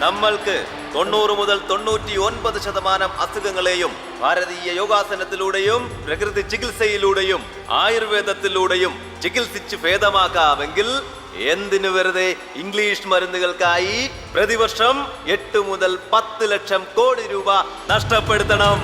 നമ്മൾക്ക് 90 മുതൽ 99% അസുഖങ്ങളെയും ഭാരതീയ യോഗാസനത്തിലൂടെയും പ്രകൃതി ചികിത്സയിലൂടെയും ആയുർവേദത്തിലൂടെയും ചികിത്സിച്ച് ഭേദമാക്കാമെങ്കിൽ എന്തിനു വെറുതെ ഇംഗ്ലീഷ് മരുന്നുകൾക്കായി പ്രതിവർഷം 8 മുതൽ 10 ലക്ഷം കോടി രൂപ നഷ്ടപ്പെടുത്തണം?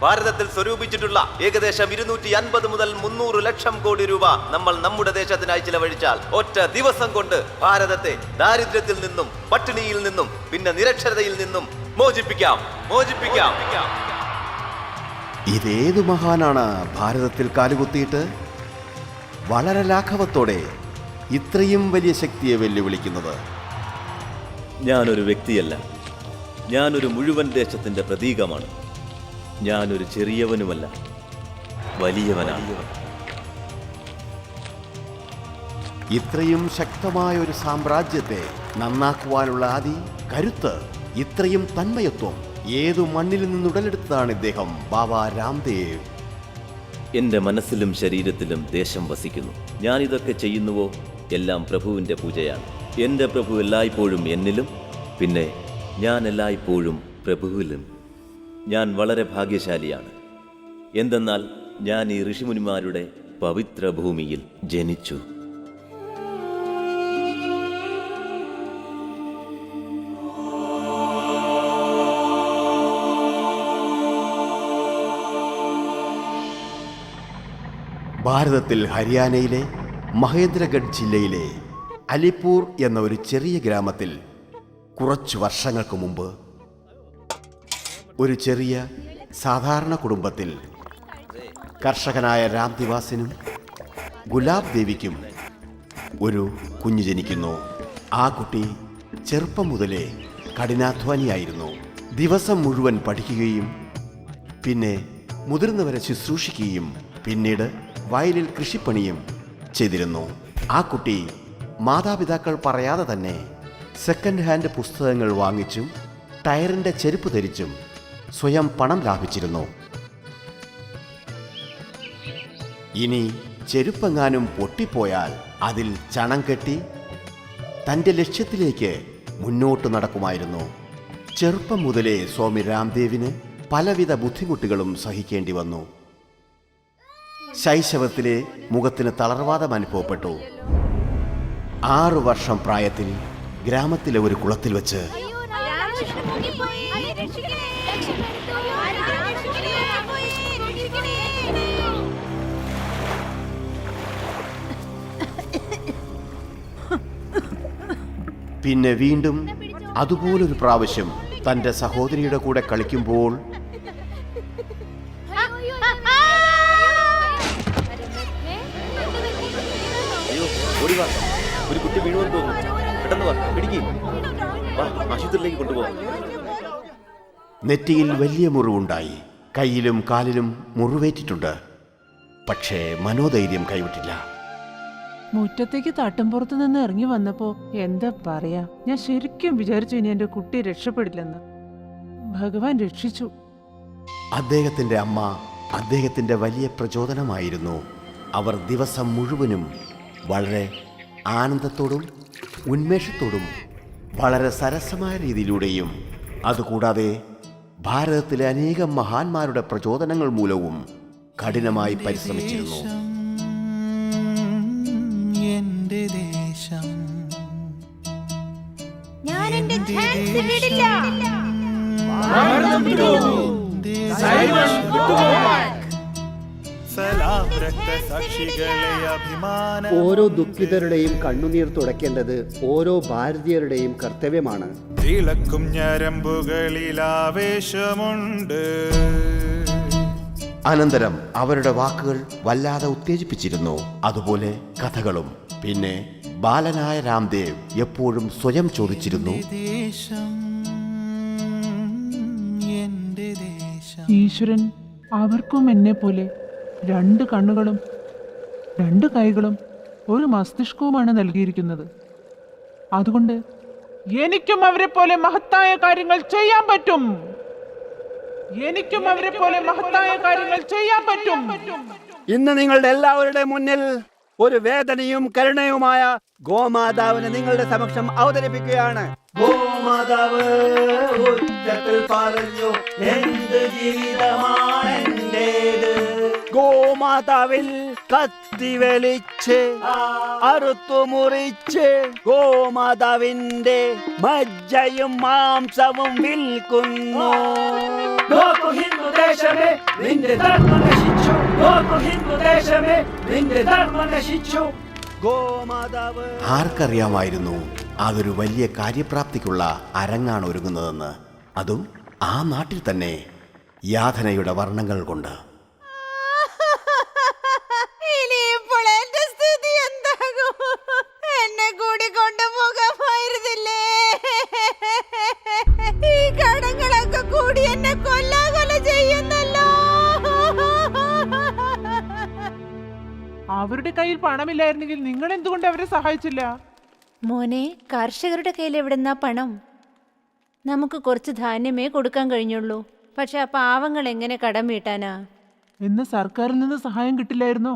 ഭാരതത്തിൽ സ്വരൂപിച്ചിട്ടുള്ള ഏകദേശം 250 മുതൽ 300 ലക്ഷം കോടി രൂപ നമ്മൾ നമ്മുടെ ദേശത്തിനായി ചിലവഴിച്ചാൽ ഒറ്റ ദിവസം കൊണ്ട് ഭാരതത്തെ ദാരിദ്ര്യത്തിൽ നിന്നും, പട്ടിണിയിൽ നിന്നും, പിന്നെ നിരക്ഷരതയിൽ നിന്നും മോചിപ്പിക്കാം. ഇതേതു മഹാനാണ് ഭാരതത്തിൽ കാലുകുത്തിയിട്ട് വളരെ ലാഘവത്തോടെ ഇത്രയും വലിയ ശക്തിയെ വെല്ലുവിളിക്കുന്നത്? ഞാനൊരു വ്യക്തിയല്ല, ഞാനൊരു മുഴുവൻ ദേശത്തിന്റെ പ്രതീകമാണ്. ഞാനൊരു ചെറിയവനുമല്ല, വലിയവനാണ്. ഇത്രയും ശക്തമായ ഒരു സാമ്രാജ്യത്തെ നന്നാക്കുവാനുള്ള ആദി, കരുത്ത്, ഇത്രയും തന്മയത്വം ഏതു മണ്ണിൽ നിന്നുടലെടുത്തതാണ് ഇദ്ദേഹം, ബാബ രാംദേവ്. എൻ്റെ മനസ്സിലും ശരീരത്തിലും ദേശം വസിക്കുന്നു. ഞാനിതൊക്കെ ചെയ്യുന്നുവോ എല്ലാം പ്രഭുവിൻ്റെ പൂജയാണ്. എൻ്റെ പ്രഭു എല്ലായ്പ്പോഴും എന്നിലും, പിന്നെ ഞാൻ എല്ലായ്പ്പോഴും പ്രഭുവിലും. ഞാൻ വളരെ ഭാഗ്യശാലിയാണ്. എന്തെന്നാൽ ഞാൻ ഈ ഋഷിമുനിമാരുടെ പവിത്ര ഭൂമിയിൽ ജനിച്ചു. ഭാരതത്തിൽ ഹരിയാനയിലെ മഹേന്ദ്രഗഡ് ജില്ലയിലെ അലിപ്പൂർ എന്ന ഒരു ചെറിയ ഗ്രാമത്തിൽ കുറച്ചു വർഷങ്ങൾക്ക് മുമ്പ് ഒരു ചെറിയ സാധാരണ കുടുംബത്തിൽ കർഷകനായ രാംദിവാസിനും ഗുലാബ് ദേവിക്കും ഒരു കുഞ്ഞു ജനിക്കുന്നു. ആ കുട്ടി ചെറുപ്പം മുതലേ കഠിനാധ്വാനിയായിരുന്നു. ദിവസം മുഴുവൻ പഠിക്കുകയും പിന്നെ മുതിർന്നവരെ ശുശ്രൂഷിക്കുകയും പിന്നീട് വയലിൽ കൃഷിപ്പണിയും ചെയ്തിരുന്നു. ആ കുട്ടി മാതാപിതാക്കൾ പറയാതെ തന്നെ സെക്കൻഡ് ഹാൻഡ് പുസ്തകങ്ങൾ വാങ്ങിച്ചും ടയറിൻ്റെ ചെരുപ്പ് ധരിച്ചും സ്വയം പണം ലാഭിച്ചിരുന്നു. ഇനി ചെരുപ്പെങ്ങാനും പൊട്ടിപ്പോയാൽ അതിൽ ചണം കെട്ടി തൻ്റെ ലക്ഷ്യത്തിലേക്ക് മുന്നോട്ട് നടക്കുമായിരുന്നു. ചെറുപ്പം മുതലേ സ്വാമി രാംദേവിന് പലവിധ ബുദ്ധിമുട്ടുകളും സഹിക്കേണ്ടി വന്നു. ശൈശവത്തിലെ മുഖത്തിന് തളർവാദം അനുഭവപ്പെട്ടു. 6 വർഷം പ്രായത്തിൽ ഗ്രാമത്തിലെ ഒരു കുളത്തിൽ വെച്ച് പിന്നെ വീണ്ടും അതുപോലൊരു പ്രാവശ്യം തൻ്റെ സഹോദരിയുടെ കൂടെ കളിക്കുമ്പോൾ ഒരു കുട്ടി വീഴുമെന്ന് തോന്നുന്നു. പെട്ടെന്ന് വാ, പിടിക്ക്. വാ, ആശുപത്രിയിലേക്ക് കൊണ്ടുപോകാം. നെറ്റിയിൽ വലിയ മുറിവുണ്ടായി. കയ്യിലും കാലിലും മുറിവേറ്റിട്ടുണ്ട്. പക്ഷേ മനോധൈര്യം കൈവിട്ടില്ല. മുറ്റത്തേക്ക് തട്ടുംപുറത്ത് നിന്ന് ഇറങ്ങി വന്നപ്പോ എന്താ പറയാ, ഞാൻ ശരിക്കും വിചാരിച്ചു ഇനി എന്റെ കുട്ടി രക്ഷപ്പെടില്ലെന്ന്. ഭഗവാൻ രക്ഷിച്ചു. അദ്ദേഹത്തിന്റെ അമ്മ അദ്ദേഹത്തിന്റെ വലിയ പ്രചോദനമായിരുന്നു. അവർ ദിവസം മുഴുവനും വളരെ ആനന്ദത്തോടും ഉന്മേഷത്തോടും വളരെ സരസമായ രീതിയിലൂടെയും അതുകൂടാതെ ഭാരതത്തിലെ അനേകം മഹാന്മാരുടെ പ്രചോദനങ്ങൾ മൂലവും കഠിനമായി പരിശ്രമിച്ചിരുന്നു. എന്റെ ദേശം ഞാൻ എന്റെ ചാൻസ് വിടില്ല. ഓരോ ദുഃഖിതരുടെയും കണ്ണുനീർ തുടയ്ക്കേണ്ടത് ഓരോ ഭാരതീയരുടെയും കർത്തവ്യമാണ്. തിളക്കും ഞരമ്പുകളിൽ ആവേശമുണ്ട്. അനന്തരം അവരുടെ വാക്കുകൾ വല്ലാതെ ഉത്തേജിപ്പിച്ചിരുന്നു. അതുപോലെ കഥകളും. പിന്നെ ബാലനായ രാംദേവ് എപ്പോഴും സ്വയം ചോദിച്ചിരുന്നു, ഈശ്വരൻ അവർക്കും എന്നെ പോലെ 2 കണ്ണുകളും 2 കൈകളും ഒരു മസ്തിഷ്കവുമാണ് നൽകിയിരിക്കുന്നത്. അതുകൊണ്ട് എനിക്കും അവരെ പോലെ മഹത്തായ കാര്യങ്ങൾ ചെയ്യാൻ പറ്റും. ഇന്ന് നിങ്ങളുടെ എല്ലാവരുടെ മുന്നിൽ ഒരു വേദനയും കരുണയുമായ ഗോമാതാവിനെ നിങ്ങളുടെ സമക്ഷം അവതരിപ്പിക്കുകയാണ്. ഗോമാതാവ് ഉച്ചത്തിൽ പറഞ്ഞു, എന്ത് ജീവിതമാണെന്റേത്. ഗോമാതാവിൽ കത്തി വലിച്ച് അറുത്തു മുറിച്ച് ഗോമാതാവിന്റെ മജ്ജയും മാംസവും വിൽക്കുന്നു. ഹിന്ദുദേശമേ നിന്റെ ധർമ്മം നശിച്ചു. ഹിന്ദുദേശമേ നിന്റെ ധർമ്മം നശിച്ചു. ഗോമാതാവ്. ആർക്കറിയാമായിരുന്നു അതൊരു വലിയ കാര്യപ്രാപ്തിക്കുള്ള അരങ്ങാണ് ഒരുങ്ങുന്നതെന്ന്, അതും ആ നാട്ടിൽ തന്നെ യാതനയുടെ വർണ്ണങ്ങൾ കൊണ്ട്. ഇനിയിപ്പോൾ എന്റെ സ്ഥിതി എന്താകും? എന്നെ കൂടി കൊണ്ടുപോകാമായിരുന്നില്ലേ? ഈ കടങ്ങളൊക്കെ കൂടി എന്നെ കൊല്ലാകൊല ചെയ്യുന്നല്ലോ. അവരുടെ കയ്യിൽ പണമില്ലായിരുന്നെങ്കിൽ നിങ്ങൾ എന്തുകൊണ്ട് അവരെ സഹായിച്ചില്ല? മോനെ, കർഷകരുടെ കയ്യിൽ എവിടുന്നാ പണം? നമുക്ക് കുറച്ച് ധാന്യമേ കൊടുക്കാൻ കഴിഞ്ഞുള്ളൂ. പക്ഷെ ആ പാവങ്ങൾ എങ്ങനെ കടം വീട്ടാനാ? എന്ന് സർക്കാരിൽ നിന്ന് സഹായം കിട്ടില്ലായിരുന്നോ?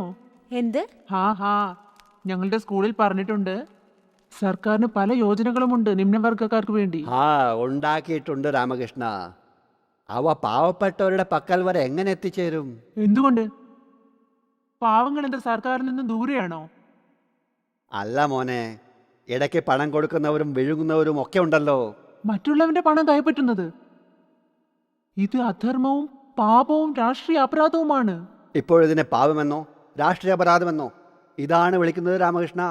എന്ത്? ഹാ ഞങ്ങളുടെ സ്കൂളിൽ പറഞ്ഞിട്ടുണ്ട്, സർക്കാരിന് പല യോജനകളുമുണ്ട് നിമ്നവർഗക്കാർക്ക് വേണ്ടി. ഉണ്ടാക്കിയിട്ടുണ്ട് രാമകൃഷ്ണ. അവ പാവപ്പെട്ടവരുടെ പക്കൽ വരെ എങ്ങനെ എത്തിച്ചേരും? എന്തുകൊണ്ട്? പാവങ്ങൾ എന്താ സർക്കാരിൽ നിന്ന് ദൂരെയാണോ? അല്ല മോനെ, ഇടയ്ക്ക് പണം കൊടുക്കുന്നവരും വിഴുങ്ങുന്നവരും ഒക്കെ ഉണ്ടല്ലോ. മറ്റുള്ളവന്റെ പണം കൈപ്പറ്റുന്നത് ഇത് അധർമ്മവും പാപവും രാഷ്ട്രീയ അപരാധവുമാണ്. ഇപ്പോഴിതിനെ പാപമെന്നോ രാഷ്ട്രീയ അപരാധമെന്നോ ഇതാണ് വിളിക്കുന്നത് രാമകൃഷ്ണ.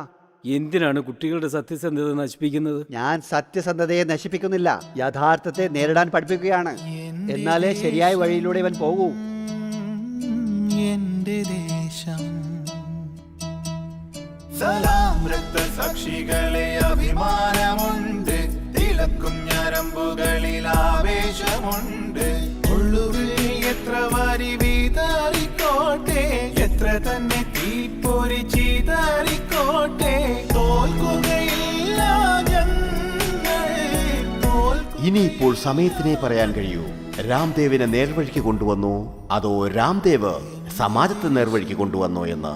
എന്തിനാണ് കുട്ടികളുടെ സത്യസന്ധത നശിപ്പിക്കുന്നത്? ഞാൻ സത്യസന്ധതയെ നശിപ്പിക്കുന്നില്ല, യഥാർത്ഥത്തെ നേരിടാൻ പഠിപ്പിക്കുകയാണ്. എന്നാലേ ശരിയായ വഴിയിലൂടെ ഇവൻ പോകൂ. എന്റെ ദേശം സലാം രക്തസാക്ഷികളെ അഭിമാനമുണ്ട്, തിളക്കും ഞരമ്പുകളിൽ ആവേശമുണ്ട്. ഉള്ളുവിൽ എത്ര വരി വീതാറിക്കോട്ടെ, എത്ര തന്നെ തീപ്പൊരി ചീതാറിക്കോട്ടെ, തോൽക്കുകയില്ല ഞങ്ങൾ. ഇനിയിപ്പോൾ സമയത്തിനെ പറയാൻ കഴിയൂ, രാംദേവിനെ നേർവഴിക്ക് കൊണ്ടുവന്നോ അതോ രാംദേവ് സമാജത്തെ നേർവഴിക്ക് കൊണ്ടുവന്നോ എന്ന്.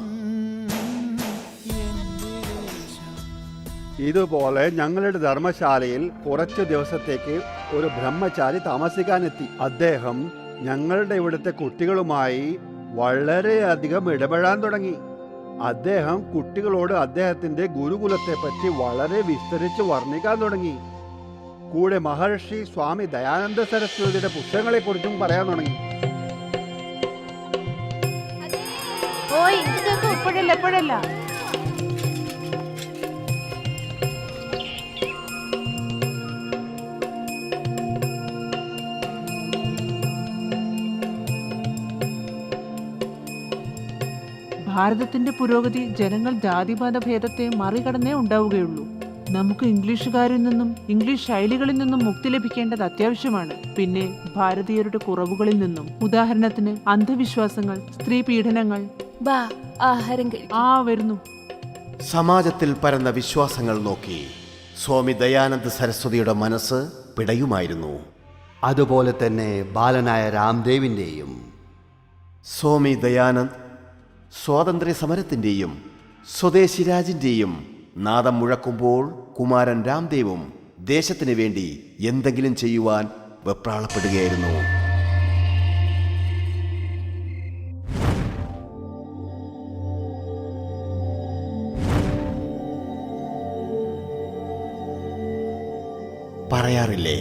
ഇതുപോലെ ഞങ്ങളുടെ ധർമ്മശാലയിൽ കുറച്ചു ദിവസത്തേക്ക് ഒരു ബ്രഹ്മചാരി താമസിക്കാനെത്തി. അദ്ദേഹം ഞങ്ങളുടെ ഇവിടുത്തെ കുട്ടികളുമായി വളരെയധികം ഇടപെടാൻ തുടങ്ങി. അദ്ദേഹം കുട്ടികളോട് അദ്ദേഹത്തിന്റെ ഗുരുകുലത്തെ പറ്റി വളരെ വിസ്തരിച്ച് വർണ്ണിക്കാൻ തുടങ്ങി. കൂടെ മഹർഷി സ്വാമി ദയാനന്ദ സരസ്വതിയുടെ പുസ്തകങ്ങളെ കുറിച്ചും പറയാൻ തുടങ്ങി. ഓയ്, ഇതൊക്കെ എപ്പോഴല്ല ഭാരതത്തിന്റെ പുരോഗതി ജനങ്ങൾ ജാതിമത ഭേദത്തെ മറികടന്നേ ഉണ്ടാവുകയുള്ളൂ. നമുക്ക് ഇംഗ്ലീഷുകാരിൽ നിന്നും ഇംഗ്ലീഷ് ശൈലികളിൽ നിന്നും മുക്തി ലഭിക്കേണ്ടത് അത്യാവശ്യമാണ്. പിന്നെ ഭാരതീയരുടെ കുറവുകളിൽ നിന്നും, ഉദാഹരണത്തിന് അന്ധവിശ്വാസങ്ങൾ, സ്ത്രീ പീഡനങ്ങൾ. ആഹാരം വരുന്നു. സമാജത്തിൽ പരന്ന വിശ്വാസങ്ങൾ നോക്കി സ്വാമി ദയാനന്ദ സരസ്വതിയുടെ മനസ്സ് പിടയുമായിരുന്നു. അതുപോലെ തന്നെ ബാലനായ രാംദേവിൻ്റെയും. സ്വാമി ദയാനന്ദ് സ്വാതന്ത്ര്യ സമരത്തിൻ്റെയും സ്വദേശിരാജിൻ്റെയും നാദം മുഴക്കുമ്പോൾ കുമാരൻ രാംദേവും ദേശത്തിന് വേണ്ടി എന്തെങ്കിലും ചെയ്യുവാൻ വെപ്രാളപ്പെടുകയായിരുന്നു. പറയാറില്ലേ,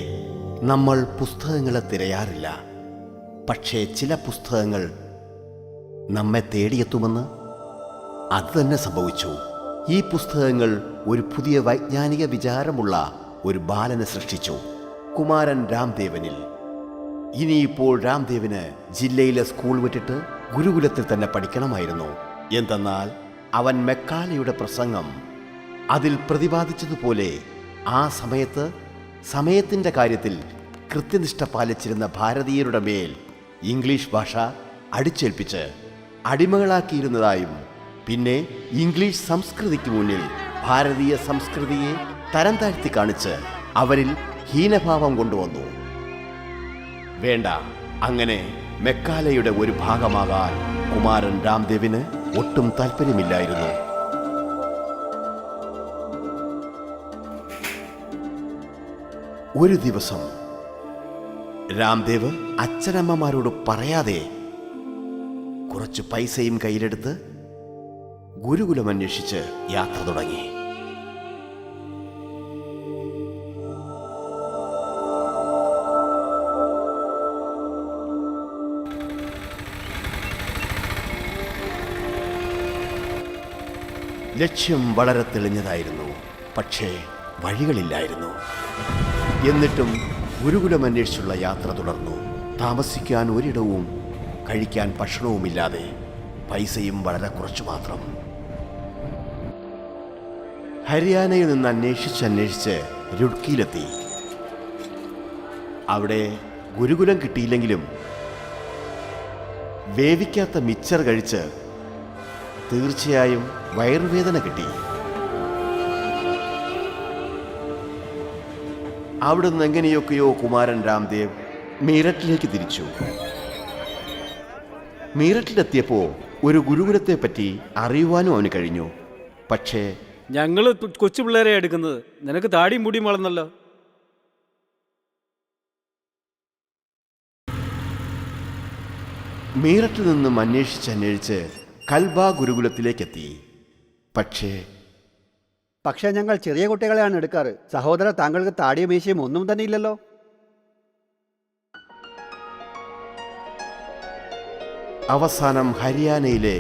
നമ്മൾ പുസ്തകങ്ങളെ തിരയാറില്ല, പക്ഷേ ചില പുസ്തകങ്ങൾ നമ്മെ തേടിയെത്തുമെന്ന്. അത് തന്നെ സംഭവിച്ചു. ഈ പുസ്തകങ്ങൾ ഒരു പുതിയ വൈജ്ഞാനിക വിചാരമുള്ള ഒരു ബാലനെ സൃഷ്ടിച്ചു, കുമാരൻ രാംദേവനിൽ. ഇനിയിപ്പോൾ രാംദേവിന് ജില്ലയിലെ സ്കൂൾ വിട്ടിട്ട് ഗുരുകുലത്തിൽ തന്നെ പഠിക്കണമായിരുന്നു. എന്തെന്നാൽ അവൻ മെക്കാലയുടെ പ്രസംഗം അതിൽ പ്രതിപാദിച്ചതുപോലെ ആ സമയത്ത് സമയത്തിൻ്റെ കാര്യത്തിൽ കൃത്യനിഷ്ഠ പാലിച്ചിരുന്ന ഭാരതീയരുടെ മേൽ ഇംഗ്ലീഷ് ഭാഷ അടിച്ചേൽപ്പിച്ച് അടിമകളാക്കിയിരുന്നതായും, പിന്നെ ഇംഗ്ലീഷ് സംസ്കൃതിക്ക് മുന്നിൽ ഭാരതീയ സംസ്കൃതിയെ തരം താഴ്ത്തി കാണിച്ച് അവരിൽ ഹീനഭാവം കൊണ്ടുവന്നു. വേണ്ട, അങ്ങനെ മെക്കാലയുടെ ഒരു ഭാഗമാകാൻ കുമാരൻ രാംദേവിന് ഒട്ടും താല്പര്യമില്ലായിരുന്നു. ഒരു ദിവസം രാംദേവ് അച്ഛനമ്മമാരോട് പറയാതെ കുറച്ച് പൈസയും കയ്യിലെടുത്ത് ഗുരുകുലം അന്വേഷിച്ച് യാത്ര തുടങ്ങി. ലക്ഷ്യം വളരെ തെളിഞ്ഞതായിരുന്നു, പക്ഷേ വഴികളില്ലായിരുന്നു. എന്നിട്ടും ഗുരുകുലം അന്വേഷിച്ചുള്ള യാത്ര തുടർന്നു. താമസിക്കാൻ ഒരിടവും കഴിക്കാൻ ഭക്ഷണവുമില്ലാതെ, പൈസയും വളരെ കുറച്ചു മാത്രം. ഹരിയാനയിൽ നിന്ന് അന്വേഷിച്ച് രുഡ്കിയിലെത്തി. അവിടെ ഗുരുകുലം കിട്ടിയില്ലെങ്കിലും വേവിക്കാത്ത മിച്ചർ കഴിച്ച് തീർച്ചയായും വയറുവേദന കിട്ടി. അവിടുന്ന് എങ്ങനെയൊക്കെയോ കുമാരൻ രാംദേവ് മീററ്റിലേക്ക് തിരിച്ചു. മീററ്റിലെത്തിയപ്പോൾ ഒരു ഗുരുകുലത്തെ പറ്റി അറിയുവാനും അവന് കഴിഞ്ഞു. പക്ഷേ ഞങ്ങള് കൊച്ചു പിള്ളേരെ എടുക്കുന്നത്, നിനക്ക് താടിയും മുടിയും വളർന്നല്ലോ. മീററ്റിൽ നിന്നും അന്വേഷിച്ച് കൽബ ഗുരുകുലത്തിലേക്കെത്തി. പക്ഷേ ഞങ്ങൾ ചെറിയ കുട്ടികളെയാണ് എടുക്കാറ്. സഹോദര, താങ്കൾക്ക് താടിയും മീശയും ഒന്നും തന്നെ ഇല്ലല്ലോ. അവസാനം ഹരിയാനയിലെ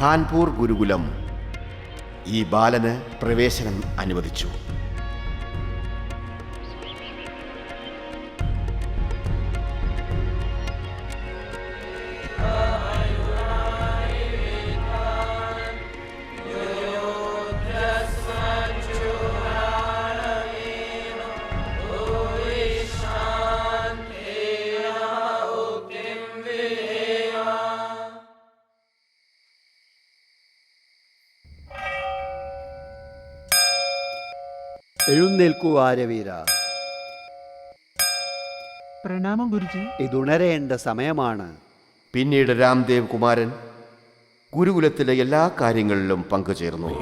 കാൺപൂർ ഗുരുകുലം ഈ ബാലന് പ്രവേശനം അനുവദിച്ചു. എഴുന്നേൽക്കൂ ആര്യവീര, പ്രണാമം ഗുരുജി. ഇതുണരേണ്ട സമയമാണ്. പിന്നീട് രാംദേവ് കുമാരൻ ഗുരുകുലത്തിലെ എല്ലാ കാര്യങ്ങളിലും പങ്കുചേർന്നു.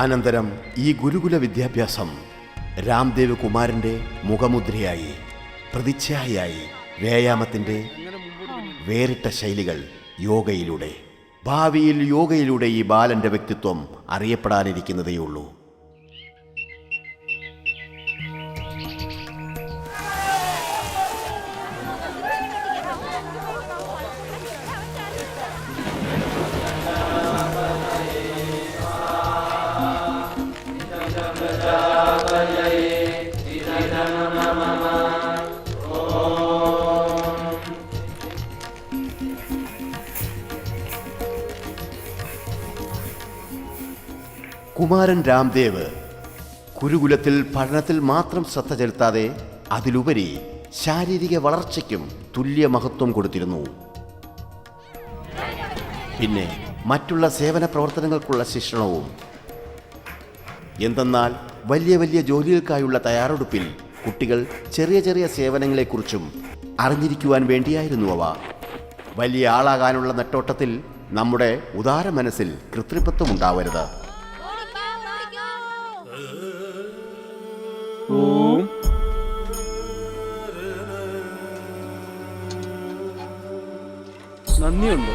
അനന്തരം ഈ ഗുരുകുല വിദ്യാഭ്യാസം രാംദേവ് കുമാരൻ്റെ മുഖമുദ്രയായി, പ്രതിച്ഛായയായി. വ്യായാമത്തിൻ്റെ വേറിട്ട ശൈലികൾ യോഗയിലൂടെ. ഭാവിയിൽ യോഗയിലൂടെ ഈ ബാലന്റെ വ്യക്തിത്വം അറിയപ്പെടാനിരിക്കുന്നതേയുള്ളൂ. കുമാരൻ രാംദേവ് ഗുരുകുലത്തിൽ പഠനത്തിൽ മാത്രം ശ്രദ്ധ ചെലുത്താതെ അതിലുപരി ശാരീരിക വളർച്ചയ്ക്കും തുല്യ മഹത്വം കൊടുത്തിരുന്നു. പിന്നെ മറ്റുള്ള സേവന പ്രവർത്തനങ്ങൾക്കുള്ള ശിക്ഷണവും. എന്തെന്നാൽ വലിയ വലിയ ജോലികൾക്കായുള്ള തയ്യാറെടുപ്പിൽ കുട്ടികൾ ചെറിയ ചെറിയ സേവനങ്ങളെക്കുറിച്ചും അറിഞ്ഞിരിക്കുവാൻ വേണ്ടിയായിരുന്നു അവ. വലിയ ആളാകാനുള്ള നെട്ടോട്ടത്തിൽ നമ്മുടെ ഉദാര മനസ്സിൽ കൃത്രിമത്വം ഉണ്ടാവരുത്. ഓം നന്ദിയുണ്ട്.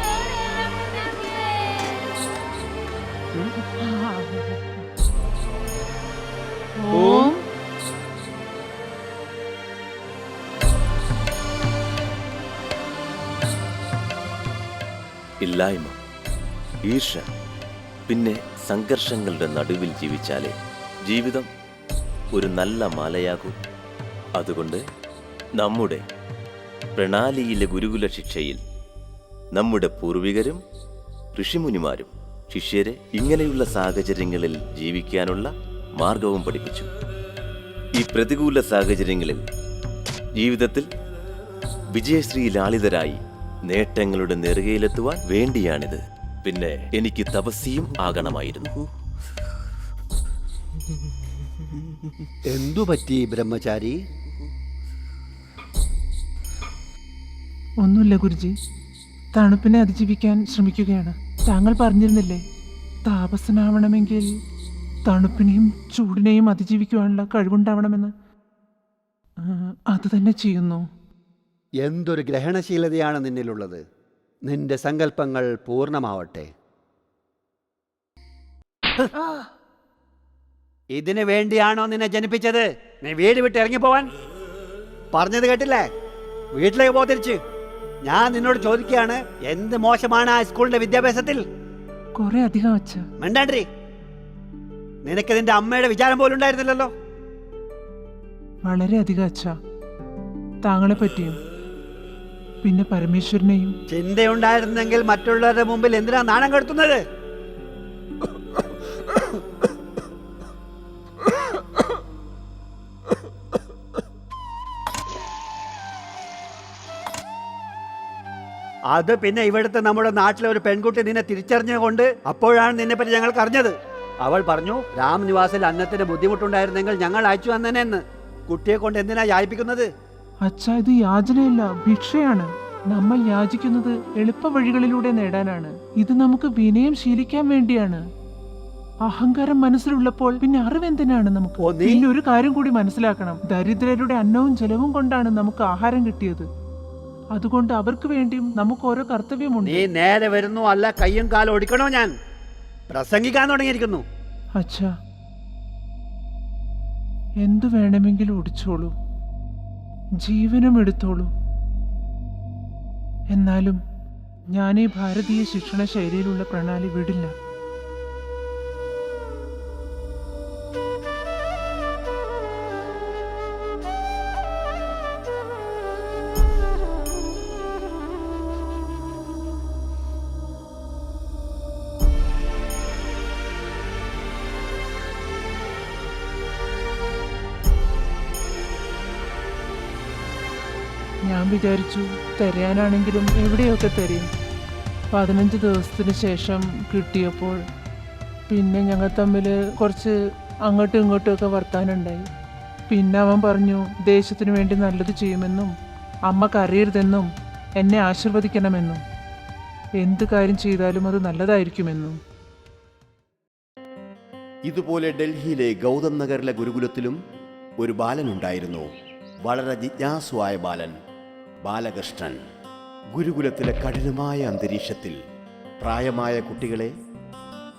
ഓം ഇല്ലായ്മ, ഈർഷ, പിന്നെ സംഘർഷങ്ങളുടെ നടുവിൽ ജീവിച്ചാലേ ജീവിതം ഒരു നല്ല മാലയാകൂ. അതുകൊണ്ട് നമ്മുടെ പ്രണാലിയിലെ ഗുരുകുല ശിക്ഷയിൽ നമ്മുടെ പൂർവികരും ഋഷിമുനിമാരും ശിഷ്യരെ ഇങ്ങനെയുള്ള സാഹചര്യങ്ങളിൽ ജീവിക്കാനുള്ള മാർഗവും പഠിപ്പിച്ചു. ഈ പ്രതികൂല സാഹചര്യങ്ങളിൽ ജീവിതത്തിൽ വിജയശ്രീ ലാളിതരായി നേട്ടങ്ങളുടെ നെറുകയിലെത്തുവാൻ വേണ്ടിയാണിത്. പിന്നെ എനിക്ക് തപസ്വിയും ആകണമായിരുന്നു. എന്തു പറ്റി ബ്രഹ്മചാരി? ഒന്നുമില്ല ഗുരുജി, തണുപ്പിനെ അതിജീവിക്കാൻ ശ്രമിക്കുകയാണ്. താങ്കൾ പറഞ്ഞിരുന്നില്ലേ, താപസനാവണമെങ്കിൽ തണുപ്പിനെയും ചൂടിനെയും അതിജീവിക്കുവാനുള്ള കഴിവുണ്ടാവണമെന്ന്. അത് തന്നെ ചെയ്യുന്നു. എന്തൊരു ഗ്രഹണശീലതയാണ് നിന്നിലുള്ളത്. നിന്റെ സങ്കല്പങ്ങൾ പൂർണ്ണമാവട്ടെ. ഇതിനു വേണ്ടിയാണോ നിന്നെ ജനിപ്പിച്ചത്? നീ വീട് വിട്ട് ഇറങ്ങിപ്പോവാൻ പറഞ്ഞത് കേട്ടില്ലേ? വീട്ടിലേക്ക് പോ തിരിച്ച്. ഞാൻ നിന്നോട് ചോദിക്കുകയാണ്, എന്ത് മോശമാണ് ആ സ്കൂളിന്റെ വിദ്യാഭ്യാസത്തിൽ? കുറെ അധികം അച്ഛ. മിണ്ടാണ്ടി. നിനക്ക് നിന്റെ അമ്മയുടെ വിചാരം പോലും ഉണ്ടായിരുന്നില്ലല്ലോ. വളരെ അധികം അച്ഛ. താങ്കളെ പറ്റിയും പിന്നെ പരമേശ്വരനെയും. ചിന്തയുണ്ടായിരുന്നെങ്കിൽ മറ്റുള്ളവരുടെ മുമ്പിൽ എന്തിനാ നാണം കെടുത്തുന്നത്? അത് പിന്നെ ഇവിടുത്തെ നമ്മുടെ നാട്ടിലെ ഒരു പെൺകുട്ടി നിന്നെ തിരിച്ചറിഞ്ഞുകൊണ്ട് അപ്പോഴാണ് നിന്നെപ്പറ്റി ഞങ്ങൾക്ക് അറിഞ്ഞത്. അവൾ പറഞ്ഞു, രാംനിവാസിൽ അന്നത്തിന് ബുദ്ധിമുട്ടുണ്ടായിരുന്നെങ്കിൽ ഞങ്ങൾ അയച്ചു തന്നേനെന്ന്. കുട്ടിയെ കൊണ്ട് എന്തിനാ യാചിപ്പിക്കുന്നത്? അച്ഛ, ഇത് യാചനയല്ല, ഭിക്ഷയാണ്. നമ്മൾ യാചിക്കുന്നത് എളുപ്പ വഴികളിലൂടെ നേടാനാണ്. ഇത് നമുക്ക് വിനയം ശീലിക്കാൻ വേണ്ടിയാണ്. അഹങ്കാരം മനസ്സിലുള്ളപ്പോൾ പിന്നെ അറിവെന്തിനാണ് നമുക്ക്? പിന്നെ ഒരു കാര്യം കൂടി മനസ്സിലാക്കണം, ദരിദ്രരുടെ അന്നവും ജലവും കൊണ്ടാണ് നമുക്ക് ആഹാരം കിട്ടിയത്. അതുകൊണ്ട് അവർക്ക് വേണ്ടിയും നമുക്ക് ഓരോ കർത്തവ്യമുണ്ട്. നീ നേരെ വരുന്നു, അല്ല കയ്യും കാലും ഒടിക്കണോ? ഞാൻ പ്രസംഗിക്കാൻ തുടങ്ങിയിരിക്കുന്നു. അച്ഛാ, എന്തു വേണമെങ്കിലും ഒടിച്ചോളൂ, ജീവനും എടുത്തോളൂ. എന്നാലും ഞാൻ ഈ ഭാരതീയ ശിക്ഷണ ശൈലിയിലുള്ള പ്രണാളി വിടില്ല. ഞാൻ വിചാരിച്ചു തിരയാനാണെങ്കിലും എവിടെയൊക്കെ തിരയും. 15 ദിവസത്തിന് ശേഷം കിട്ടിയപ്പോൾ പിന്നെ ഞങ്ങൾ തമ്മിൽ കുറച്ച് അങ്ങോട്ടും ഇങ്ങോട്ടും ഒക്കെ വർത്താനുണ്ടായി. പിന്നെ അവൻ പറഞ്ഞു ദേശത്തിനു വേണ്ടി നല്ലത് ചെയ്യുമെന്നും അമ്മ കരയരുതെന്നും എന്നെ ആശീർവദിക്കണമെന്നും എന്ത് കാര്യം ചെയ്താലും അത് നല്ലതായിരിക്കുമെന്നും. ഇതുപോലെ ഡൽഹിയിലെ ഗൗതം നഗറിലെ ഗുരുകുലത്തിലും ഒരു ബാലനുണ്ടായിരുന്നു. വളരെ ജിജ്ഞാസുവായ ബാലൻ, ബാലകൃഷ്ണൻ. ഗുരുകുലത്തിലെ കഠിനമായ അന്തരീക്ഷത്തിൽ പ്രായമായ കുട്ടികളെ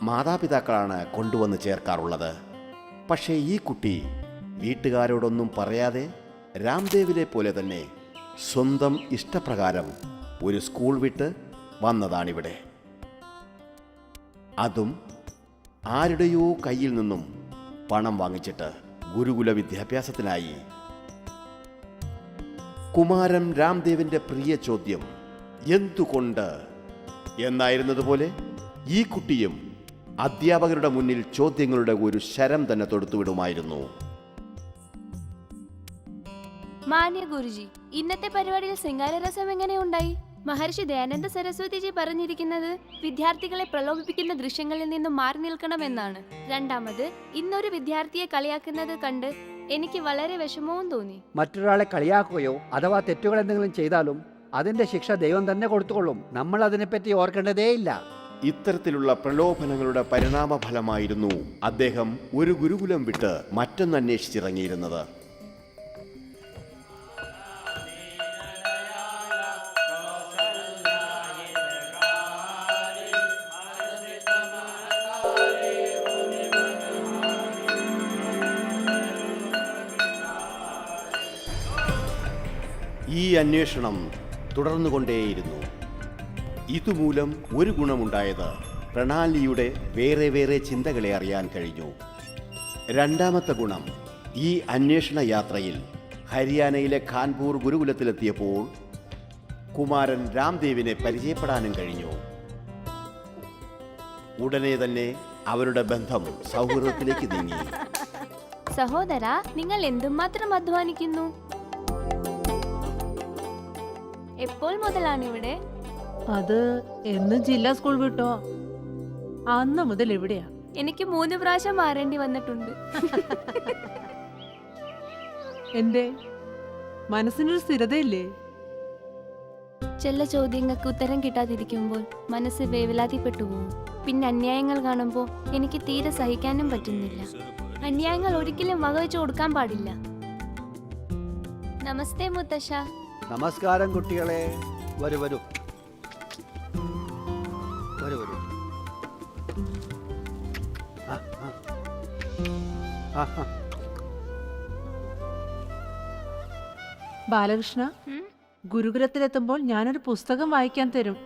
മാതാപിതാക്കളാണ് കൊണ്ടുവന്ന് ചേർക്കാറുള്ളത്. പക്ഷേ ഈ കുട്ടി വീട്ടുകാരോടൊന്നും പറയാതെ രാംദേവിനെ പോലെ തന്നെ സ്വന്തം ഇഷ്ടപ്രകാരം ഒരു സ്കൂൾ വിട്ട് വന്നതാണിവിടെ. അതും ആരുടെയോ കയ്യിൽ നിന്നും പണം വാങ്ങിച്ചിട്ട് ഗുരുകുല വിദ്യാഭ്യാസത്തിനായി. കുമാരൻ രാംദേവിന്റെ പ്രിയ ചോദ്യം എന്തുകൊണ്ട് എന്നായിരുന്നതുപോലെ ഈ കുട്ടിയും അധ്യാപകരുടെ മുന്നിൽ ചോദ്യങ്ങളുടെ ഒരു ശരം തന്നെ തൊടുത്തുവിടുമായിരുന്നു. മാന്യ ഗുരുജി, ഇന്നത്തെ പരിപാടിയിൽ ശൃംഗാരരസം എങ്ങനെയുണ്ടായി? മഹർഷി ദയാനന്ദ സരസ്വതിജി പറഞ്ഞിരിക്കുന്നത് വിദ്യാർത്ഥികളെ പ്രലോഭിപ്പിക്കുന്ന ദൃശ്യങ്ങളിൽ നിന്നും മാറി നിൽക്കണമെന്നാണ്. രണ്ടാമത്, ഇന്നൊരു വിദ്യാർത്ഥിയെ കളിയാക്കുന്നത് കണ്ട് എനിക്ക് വളരെ വിഷമവും തോന്നി. മറ്റൊരാളെ കളിയാക്കുകയോ അഥവാ തെറ്റുകൾ എന്തെങ്കിലും ചെയ്താലും അതിന്റെ ശിക്ഷ ദൈവം തന്നെ കൊടുത്തുകൊള്ളും. നമ്മൾ അതിനെപ്പറ്റി ഓർക്കേണ്ടതേയില്ല. ഇത്തരത്തിലുള്ള പ്രലോഭനങ്ങളുടെ പരിണാമഫലമായിരുന്നു അദ്ദേഹം ഒരു ഗുരുകുലം വിട്ട് മറ്റൊന്ന് അന്വേഷിച്ചിറങ്ങിയിരുന്നത്. ഈ അന്വേഷണം തുടർന്നുകൊണ്ടേയിരുന്നു. ഇതുമൂലം ഒരു ഗുണമുണ്ടായത് പ്രണാലിയുടെ വേറെ വേറെ ചിന്തകളെ അറിയാൻ കഴിഞ്ഞു. രണ്ടാമത്തെ ഗുണം, ഈ അന്വേഷണ യാത്രയിൽ ഹരിയാനയിലെ കാൺപൂർ ഗുരുകുലത്തിലെത്തിയപ്പോൾ കുമാരൻ രാംദേവിനെ പരിചയപ്പെടാനും കഴിഞ്ഞു. ഉടനെ തന്നെ അവരുടെ ബന്ധം സൗഹൃദത്തിലേക്ക് നീങ്ങി. സഹോദര, നിങ്ങൾ എന്തുമാത്രം അധ്വാനിക്കുന്നു. എപ്പോൾ മുതലാണ് ഇവിടെ? അത് എന്ന് ജില്ലാ സ്കൂൾ വിട്ടോ അന്ന് മുതൽ എവിടെയാ. എനിക്ക് 3 പ്രാവശ്യം മാറേണ്ടി വന്നിട്ടുണ്ട്. എന്റെ മനസ്സിനൊരു സ്ഥിരതയില്ലേ? ചില ചോദ്യങ്ങൾക്ക് ഉത്തരം കിട്ടാതിരിക്കുമ്പോൾ മനസ്സ് വേവലാതിപ്പെട്ടു പോകും. പിന്നെ അന്യായങ്ങൾ കാണുമ്പോൾ എനിക്ക് തീരെ സഹിക്കാനും പറ്റുന്നില്ല. അന്യായങ്ങൾ ഒരിക്കലും വകവെച്ച് കൊടുക്കാൻ പാടില്ല. നമസ്തേ മുത്തശ്ശ. നമസ്കാരം കുട്ടികളെ. വരൂ വരൂ വരൂ വരൂ. ആ, ആ. ആ, ആ. ബാലകൃഷ്ണ, ഗുരുകുലത്തിലെത്തുമ്പോൾ ഞാനൊരു പുസ്തകം വായിക്കാൻ തരും.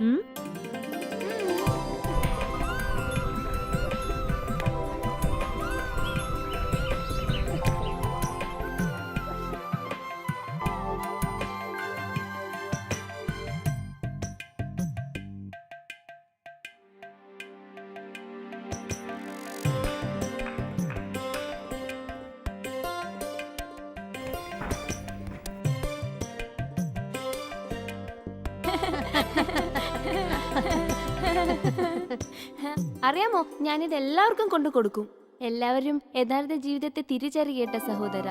ഉം? അറിയാമോ, ഞാനിത് എല്ലാവർക്കും കൊണ്ടു കൊടുക്കും. എല്ലാവരും യഥാർത്ഥ ജീവിതത്തെ തിരിച്ചറിയട്ടെ സഹോദര.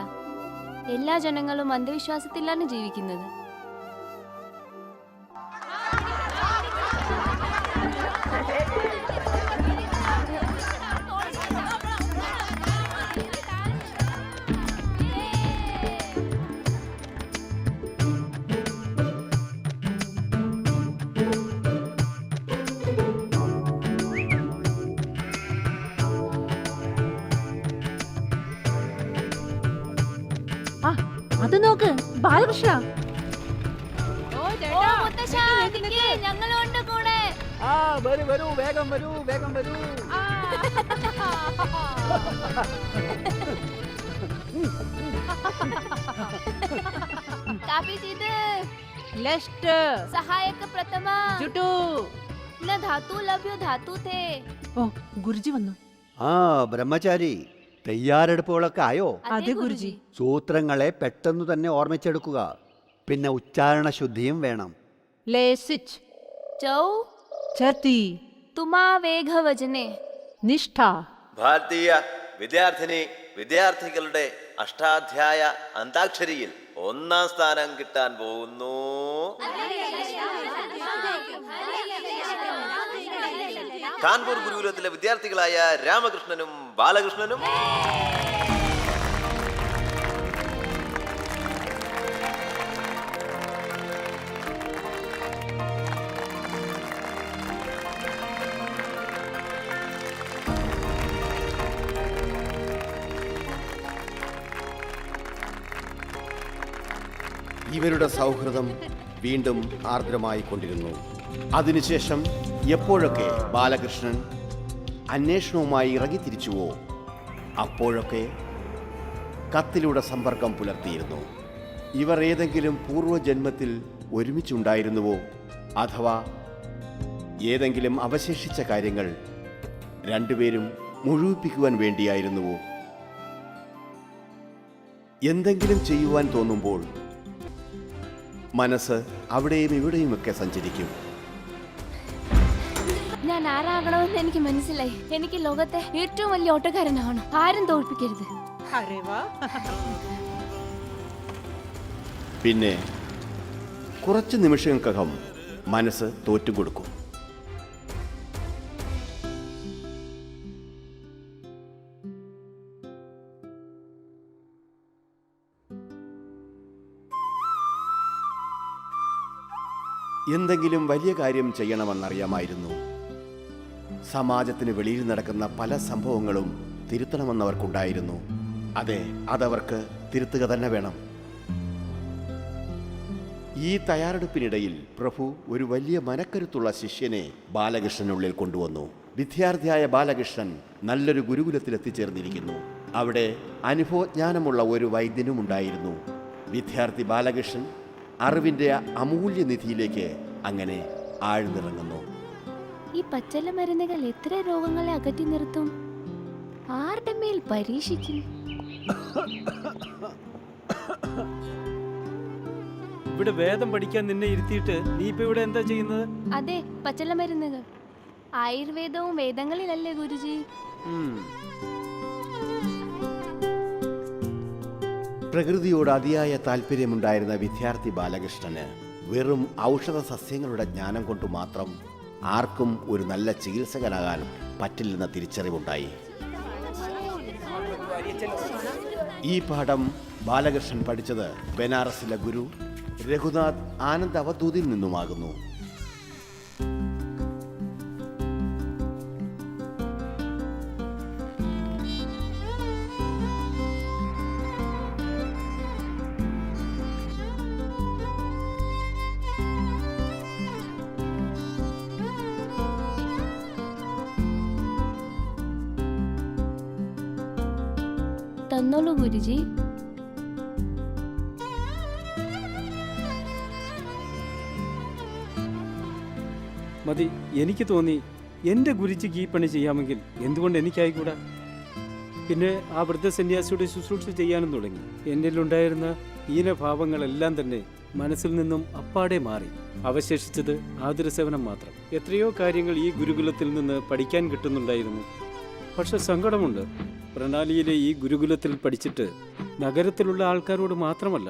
എല്ലാ ജനങ്ങളും അന്ധവിശ്വാസത്തിലാണ് ജീവിക്കുന്നത്. ആ, അത് നോക്ക് ബാലകൃഷ്ണ. ഓ മുത്തശ്ശാ, നിക്ക്, ഞങ്ങളുണ്ട് കൂടെ. ആ, വരൂ വരൂ, വേഗം വരൂ, വേഗം വരൂ. काफी चीज ലെഫ്റ്റ് सहायक प्रथमा ചുട്ടു. न धातु लभ्यो धातु थे. ഓ, ഗുരുജി വന്നു. ആ, ബ്രഹ്മചാരി, തയ്യാറെടുപ്പുകളൊക്കെ ആയോ? അതെ ഗുരുജി. സൂത്രങ്ങളെ പെട്ടെന്ന് തന്നെ ഓർമ്മിച്ചെടുക്കുക. പിന്നെ ഉച്ചാരണ ശുദ്ധിയും വേണം. ലേസിച്ച് चौ ചർത്തി तुमा वेघ वजने. നിഷ്ഠ. ഭാരതീയ വിദ്യാർത്ഥികളുടെ അഷ്ടാധ്യായ അന്താക്ഷരിയിൽ 1ാം സ്ഥാനം കിട്ടാൻ പോകുന്നു. കാൺപൂർ ഗുരുകുലത്തിലെ വിദ്യാർത്ഥികളായ രാമകൃഷ്ണനും ബാലകൃഷ്ണനും. ഇവരുടെ സൗഹൃദം വീണ്ടും ആർദ്രമായി കൊണ്ടിരുന്നു. അതിനുശേഷം എപ്പോഴൊക്കെ ബാലകൃഷ്ണൻ അന്വേഷണവുമായി ഇറങ്ങിത്തിരിച്ചുവോ അപ്പോഴൊക്കെ കത്തിലൂടെ സമ്പർക്കം പുലർത്തിയിരുന്നു. ഇവർ ഏതെങ്കിലും പൂർവ്വജന്മത്തിൽ ഒരുമിച്ചുണ്ടായിരുന്നുവോ അഥവാ ഏതെങ്കിലും അവശേഷിച്ച കാര്യങ്ങൾ രണ്ടുപേരും മുഴുവിപ്പിക്കുവാൻ വേണ്ടിയായിരുന്നുവോ? എന്തെങ്കിലും ചെയ്യുവാൻ തോന്നുമ്പോൾ മനസ്സ് അവിടെയും ഇവിടെയുമൊക്കെ സഞ്ചരിക്കും. ഞാൻ ആരാകണമെന്ന് എനിക്ക് മനസ്സിലായി. എനിക്ക് ലോകത്തെ ഏറ്റവും വലിയ ഓട്ടക്കാരനാവണം. ആരും തോൽപ്പിക്കരുത്. അരേ വാ. പിന്നെ കുറച്ച് നിമിഷങ്ങൾക്കകം മനസ്സ് തോറ്റുകൊടുക്കും. എന്തെങ്കിലും വലിയ കാര്യം ചെയ്യണമെന്നറിയാമായിരുന്നു. സമാജത്തിന് വെളിയിൽ നടക്കുന്ന പല സംഭവങ്ങളും തിരുത്തണമെന്നവർക്കുണ്ടായിരുന്നു. അതെ, അതവർക്ക് തിരുത്തുക തന്നെ വേണം. ഈ തയ്യാറെടുപ്പിനിടയിൽ പ്രഭു ഒരു വലിയ മനക്കരുത്തുള്ള ശിഷ്യനെ ബാലകൃഷ്ണനുള്ളിൽ കൊണ്ടുവന്നു. വിദ്യാർത്ഥിയായ ബാലകൃഷ്ണൻ നല്ലൊരു ഗുരുകുലത്തിലെത്തിച്ചേർന്നിരിക്കുന്നു. അവിടെ അനുഭവജ്ഞാനമുള്ള ഒരു വൈദ്യനും ഉണ്ടായിരുന്നു. വിദ്യാർത്ഥി ബാലകൃഷ്ണൻ അറിവിൻ്റെ അമൂല്യനിധിയിലേക്ക് അങ്ങനെ ആഴ്ന്നിറങ്ങുന്നു. ഈ പച്ചല മരുന്നുകൾ എത്ര രോഗങ്ങളെ അകറ്റി നിർത്തും? ആരുടെ മേൽ പരീക്ഷിക്കും? ഇവിടെ വേദം പഠിക്കാൻ നിന്നെ ഇരുത്തിയിട്ട് നീ ഇപ്പൊ ഇവിടെ എന്താ ചെയ്യുന്നത്? അതെ, പച്ചല മരുന്നുകൾ. ആയുർവേദവും വേദങ്ങളിലല്ലേ ഗുരുജി? പ്രകൃതിയോട് അതിയായ താല്പര്യമുണ്ടായിരുന്ന വിദ്യാർത്ഥി ബാലകൃഷ്ണന് വെറും ഔഷധ സസ്യങ്ങളുടെ ജ്ഞാനം കൊണ്ട് മാത്രം ആർക്കും ഒരു നല്ല ചികിത്സകനാകാൻ പറ്റില്ലെന്ന തിരിച്ചറിവുണ്ടായി. ഈ പാഠം ബാലകൃഷ്ണൻ പഠിച്ചത് ബനാറസിലെ ഗുരു രഘുനാഥ് ആനന്ദ് അവധൂതിൽ നിന്നുമാകുന്നു. തന്നോളൂ ഗുരുജി. മതി, എനിക്ക് തോന്നി എൻ്റെ ഗുരുജിക്ക് ഈ പണി ചെയ്യാമെങ്കിൽ എന്തുകൊണ്ട് എനിക്കായിക്കൂടാ. പിന്നെ ആ വൃദ്ധ സന്യാസിയുടെ ശുശ്രൂഷ ചെയ്യാനും തുടങ്ങി. എന്നിലുണ്ടായിരുന്ന ഹീനഭാവങ്ങളെല്ലാം തന്നെ മനസ്സിൽ നിന്നും അപ്പാടെ മാറി. അവശേഷിച്ചത് ആതുരസേവനം മാത്രം. എത്രയോ കാര്യങ്ങൾ ഈ ഗുരുകുലത്തിൽ നിന്ന് പഠിക്കാൻ കിട്ടുന്നുണ്ടായിരുന്നു. പക്ഷെ സങ്കടമുണ്ട്, പ്രണാലിയിലെ ഈ ഗുരുകുലത്തിൽ പഠിച്ചിട്ട് നഗരത്തിലുള്ള ആൾക്കാരോട് മാത്രമല്ല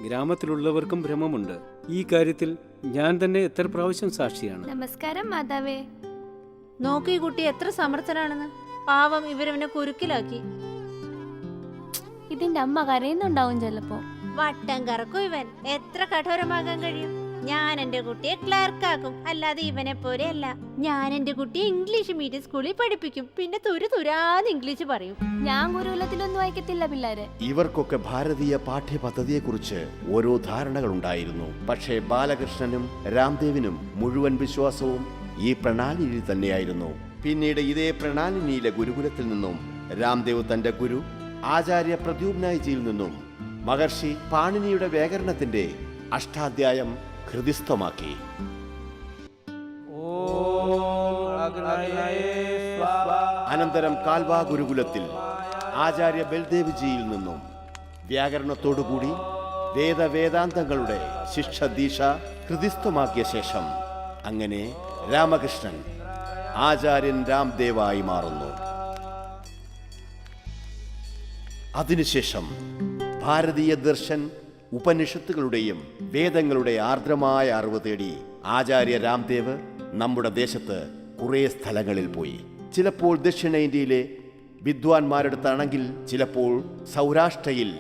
ഗ്രാമത്തിലുള്ളവർക്കും ഭ്രമമുണ്ട്. ഈ കാര്യത്തിൽ ഞാൻ തന്നെ എത്ര പ്രാവശ്യം സാക്ഷിയാണ്. നമസ്കാരം മാതാവേ. നോക്കി കുട്ടി എത്ര സമർത്ഥനാണെന്ന്. പാവം ഇവരവനെ കുരുക്കിലാക്കി. ഇതിന്റെ അമ്മ കരയുന്നുണ്ടാവും ചിലപ്പോ. വട്ടം കറക്കും ഇവൻ. എത്ര കഠോരമാകാൻ കഴിയും? ഞാൻ എന്റെ കുട്ടിയെ ക്ലർക്കാക്കും, അല്ലാതെ ഇവനെ പോലെയല്ല. ഞാൻ എന്റെ കുട്ടിയെ ഇംഗ്ലീഷ് മീഡിയം സ്കൂളിൽ പഠിപ്പിക്കും, പിന്നെ തുരാന്ന് ഇംഗ്ലീഷ് പറയും. ഞാൻ ഗുരുകുലത്തിലൊന്നും വായിക്കത്തില്ല പിള്ളേരെ. ഇവർക്കൊക്കെ ഭാരതീയ പാഠ്യപദ്ധതിയെക്കുറിച്ച് ഓരോ ധാരണകൾ ഉണ്ടായിരുന്നു. പക്ഷേ ബാലകൃഷ്ണനും രാംദേവിനും മുഴുവൻ വിശ്വാസവും ഈ പ്രണാലിനിയിൽ തന്നെയായിരുന്നു. പിന്നീട് ഇതേ പ്രണാലിനിയിലെ ഗുരുകുലത്തിൽ നിന്നും രാംദേവ് തന്റെ ഗുരു ആചാര്യ പ്രദ്യുമ്നായിജിയിൽ നിന്നും മഹർഷി പാണിനിയുടെ വ്യാകരണത്തിന്റെ അഷ്ടാധ്യായം ഹൃദിസ്ഥമാക്കി. അനന്തരം കാൽവാ ഗുരുകുലത്തിൽ ആചാര്യ ബൽദേവ്ജിയിൽ നിന്നും വ്യാകരണത്തോടുകൂടി വേദാന്തങ്ങളുടെ ശിക്ഷദീക്ഷ ഹൃദിസ്ഥമാക്കിയ ശേഷം അങ്ങനെ രാമകൃഷ്ണൻ ആചാര്യൻ രാംദേവായി മാറുന്നു. അതിനുശേഷം ഭാരതീയ ദർശൻ ഉപനിഷത്തുകളുടെയും വേദങ്ങളുടെ ആർദ്രമായ അറിവ് തേടി ആചാര്യ രാംദേവ് നമ്മുടെ ദേശത്ത് കുറേ സ്ഥലങ്ങളിൽ പോയി. ചിലപ്പോൾ ദക്ഷിണേന്ത്യയിലെ വിദ്വാൻമാരെടുത്താണെങ്കിൽ, ചിലപ്പോൾ സൗരാഷ്ട്രയിൽ,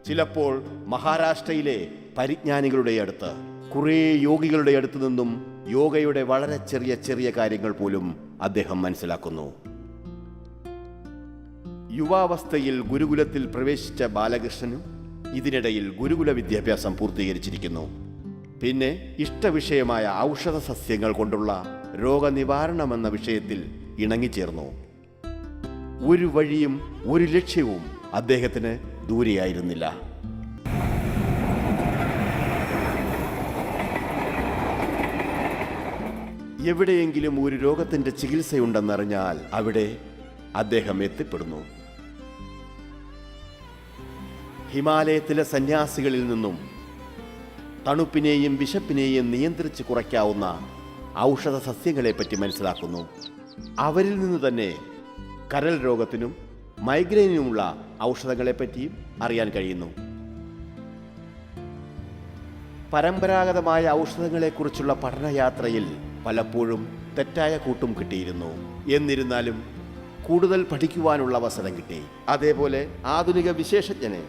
ചിലപ്പോൾ മഹാരാഷ്ട്രയിലെ പരിജ്ഞാനികളുടെ അടുത്ത്, കുറേ യോഗികളുടെ അടുത്തു നിന്നും യോഗയുടെ വളരെ ചെറിയ ചെറിയ കാര്യങ്ങൾ പോലും അദ്ദേഹം മനസ്സിലാക്കുന്നു. യുവാവസ്ഥയിൽ ഗുരുകുലത്തിൽ പ്രവേശിച്ച ബാലകൃഷ്ണനും ഇതിനിടയിൽ ഗുരുകുല വിദ്യാഭ്യാസം പൂർത്തീകരിച്ചിരിക്കുന്നു. പിന്നെ ഇഷ്ടവിഷയമായ ഔഷധ സസ്യങ്ങൾ കൊണ്ടുള്ള രോഗനിവാരണമെന്ന വിഷയത്തിൽ ഇണങ്ങിച്ചേർന്നു. ഒരു വഴിയും ഒരു ലക്ഷ്യവും അദ്ദേഹത്തിന് ദൂരെയായിരുന്നില്ല. എവിടെയെങ്കിലും ഒരു രോഗത്തിന്റെ ചികിത്സയുണ്ടെന്നറിഞ്ഞാൽ അവിടെ അദ്ദേഹം എത്തിപ്പെടുന്നു. ഹിമാലയത്തിലെ സന്യാസികളിൽ നിന്നും തണുപ്പിനെയും വിശപ്പിനെയും നിയന്ത്രിച്ച് കുറയ്ക്കാവുന്ന ഔഷധ സസ്യങ്ങളെപ്പറ്റി മനസ്സിലാക്കുന്നു. അവരിൽ നിന്ന് തന്നെ കരൾ രോഗത്തിനും മൈഗ്രെയിനുമുള്ള ഔഷധങ്ങളെപ്പറ്റിയും അറിയാൻ കഴിയുന്നു. പരമ്പരാഗതമായ ഔഷധങ്ങളെക്കുറിച്ചുള്ള പഠനയാത്രയിൽ പലപ്പോഴും തെറ്റായ കൂട്ടും കിട്ടിയിരുന്നു. എന്നിരുന്നാലും കൂടുതൽ പഠിക്കുവാനുള്ള അവസരം കിട്ടി. അതേപോലെ ആധുനിക വിശേഷജ്ഞന്,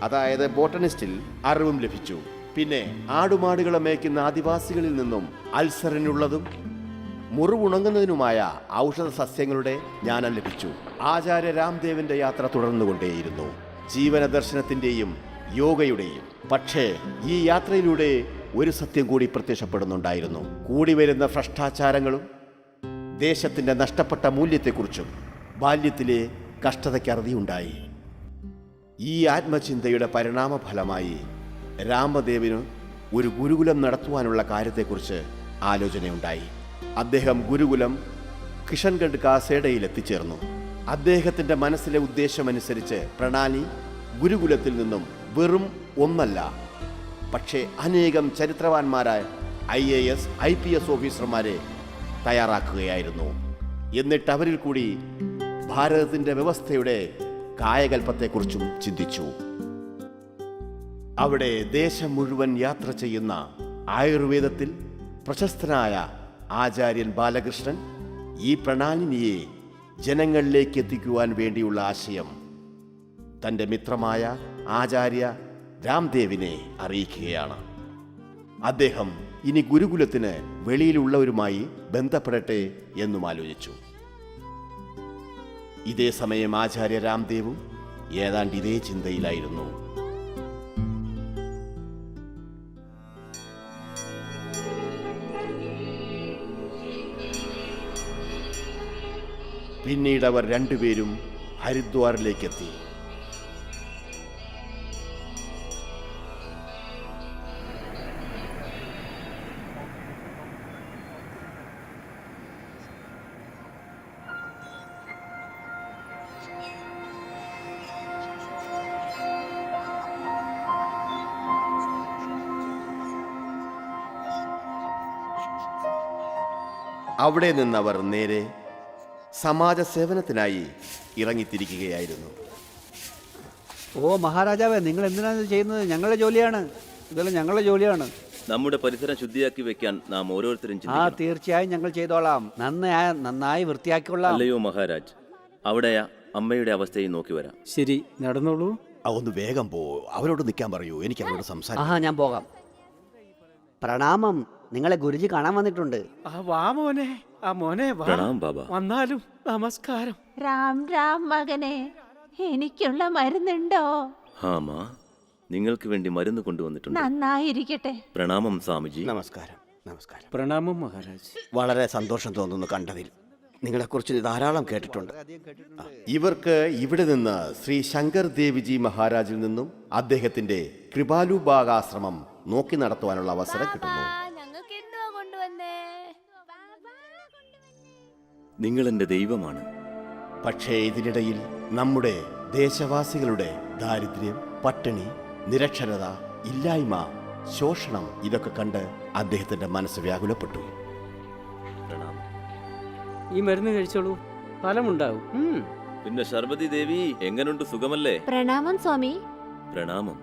അതായത് ബോട്ടണിസ്റ്റിൽ അറിവും ലഭിച്ചു. പിന്നെ ആടുമാടുകളെ മേയ്ക്കുന്ന ആദിവാസികളിൽ നിന്നും അൾസറിനുള്ളതും മുറിവുണങ്ങുന്നതിനുമായ ഔഷധ സസ്യങ്ങളുടെ ജ്ഞാനം ലഭിച്ചു. ആചാര്യ രാംദേവിന്റെ യാത്ര തുടർന്നുകൊണ്ടേയിരുന്നു, ജീവന ദർശനത്തിന്റെയും യോഗയുടെയും. പക്ഷേ ഈ യാത്രയിലൂടെ ഒരു സത്യം കൂടി പ്രത്യക്ഷപ്പെടുന്നുണ്ടായിരുന്നു. കൂടി വരുന്ന ഭ്രഷ്ടാചാരങ്ങളും ദേശത്തിന്റെ നഷ്ടപ്പെട്ട മൂല്യത്തെക്കുറിച്ചും ബാല്യത്തിലെ കഷ്ടതയ്ക്ക് അറുതിയുണ്ടായി. ഈ ആത്മചിന്തയുടെ പരിണാമഫലമായി രാമദേവിന് ഒരു ഗുരുകുലം നടത്തുവാനുള്ള കാര്യത്തെക്കുറിച്ച് ആലോചനയുണ്ടായി. അദ്ദേഹം ഗുരുകുലം കിഷൻഗഡ് കാസേഡയിൽ എത്തിച്ചേർന്നു. അദ്ദേഹത്തിന്റെ മനസ്സിലെ ഉദ്ദേശമനുസരിച്ച് പ്രണാലി ഗുരുകുലത്തിൽ നിന്നും വെറും ഒന്നല്ല, പക്ഷേ അനേകം ചരിത്രവാന്മാരായ IAS IPS ഓഫീസർമാരെ തയ്യാറാക്കുകയായിരുന്നു. എന്നിട്ട് അവരിൽ കൂടി ഭാരതത്തിൻ്റെ വ്യവസ്ഥയുടെ കായകൽപ്പത്തെക്കുറിച്ചും ചിന്തിച്ചു. അവിടെ ദേശം മുഴുവൻ യാത്ര ചെയ്യുന്ന ആയുർവേദത്തിൽ പ്രശസ്തനായ ആചാര്യൻ ബാലകൃഷ്ണൻ ഈ പ്രണാലിനിയെ ജനങ്ങളിലേക്ക് എത്തിക്കുവാൻ വേണ്ടിയുള്ള ആശയം തൻ്റെ മിത്രമായ ആചാര്യ രാംദേവിനെ അറിയിക്കുകയാണ്. അദ്ദേഹം ഇനി ഗുരുകുലത്തിന് വെളിയിലുള്ളവരുമായി ബന്ധപ്പെടട്ടെ എന്നും ആലോചിച്ചു. ഇതേ സമയം ആചാര്യ രാംദേവും ഏതാണ്ട് ഇതേ ചിന്തയിലായിരുന്നു. പിന്നീട് അവർ രണ്ടുപേരും ഹരിദ്വാറിലേക്കെത്തി. അവിടെ നിന്നവർ നേരെ സമാജ സേവനത്തിനായി ഇറങ്ങിത്തിരിക്കുകയായിരുന്നു. ഓ മഹാരാജാവേ, നിങ്ങൾ എന്തിനാണ് ഇത് ചെയ്യുന്നത്? ഞങ്ങളുടെ ജോലിയാണ്, ഇതെല്ലാം ഞങ്ങളുടെ ജോലിയാണ്. നമ്മുടെ പരിസരം ശുദ്ധിയാക്കി വെക്കാൻ നാം ഓരോരുത്തരും ചിന്തിക്കണം. തീർച്ചയായും ഞങ്ങൾ ചെയ്തോളാം. നന്നായി വൃത്തിയാക്കിക്കൊള്ളാം. അല്ലയോ മഹാരാജ്, അവിടെ അമ്മയുടെ അവസ്ഥയും നോക്കി വരാം. ശരി, നടന്നോളൂ. ഒന്ന് വേഗം പോ, അവരോട് നിൽക്കാൻ പറയൂ, എനിക്ക് അവരോട് സംസാരിക്കാം. ഞാൻ പോകാം. പ്രണാമം, നിങ്ങളെ ഗുരുജി കാണാൻ വന്നിട്ടുണ്ട്. വാ മോനെ, മോനെ വാ. പ്രണാം ബാബ. വന്നാലും നമസ്കാരം. രാം രാം മകനെ, എനിക്കുള്ള മരുന്നുണ്ടോ? ഹാമാ, നിങ്ങൾക്ക് വേണ്ടി മരുന്ന് കൊണ്ടുവന്നിട്ടുണ്ട്. നന്നായിരിക്കട്ടെ. പ്രണാമം സ്വാമിജി. നമസ്കാരം. നമസ്കാരം. പ്രണാമം മഹാരാജ്. വളരെ സന്തോഷം തോന്നുന്നു കണ്ടതിൽ. നിങ്ങളെക്കുറിച്ച് ധാരാളം കേട്ടിട്ടുണ്ട്. ഇവർക്ക് ഇവിടെ നിന്ന് ശ്രീ ശങ്കർ ദേവിജി മഹാരാജിൽ നിന്നും അദ്ദേഹത്തിന്റെ കൃപാലുബാഗാശ്രമം നോക്കി നടത്തുവാനുള്ള അവസരം കിട്ടുന്നു. ഞങ്ങൾക്ക് എന്തുവാ കൊണ്ടുവന്നേ? നിങ്ങൾ എന്റെ ദൈവമാണ്. പക്ഷേ ഇതിനിടയിൽ നമ്മുടെ ദേശവാസികളുടെ ദാരിദ്ര്യം, പട്ടിണി, നിരക്ഷരത, ഇല്ലായ്മ, ശോഷണം ഇതൊക്കെ കണ്ട് അദ്ദേഹത്തിന്റെ മനസ്സ് വ്യാകുലപ്പെട്ടു. പ്രണാമം. ഈ മരുന്ന് കഴിച്ചോളൂ, ഫലമുണ്ടാവും. പിന്നെ ശർബതി ദേവി, എങ്ങനുണ്ട്? സുഖമല്ലേ? പ്രണാമം സ്വാമി. പ്രണാമം.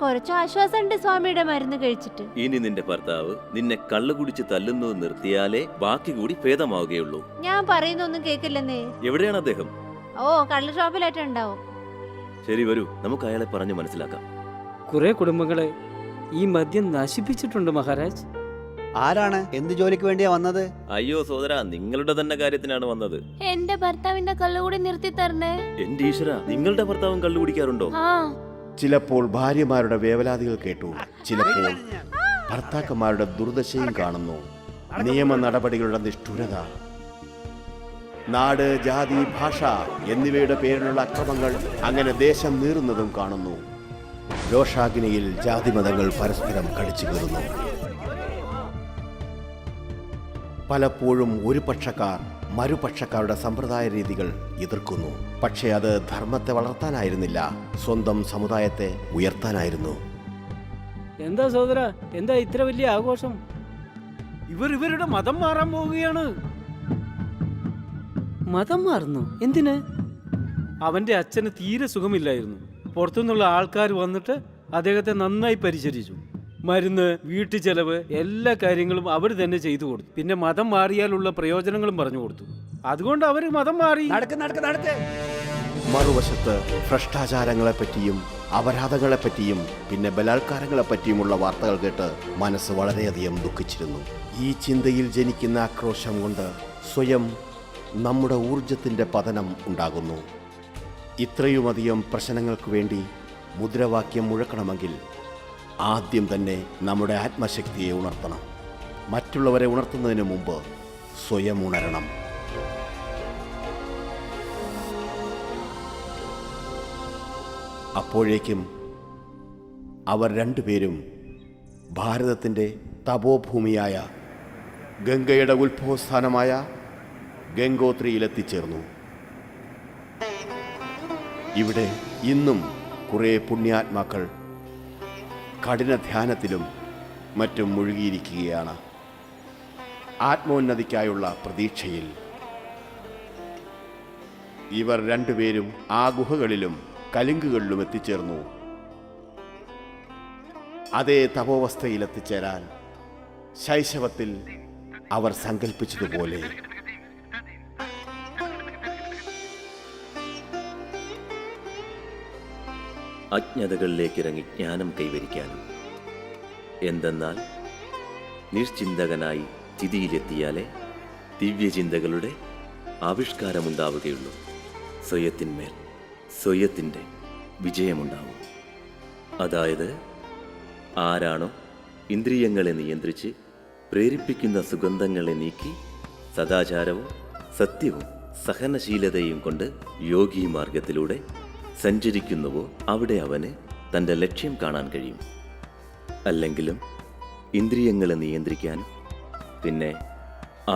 കുറച്ച് ആശ്വാസമുണ്ട് സ്വാമിയുടെ മരുന്ന് കഴിച്ചിട്ട്. ഇനി നിന്റെ ഭർത്താവ് നിന്നെ കള്ളു കുടിച്ച് തല്ലുന്നത് നിർത്തിയാലേ ബാക്കി കൂടി ഭേദമാവുകയുള്ളൂ. ഞാൻ പറയുന്നൊന്നും കേക്കില്ലെന്നേ. എവിടെയാണ് അദ്ദേഹം? കള്ള് ഷോപ്പിലായിട്ടുണ്ടാവും. ശരി, വരൂ, നമുക്ക് അയാളെ പറഞ്ഞു മനസ്സിലാക്കാം. കുറെ കുടുംബങ്ങളെ ഈ മദ്യം നശിപ്പിച്ചിട്ടുണ്ട് മഹാരാജ്. ആരാണ്? എന്ത് ജോലിക്ക് വേണ്ടിയാ വന്നത്? അയ്യോ സോദര, നിങ്ങളുടെ തന്നെ കാര്യത്തിനാണ് വന്നത്. എന്റെ ഭർത്താവിന്റെ കള്ളുകൂടി നിർത്തി തരണേ. എന്റെ ഈശ്വര, നിങ്ങളുടെ ഭർത്താവും കള്ളു കുടിക്കാറുണ്ടോ? ചിലപ്പോൾ ഭാര്യമാരുടെ വേവലാതികൾ കേട്ടു, ചിലപ്പോൾ ഭർത്താക്കന്മാരുടെ ദുർദശയും കാണുന്നു. നിയമ നടപടികളുടെ നിഷ്ഠുരത, നാട്, ജാതി, ഭാഷ എന്നിവയുടെ പേരിലുള്ള അക്രമങ്ങൾ, അങ്ങനെ ദേശം നീറുന്നതും കാണുന്നു. രോഷാഗ്നിയിൽ ജാതിമതങ്ങൾ പരസ്പരം കടിച്ചു കീറുന്നു. പലപ്പോഴും ഒരു പക്ഷക്കാർ മറുപക്ഷക്കാരുടെ സമ്പ്രദായ രീതികൾ എതിർക്കുന്നു. പക്ഷേ അത് ധർമ്മത്തെ വളർത്താനായിരുന്നില്ല, സ്വന്തം സമുദായത്തെ ഉയർത്താനായിരുന്നു. എന്താ സഹോദര, എന്താ ഇത്ര വലിയ ആഘോഷം? ഇവരുടെ മതം മാറാൻ പോവുകയാണ്. മതം മാറുന്നു? എന്തിന്? അവന്റെ അച്ഛന് തീരെ സുഖമില്ലായിരുന്നു. പുറത്തുനിന്നുള്ള ആൾക്കാർ വന്നിട്ട് അദ്ദേഹത്തെ നന്നായി പരിചരിച്ചു. മരുന്ന്, വീട്ടു ചെലവ്, എല്ലാ കാര്യങ്ങളും അവർ തന്നെ ചെയ്തു കൊടുത്തു. പിന്നെ മതം മാറിയാലുള്ള പ്രയോജനങ്ങളും പറഞ്ഞു കൊടുത്തു. അതുകൊണ്ട് അവർ മതം മാറി. മറുവശത്ത് ഭ്രഷ്ടാചാരങ്ങളെപ്പറ്റിയും അപരാധങ്ങളെപ്പറ്റിയും പിന്നെ ബലാത്കാരങ്ങളെപ്പറ്റിയുമുള്ള വാർത്തകൾ കേട്ട് മനസ്സ് വളരെയധികം ദുഃഖിച്ചിരുന്നു. ഈ ചിന്തയിൽ ജനിക്കുന്ന ആക്രോശം കൊണ്ട് സ്വയം നമ്മുടെ ഊർജത്തിൻ്റെ പതനം ഉണ്ടാകുന്നു. ഇത്രയുമധികം പ്രശ്നങ്ങൾക്ക് വേണ്ടി മുദ്രാവാക്യം മുഴക്കണമെങ്കിൽ ആദ്യം തന്നെ നമ്മുടെ ആത്മശക്തിയെ ഉണർത്തണം. മറ്റുള്ളവരെ ഉണർത്തുന്നതിന് മുമ്പ് സ്വയം ഉണരണം. അപ്പോഴേക്കും അവർ രണ്ടുപേരും ഭാരതത്തിൻ്റെ തപോഭൂമിയായ ഗംഗയുടെ ഉത്ഭവസ്ഥാനമായ ഗംഗോത്രിയിലെത്തിച്ചേർന്നു. ഇവിടെ ഇന്നും കുറേ പുണ്യാത്മാക്കൾ കഠിന ധ്യാനത്തിലും മറ്റും മുഴുകിയിരിക്കുകയാണ്. ആത്മോന്നതിക്കായുള്ള പ്രതീക്ഷയിൽ ഇവർ രണ്ടുപേരും ആ ഗുഹകളിലും കലുങ്കുകളിലും എത്തിച്ചേർന്നു. അതേ തപോവസ്ഥയിലെത്തിച്ചേരാൻ ശൈശവത്തിൽ അവർ സങ്കല്പിച്ചതുപോലെ അജ്ഞതകളിലേക്കിറങ്ങി ജ്ഞാനം കൈവരിക്കാനും. എന്തെന്നാൽ നിശ്ചിന്തകനായി ചിതിയിലെത്തിയാലേ ദിവ്യചിന്തകളുടെ ആവിഷ്കാരമുണ്ടാവുകയുള്ളൂ. സ്വയത്തിന്മേൽ സ്വയത്തിൻ്റെ വിജയമുണ്ടാവും. അതായത് ആരാണോ ഇന്ദ്രിയങ്ങളെ നിയന്ത്രിച്ച് പ്രേരിപ്പിക്കുന്ന സുഗന്ധങ്ങളെ നീക്കി സദാചാരവും സത്യവും സഹനശീലതയും കൊണ്ട് യോഗി മാർഗത്തിലൂടെ സഞ്ചരിക്കുന്നുവോ അവിടെ അവന് തൻ്റെ ലക്ഷ്യം കാണാൻ കഴിയും. അല്ലെങ്കിലും ഇന്ദ്രിയങ്ങളെ നിയന്ത്രിക്കാനും പിന്നെ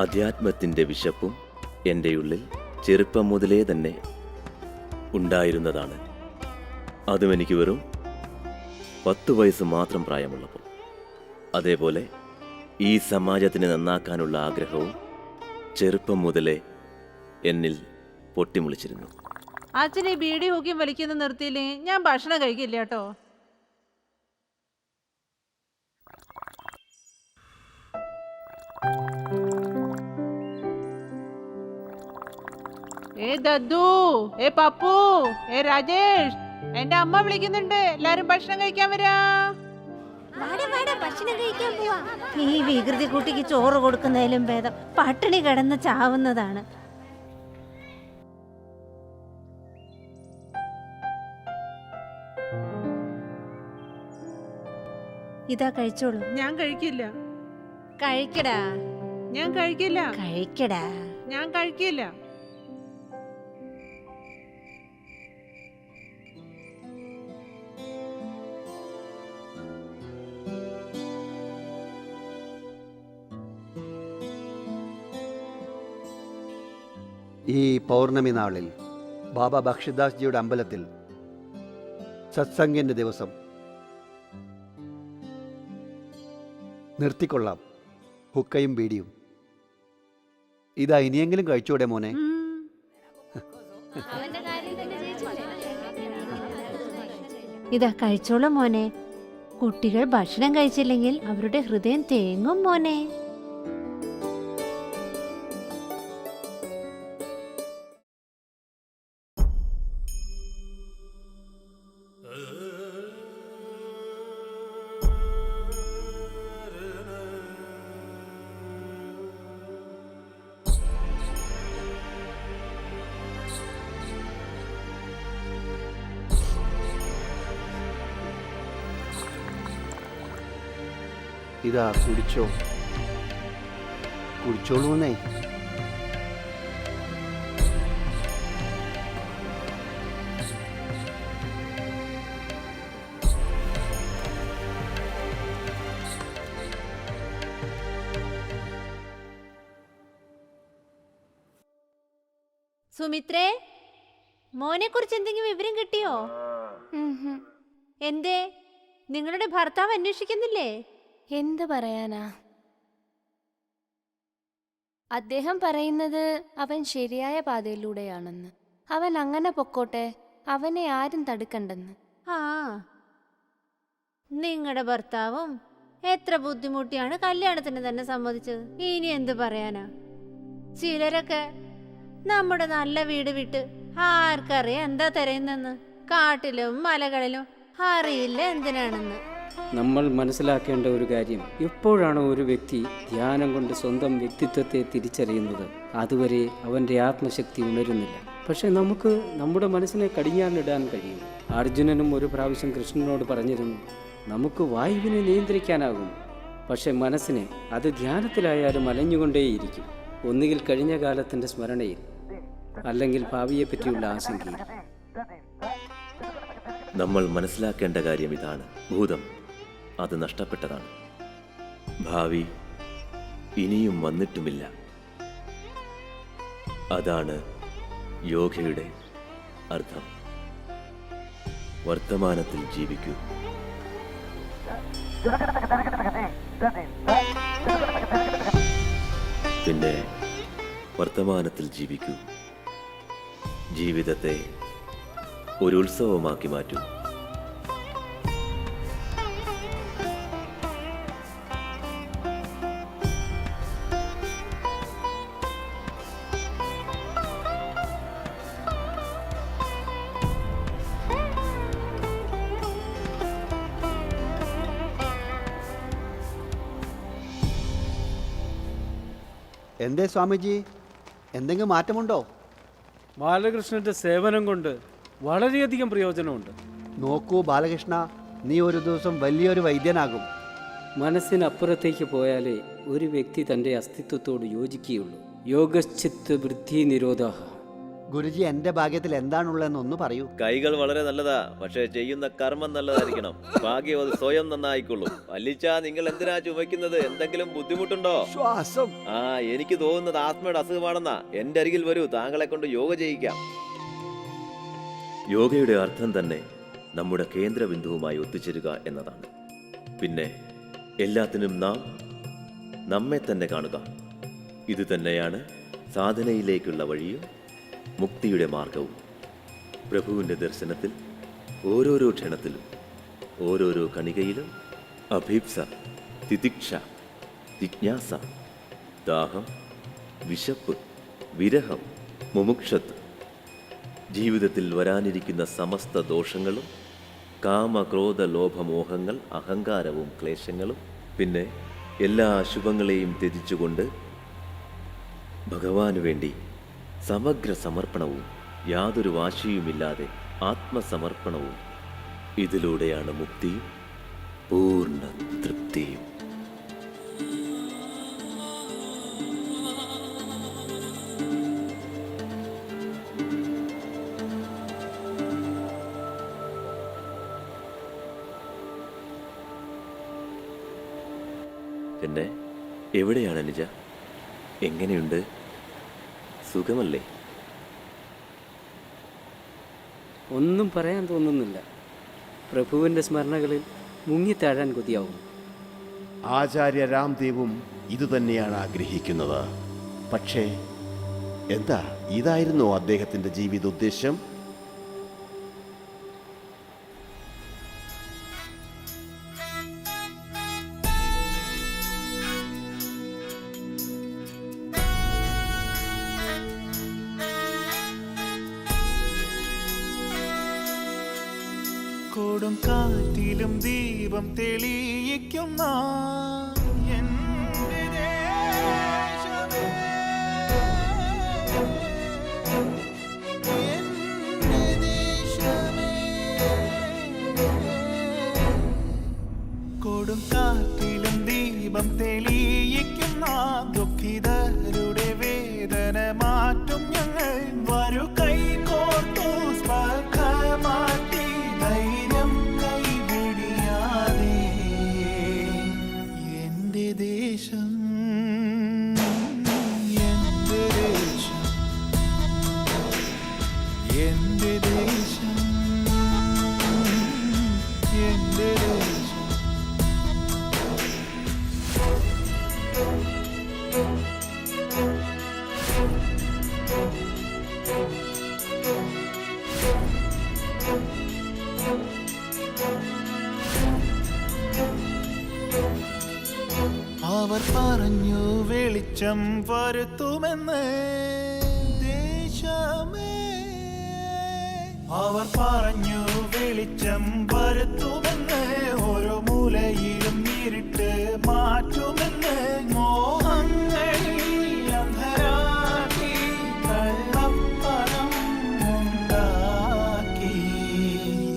ആധ്യാത്മത്തിൻ്റെ വിശപ്പും എൻ്റെ ഉള്ളിൽ ചെറുപ്പം മുതലേ തന്നെ ഉണ്ടായിരുന്നതാണ്. അതും എനിക്ക് വെറും 10 വയസ്സ് മാത്രം പ്രായമുള്ളപ്പോൾ. അതേപോലെ ഈ സമാജത്തിനെ നന്നാക്കാനുള്ള ആഗ്രഹവും ചെറുപ്പം മുതലേ എന്നിൽ പൊട്ടിമുളിച്ചിരുന്നു. അച്ഛൻ ഈ ബീഡി ഹൂക്കിയും വലിക്കുന്ന നിർത്തിയില്ലേ ഞാൻ ഭക്ഷണം കഴിക്കില്ല കേട്ടോ. ഏ ദദ്ദു, ഏ പപ്പു, ഏ രാജേഷ്, എന്റെ അമ്മ വിളിക്കുന്നുണ്ട്. എല്ലാരും ഭക്ഷണം കഴിക്കാൻ വരാ. ഭക്ഷണം കഴിക്കാൻ പോവാ. ഈ വികൃതി കുട്ടിക്ക് ചോറ് കൊടുക്കുന്നതിലും ഭേദം പട്ടിണി കിടന്ന് ചാവുന്നതാണ്. ഇതാ കഴിച്ചോളൂ. ഞാൻ കഴിക്കില്ല. കഴിക്കടാ. ഞാൻ കഴിക്കില്ല. കഴിക്കടാ. ഞാൻ കഴിക്കില്ല. ഈ പൗർണമി നാളിൽ ബാബ ബക്ഷിദാസ് ജിയുടെ അമ്പലത്തിൽ സത്സംഗിൻ്റെ ദിവസം നിർത്തിക്കൊള്ളാം ഹുക്കയും ബീഡിയും. ഇതാ ഇനിയെങ്കിലും കഴിച്ചൂടെ മോനെ? ഇതാ കഴിച്ചോളൂ മോനെ. കുട്ടികൾ ഭക്ഷണം കഴിച്ചില്ലെങ്കിൽ അവരുടെ ഹൃദയം തേങ്ങും മോനെ. ഇതാ കുടിച്ചോ, കുടിച്ചോളൂന്നേ. സുമിത്രേ, മോനെ കുറിച്ച് എന്തെങ്കിലും വിവരം കിട്ടിയോ? എന്തേ നിങ്ങളുടെ ഭർത്താവ് അന്വേഷിക്കുന്നില്ലേ? എന്ത് പറയാനാ, അദ്ദേഹം പറയുന്നത് അവൻ ശരിയായ പാതയിലൂടെയാണെന്ന്. അവൻ അങ്ങനെ പൊക്കോട്ടെ, അവനെ ആരും തടുക്കണ്ടെന്ന്. ആ, നിങ്ങളുടെ ഭർത്താവും എത്ര ബുദ്ധിമുട്ടിയാണ് കല്യാണത്തിന് തന്നെ സമ്മതിച്ചത്. ഇനി എന്ത് പറയാനാ. ചിലരൊക്കെ നമ്മുടെ നല്ല വീട് വിട്ട് ആർക്കറിയാം എന്താ തിരയുന്നെന്ന്. കാട്ടിലും മലകളിലും അറിയില്ല എന്തിനാണെന്ന്. നമ്മൾ മനസ്സിലാക്കേണ്ട ഒരു കാര്യം, എപ്പോഴാണോ ഒരു വ്യക്തി ധ്യാനം കൊണ്ട് സ്വന്തം വ്യക്തിത്വത്തെ തിരിച്ചറിയുന്നത് അതുവരെ അവൻ്റെ ആത്മശക്തി ഉണരുന്നില്ല. പക്ഷെ നമുക്ക് നമ്മുടെ മനസ്സിനെ കടിഞ്ഞാണിടാൻ കഴിയും. അർജുനനും ഒരു പ്രാവശ്യം കൃഷ്ണനോട് പറഞ്ഞിരുന്നു, നമുക്ക് വായുവിനെ നിയന്ത്രിക്കാനാകും, പക്ഷെ മനസ്സിനെ അത് ധ്യാനത്തിലായാലും അലഞ്ഞുകൊണ്ടേയിരിക്കും. ഒന്നുകിൽ കഴിഞ്ഞ കാലത്തിൻ്റെ സ്മരണയിൽ, അല്ലെങ്കിൽ ഭാവിയെപ്പറ്റിയുള്ള ആശങ്കയിൽ. നമ്മൾ മനസ്സിലാക്കേണ്ട കാര്യം ഇതാണ്: ഭൂതം അത് നഷ്ടപ്പെട്ടതാണ്, ഭാവി ഇനിയും വന്നിട്ടുമില്ല. അതാണ് യോഗയുടെ അർത്ഥം. വർത്തമാനത്തിൽ ജീവിക്കൂ. പിന്നെ വർത്തമാനത്തിൽ ജീവിക്കൂ. ജീവിതത്തെ ഒരു ഉത്സവമാക്കി മാറ്റൂ. എന്തേ സ്വാമിജി, എന്തെങ്കിലും മാറ്റമുണ്ടോ? ബാലകൃഷ്ണന്റെ സേവനം കൊണ്ട് വളരെയധികം പ്രയോജനമുണ്ട്. നോക്കൂ ബാലകൃഷ്ണ, നീ ഒരു ദിവസം വലിയൊരു വൈദ്യനാകും. മനസ്സിനപ്പുറത്തേക്ക് പോയാലേ ഒരു വ്യക്തി തൻ്റെ അസ്തിത്വത്തോട് യോജിക്കുകയുള്ളൂ. യോഗശ്ചിത്ത് വൃദ്ധി നിരോധ. ഗുരുജി, എൻ്റെ ഭാഗ്യത്തിൽ എന്താണുള്ളതെന്ന് ഒന്ന് പറയൂ. കൈകൾ വളരെ നല്ലതാ, പക്ഷെ ചെയ്യുന്ന കർമ്മം നല്ലതായിരിക്കണം. ഭാഗ്യം അത് സ്വയം നന്നായിക്കൊള്ളും. അല്ലിച്ച, നിങ്ങൾ എന്തിനാ ചുമയ്ക്കുന്നത്? എന്തെങ്കിലും ബുദ്ധിമുട്ടുണ്ടോ? ശ്വാസം. എനിക്ക് തോന്നുന്നത് ആസ്മയുടെ അസുഖമാണെന്നാ. എന്റെ അരികിൽ വരൂ, താങ്കളെ കൊണ്ട് യോഗ ചെയ്യിക്കാം. യോഗയുടെ അർത്ഥം തന്നെ നമ്മുടെ കേന്ദ്രബിന്ദുവുമായി ഒത്തുചേരുക എന്നതാണ്. പിന്നെ എല്ലാത്തിനും നാം നമ്മെ തന്നെ കാണുക. ഇത് തന്നെയാണ് സാധനയിലേക്കുള്ള വഴിയും മുക്തിയുടെ മാർഗവും. പ്രഭുവിൻ്റെ ദർശനത്തിൽ ഓരോരോ ക്ഷണത്തിലും ഓരോരോ കണികയിലും അഭീപ്സ, തിതിക്ഷ, ജിജ്ഞാസ, ദാഹം, വിശപ്പ്, വിരഹം, മുമുക്ഷത്ത്, ജീവിതത്തിൽ വരാനിരിക്കുന്ന സമസ്ത ദോഷങ്ങളും, കാമക്രോധ ലോഭമോഹങ്ങൾ, അഹങ്കാരവും ക്ലേശങ്ങളും, പിന്നെ എല്ലാ അശുഭങ്ങളെയും ത്യജിച്ചുകൊണ്ട് ഭഗവാനു വേണ്ടി സമഗ്ര സമർപ്പണവും യാതൊരു വാശിയുമില്ലാതെ ആത്മസമർപ്പണവും. ഇതിലൂടെയാണ് മുക്തിയും പൂർണ്ണ തൃപ്തിയും. പിന്നെ എവിടെയാണ് അനുജ? എങ്ങനെയുണ്ട്? സുഖമല്ലേ? ഒന്നും പറയാൻ തോന്നുന്നില്ല. പ്രഭുവിൻ്റെ സ്മരണകളിൽ മുങ്ങിത്താഴാൻ കൊതിയാവും. ആചാര്യ രാംദേവും ഇതുതന്നെയാണ് ആഗ്രഹിക്കുന്നത്. പക്ഷേ എന്താ, ഇതായിരുന്നോ അദ്ദേഹത്തിൻ്റെ ജീവിതോദ്ദേശം? കൊടും കാറ്റിലും ദീപം തെളിയിക്കുന്ന എൻ്റെ ദേശമേ, എൻ്റെ ദേശമേ. കൊടും കാറ്റിലും ദീപം തെളിയിക്കുന്ന ദുഃഖിതരുടെ വേദന മാറ്റും ഞങ്ങൾ. വരു കൈ കോർത്തു സ്പർദ്ധമാറ്റി ധൈര്യം കൈവിടിയാതെ. എൻ്റെ ദേശം, എൻ്റെ ദേശം, എൻ്റെ ദേശം, എൻ്റെ ദേശം. അവർ പറഞ്ഞു വെളിച്ചം വരുത്തുമെന്ന് ദേശമേ. അവർ പറഞ്ഞു വെളിച്ചം വരുത്തുമെന്ന്, ഓരോ മൂലയിലും ഇരുട്ട് മാറ്റുമെന്ന്. മോഹങ്ങളിൽ അന്ധരാക്കി കള്ളപ്പണം ഉണ്ടാക്കി.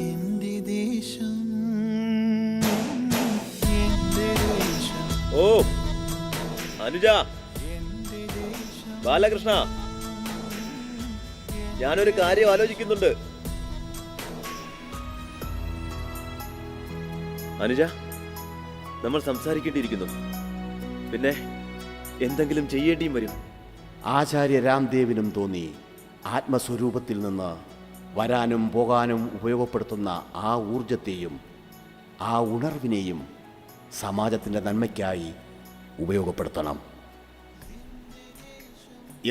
എൻ്റെ ദേശം, എൻ്റെ ദേശം, ഓ അനുജ, ബാലകൃഷ്ണ, ഞാനൊരു കാര്യം ആലോചിക്കുന്നുണ്ട്. അനുജ, നമ്മൾ സംസാരിക്കേണ്ടിയിരിക്കുന്നു. പിന്നെ എന്തെങ്കിലും ചെയ്യേണ്ടിയും വരും. ആചാര്യ രാംദേവിനും തോന്നി ആത്മസ്വരൂപത്തിൽ നിന്ന് വരാനും പോകാനും ഉപയോഗപ്പെടുത്തുന്ന ആ ഊർജത്തെയും ആ ഉണർവിനെയും സമാജത്തിൻ്റെ നന്മയ്ക്കായി ഉപയോഗപ്പെടുത്തണം.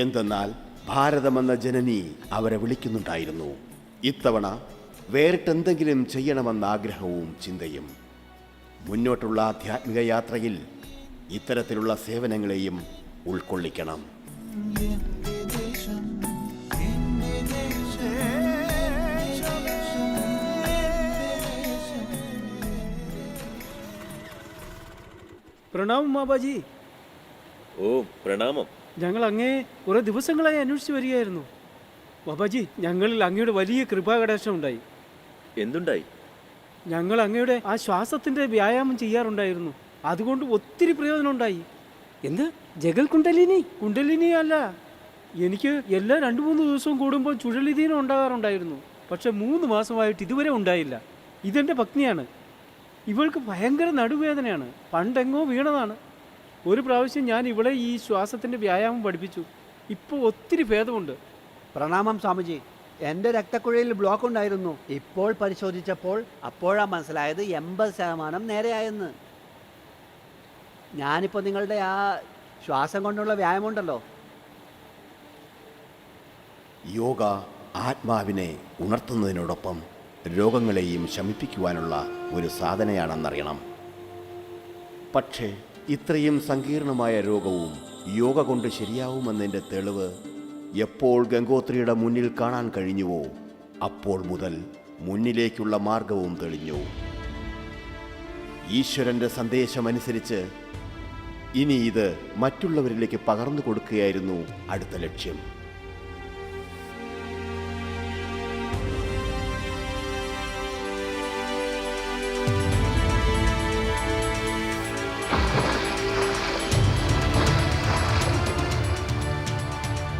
എന്തെന്നാൽ ഭാരതമെന്ന ജനനി അവരെ വിളിക്കുന്നുണ്ടായിരുന്നു. ഇത്തവണ വേറിട്ടെന്തെങ്കിലും ചെയ്യണമെന്ന ആഗ്രഹവും ചിന്തയും. മുന്നോട്ടുള്ള ആധ്യാത്മിക യാത്രയിൽ ഇത്തരത്തിലുള്ള സേവനങ്ങളെയും ഉൾക്കൊള്ളിക്കണം. പ്രണാമം മാബാജി. ഓ പ്രണാമം. ഞങ്ങൾ അങ്ങേ കുറേ ദിവസങ്ങളായി അന്വേഷിച്ച് വരികയായിരുന്നു. ബാബാജി, ഞങ്ങളിൽ അങ്ങയുടെ വലിയ കൃപാകടാക്ഷം ഉണ്ടായി. എന്തുണ്ടായി? ഞങ്ങൾ അങ്ങയുടെ ആ ശ്വാസത്തിൻ്റെ വ്യായാമം ചെയ്യാറുണ്ടായിരുന്നു. അതുകൊണ്ട് ഒത്തിരി പ്രയോജനം ഉണ്ടായി. എന്ത് ജഗൽ കുണ്ടലിനി? കുണ്ടലിനി അല്ല, എനിക്ക് എല്ലാ 2-3 ദിവസവും കൂടുമ്പോൾ ചുഴലിദീനം ഉണ്ടാകാറുണ്ടായിരുന്നു. പക്ഷെ 3 മാസമായിട്ട് ഇതുവരെ ഉണ്ടായില്ല. ഇതെൻ്റെ പത്നിയാണ്. ഇവൾക്ക് ഭയങ്കര നടുവേദനയാണ്. പണ്ടെങ്ങോ വീണതാണ്. ഒരു പ്രാവശ്യം ഞാൻ ഇവളെ ഈ ശ്വാസത്തിൻ്റെ വ്യായാമം പഠിപ്പിച്ചു. ഇപ്പോൾ ഒത്തിരി ഭേദമുണ്ട്. പ്രണാമം സ്വാമിജി. എൻ്റെ രക്തക്കുഴയിൽ ബ്ലോക്ക് ഉണ്ടായിരുന്നു. ഇപ്പോൾ പരിശോധിച്ചപ്പോൾ അപ്പോഴാണ് മനസ്സിലായത് 80% നേരെയായെന്ന്. ഞാനിപ്പോൾ നിങ്ങളുടെ ആ ശ്വാസം കൊണ്ടുള്ള വ്യായാമം ഉണ്ടല്ലോ, യോഗ ആത്മാവിനെ ഉണർത്തുന്നതിനോടൊപ്പം രോഗങ്ങളെയും ശമിപ്പിക്കുവാനുള്ള ഒരു സാധനയാണെന്നറിയണം. പക്ഷേ ഇത്രയും സങ്കീർണമായ രോഗവും യോഗ കൊണ്ട് ശരിയാവുമെന്നതിൻ്റെ തെളിവ് എപ്പോൾ ഗംഗോത്രിയുടെ മുന്നിൽ കാണാൻ കഴിഞ്ഞുവോ അപ്പോൾ മുതൽ മുന്നിലേക്കുള്ള മാർഗവും തെളിഞ്ഞു. ഈശ്വരൻ്റെ സന്ദേശമനുസരിച്ച് ഇനി ഇത് മറ്റുള്ളവരിലേക്ക് പകർന്നു കൊടുക്കുകയായിരുന്നു അടുത്ത ലക്ഷ്യം.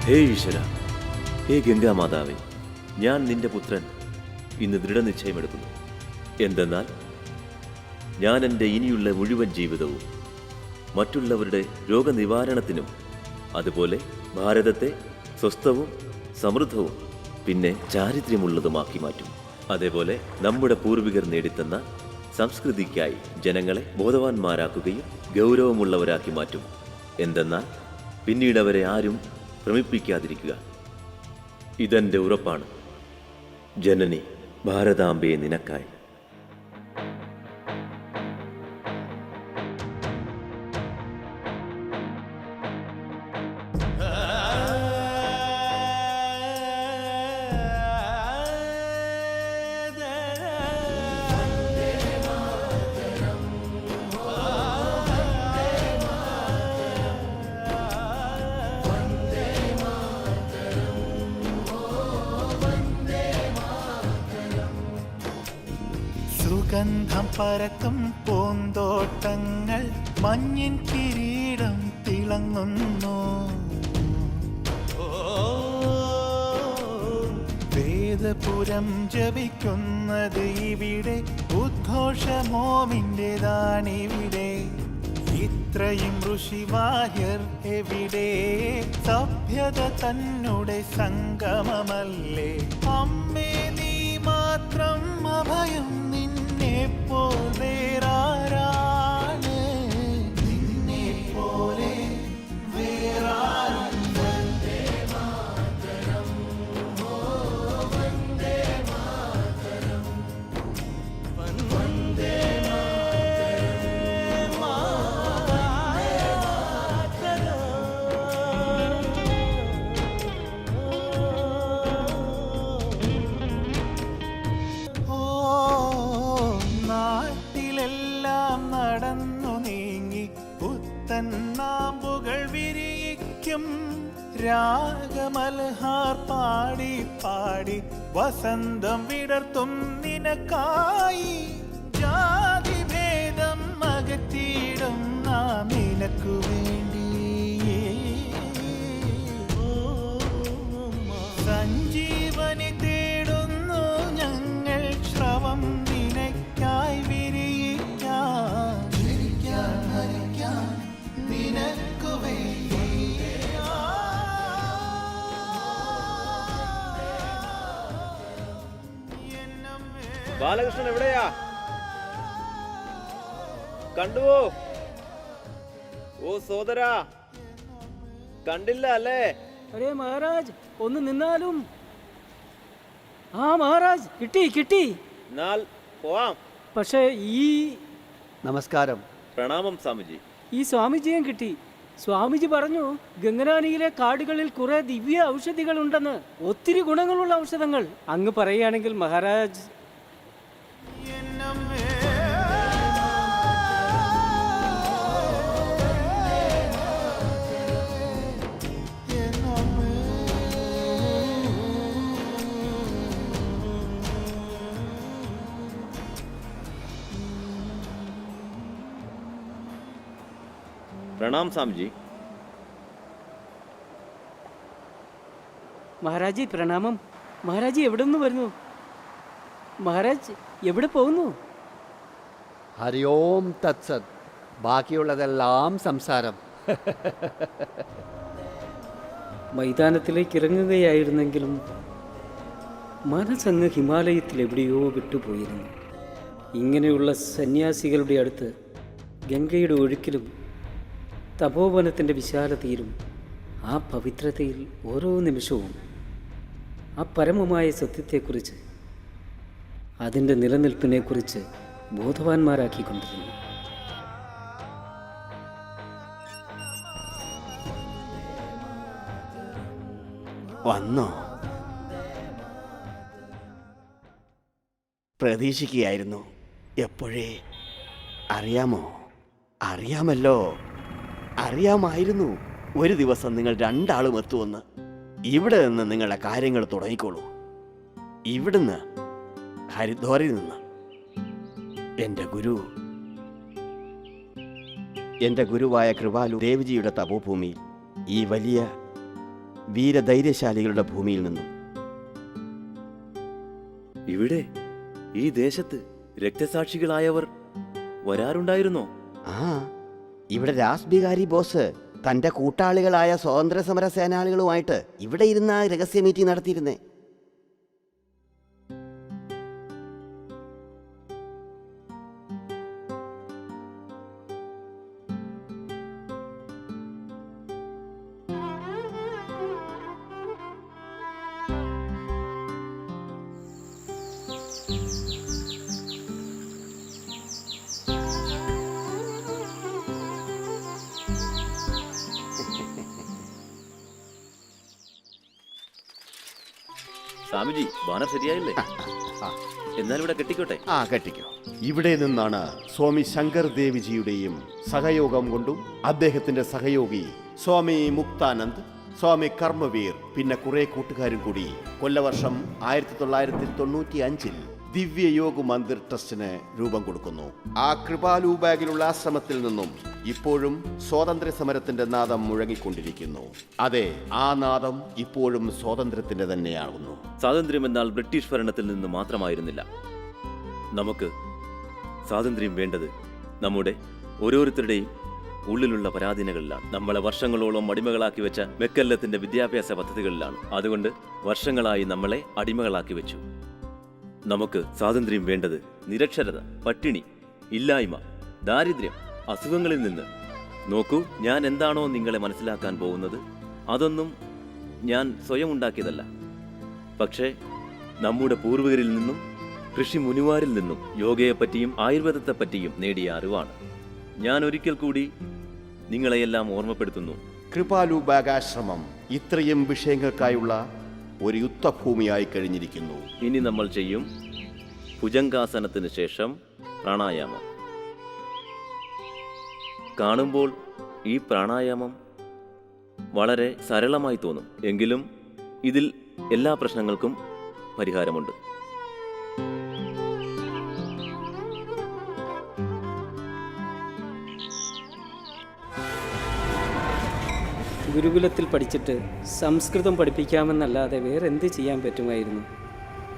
ഹേ ഈശ്വര, ഹേ ഗംഗാമാതാവേ, ഞാൻ നിന്റെ പുത്രൻ ഇന്ന് ദൃഢനിശ്ചയമെടുക്കുന്നു. എന്തെന്നാൽ ഞാൻ എൻ്റെ ഇനിയുള്ള മുഴുവൻ ജീവിതവും മറ്റുള്ളവരുടെ രോഗനിവാരണത്തിനും അതുപോലെ ഭാരതത്തെ സ്വസ്ഥവും സമൃദ്ധവും പിന്നെ ചാരിത്ര്യമുള്ളതുമാക്കി മാറ്റും. അതേപോലെ നമ്മുടെ പൂർവികർ നേടിത്തന്ന സംസ്കൃതിക്കായി ജനങ്ങളെ ബോധവാന്മാരാക്കുകയും ഗൗരവമുള്ളവരാക്കി മാറ്റും. എന്തെന്നാൽ പിന്നീട് അവരെ ആരും ഭ്രമിപ്പിക്കാതിരിക്കുക. ഇതെൻ്റെ ഉറപ്പാണ്. ജനനി ഭാരതാംബയെ നിനക്കായി. സുഗന്ധം പരത്തും പൂന്തോട്ടങ്ങൾ, മഞ്ഞിൻ കിരീടം തിളങ്ങുന്നു. വേദപുരം ജപിക്കുന്നത് ഇവിടെ, ഉദ്ഘോഷമോമിൻ്റെതാണിവിടെ. ഇത്രയും ഋഷിവാര്യർ എവിടെ? സഭ്യത തന്നെ സംഗമമല്ലേ. അമ്മേ നീ മാത്രം അഭയം, നിന്നെ പോൽ വേറാരാണ്? നിന്നെ പോലെ വേറാരുണ്ട്? നാമ്പുകൾ വിരിയിക്കും രാഗമൽഹാർ പാടി പാടി വസന്തം വിടർത്തും നിനക്കായി. ജാതിഭേദം അകറ്റിയിടും നാം നിനക്കു വേണ്ടി. സഞ്ജീവനി തേടുന്നു ഞങ്ങൾ, ശ്രവം നിനക്കായി വിരിയിക്കാം. നിനക്കു വേണ്ടി ബാലകൃഷ്ണൻ എവിടെയാ? കണ്ടുവോ? ഓ സോദരാ, കണ്ടില്ല അല്ലേ? അരേ മഹാരാജ്, ഒന്ന് നിന്നാലും. ആ മഹാരാജ്, കിട്ടി. എന്നാൽ പോവാം. പക്ഷേ ഈ നമസ്കാരം. പ്രണാമം സ്വാമിജി. ഈ സ്വാമിജിയും കിട്ടി. സ്വാമിജി പറഞ്ഞു ഗംഗനാനിയിലെ കാടുകളിൽ കുറെ ദിവ്യ ഔഷധികൾ ഉണ്ടെന്ന്. ഒത്തിരി ഗുണങ്ങളുള്ള ഔഷധങ്ങൾ. അങ്ങ് പറയുകയാണെങ്കിൽ മഹാരാജ്. എന്നമ്മേ പ്രണാം സ്വാമിജി. മഹാരാജി പ്രണാമം. മഹാരാജി എവിടെ നിന്ന് വരുന്നു? മഹാരാജ് എവിടെ പോകുന്നു? ഹരിയോം തത്സത്. ബാക്കിയുള്ളതെല്ലാം സംസാരം. മൈതാനത്തിലേക്ക് ഇറങ്ങുകയായിരുന്നെങ്കിലും മനസ്സങ്ങ് ഹിമാലയത്തിൽ എവിടെയോ വിട്ടുപോയിരുന്നു. ഇങ്ങനെയുള്ള സന്യാസികളുടെ അടുത്ത് ഗംഗയുടെ ഒഴുക്കിലും തപോവനത്തിൻ്റെ വിശാലതയിലും ആ പവിത്രതയിൽ ഓരോ നിമിഷവും ആ പരമമായ സത്യത്തെക്കുറിച്ച്, അതിൻ്റെ നിലനിൽപ്പിനെക്കുറിച്ച് ബോധവാന്മാരാക്കിക്കൊണ്ടിരുന്നു. വന്നോ? പ്രതീക്ഷിക്കുകയായിരുന്നു. എപ്പോഴേ? അറിയാമല്ലോ. അറിയാമായിരുന്നു ഒരു ദിവസം നിങ്ങൾ രണ്ടാളും എത്തുമെന്ന്. ഇവിടെ നിന്ന് നിങ്ങളുടെ കാര്യങ്ങൾ തുടങ്ങിക്കോളൂ. ഇവിടുന്ന്, ഹരിദ്വാറിൽ നിന്ന്. എൻ്റെ ഗുരുവായ കൃപാലു ദേവ്ജിയുടെ തപോഭൂമി, ഈ വലിയ വീരധൈര്യശാലികളുടെ ഭൂമിയിൽ നിന്നും. ഇവിടെ ഈ ദേശത്ത് രക്തസാക്ഷികളായവർ വരാറുണ്ടായിരുന്നോ? ആ, ഇവിടെ രാസ്ബിഹാരി ബോസ് തൻ്റെ കൂട്ടാളികളായ സ്വാതന്ത്ര്യ സമര സേനാനികളുമായിട്ട് ഇവിടെ ഇരുന്ന രഹസ്യ മീറ്റിംഗ് നടത്തിയിരുന്നേ. സ്വാമിജി, ബാനർ ശരിയായില്ലേ? എന്നാൽ ഇവിടെ കെട്ടിക്കോട്ടെ. കെട്ടിക്കോ. ഇവിടെ നിന്നാണ് സ്വാമി ശങ്കർ ദേവിജിയുടെയും സഹയോഗം കൊണ്ടും അദ്ദേഹത്തിന്റെ സഹയോഗി സ്വാമി മുക്താനന്ദ്, സ്വാമി കർമ്മവീർ, പിന്നെ കുറെ കൂട്ടുകാരും കൂടി കൊല്ലവർഷം 1995 ദിവ്യയോഗ മന്ദിർ ട്രസ്റ്റിന് രൂപം കൊടുക്കുന്നു. ആ കൃപാലു ബാഗിലുള്ള ആശ്രമത്തിൽ നിന്നും ഇപ്പോഴും സ്വാതന്ത്ര്യ സമരത്തിന്റെ നാദം മുഴങ്ങിക്കൊണ്ടിരിക്കുന്നു. അതെ, ആ നാദം ഇപ്പോഴും സ്വാതന്ത്ര്യത്തിന്റെ തന്നെയാകുന്നു. സ്വാതന്ത്ര്യം എന്നാൽ ബ്രിട്ടീഷ് ഭരണത്തിൽ നിന്ന് മാത്രമായിരുന്നില്ല. നമുക്ക് സ്വാതന്ത്ര്യം വേണ്ടത് നമ്മുടെ ഓരോരുത്തരുടെയും ഉള്ളിലുള്ള പരാധീനകളിലാണ്. നമ്മളെ വർഷങ്ങളോളം അടിമകളാക്കി വെച്ച മെക്കല്ലത്തിന്റെ വിദ്യാഭ്യാസ പദ്ധതികളിലാണ്. അതുകൊണ്ട് വർഷങ്ങളായി നമ്മളെ അടിമകളാക്കി വെച്ചു. നമുക്ക് സ്വാതന്ത്ര്യം വേണ്ടത് നിരക്ഷരത, പട്ടിണി, ഇല്ലായ്മ, ദാരിദ്ര്യം, അസുഖങ്ങളിൽ നിന്ന്. നോക്കൂ, ഞാൻ എന്താണോ നിങ്ങളെ മനസ്സിലാക്കാൻ പോകുന്നത് അതൊന്നും ഞാൻ സ്വയം ഉണ്ടാക്കിയതല്ല. പക്ഷേ നമ്മുടെ പൂർവികരിൽ നിന്നും ഋഷി മുനിമാരിൽ നിന്നും യോഗയെപ്പറ്റിയും ആയുർവേദത്തെപ്പറ്റിയും നേടിയ അറിവാണ്. ഞാൻ ഒരിക്കൽ കൂടി നിങ്ങളെയെല്ലാം ഓർമ്മപ്പെടുത്തുന്നു. കൃപാലു ബാഗാശ്രമം ഇത്രയും വിഷയങ്ങൾക്കായുള്ള ഒരു യുദ്ധഭൂമിയായി കഴിഞ്ഞിരിക്കുന്നു. ഇനി നമ്മൾ ചെയ്യും ഭുജംഗാസനത്തിന് ശേഷം പ്രാണായാമം. കാണുമ്പോൾ ഈ പ്രാണായാമം വളരെ സരളമായി തോന്നും. എങ്കിലും ഇതിൽ എല്ലാ പ്രശ്നങ്ങൾക്കും പരിഹാരമുണ്ട്. ഗുരുകുലത്തിൽ പഠിച്ചിട്ട് സംസ്കൃതം പഠിപ്പിക്കാമെന്നല്ലാതെ വേറെ എന്ത് ചെയ്യാൻ പറ്റുമായിരുന്നു?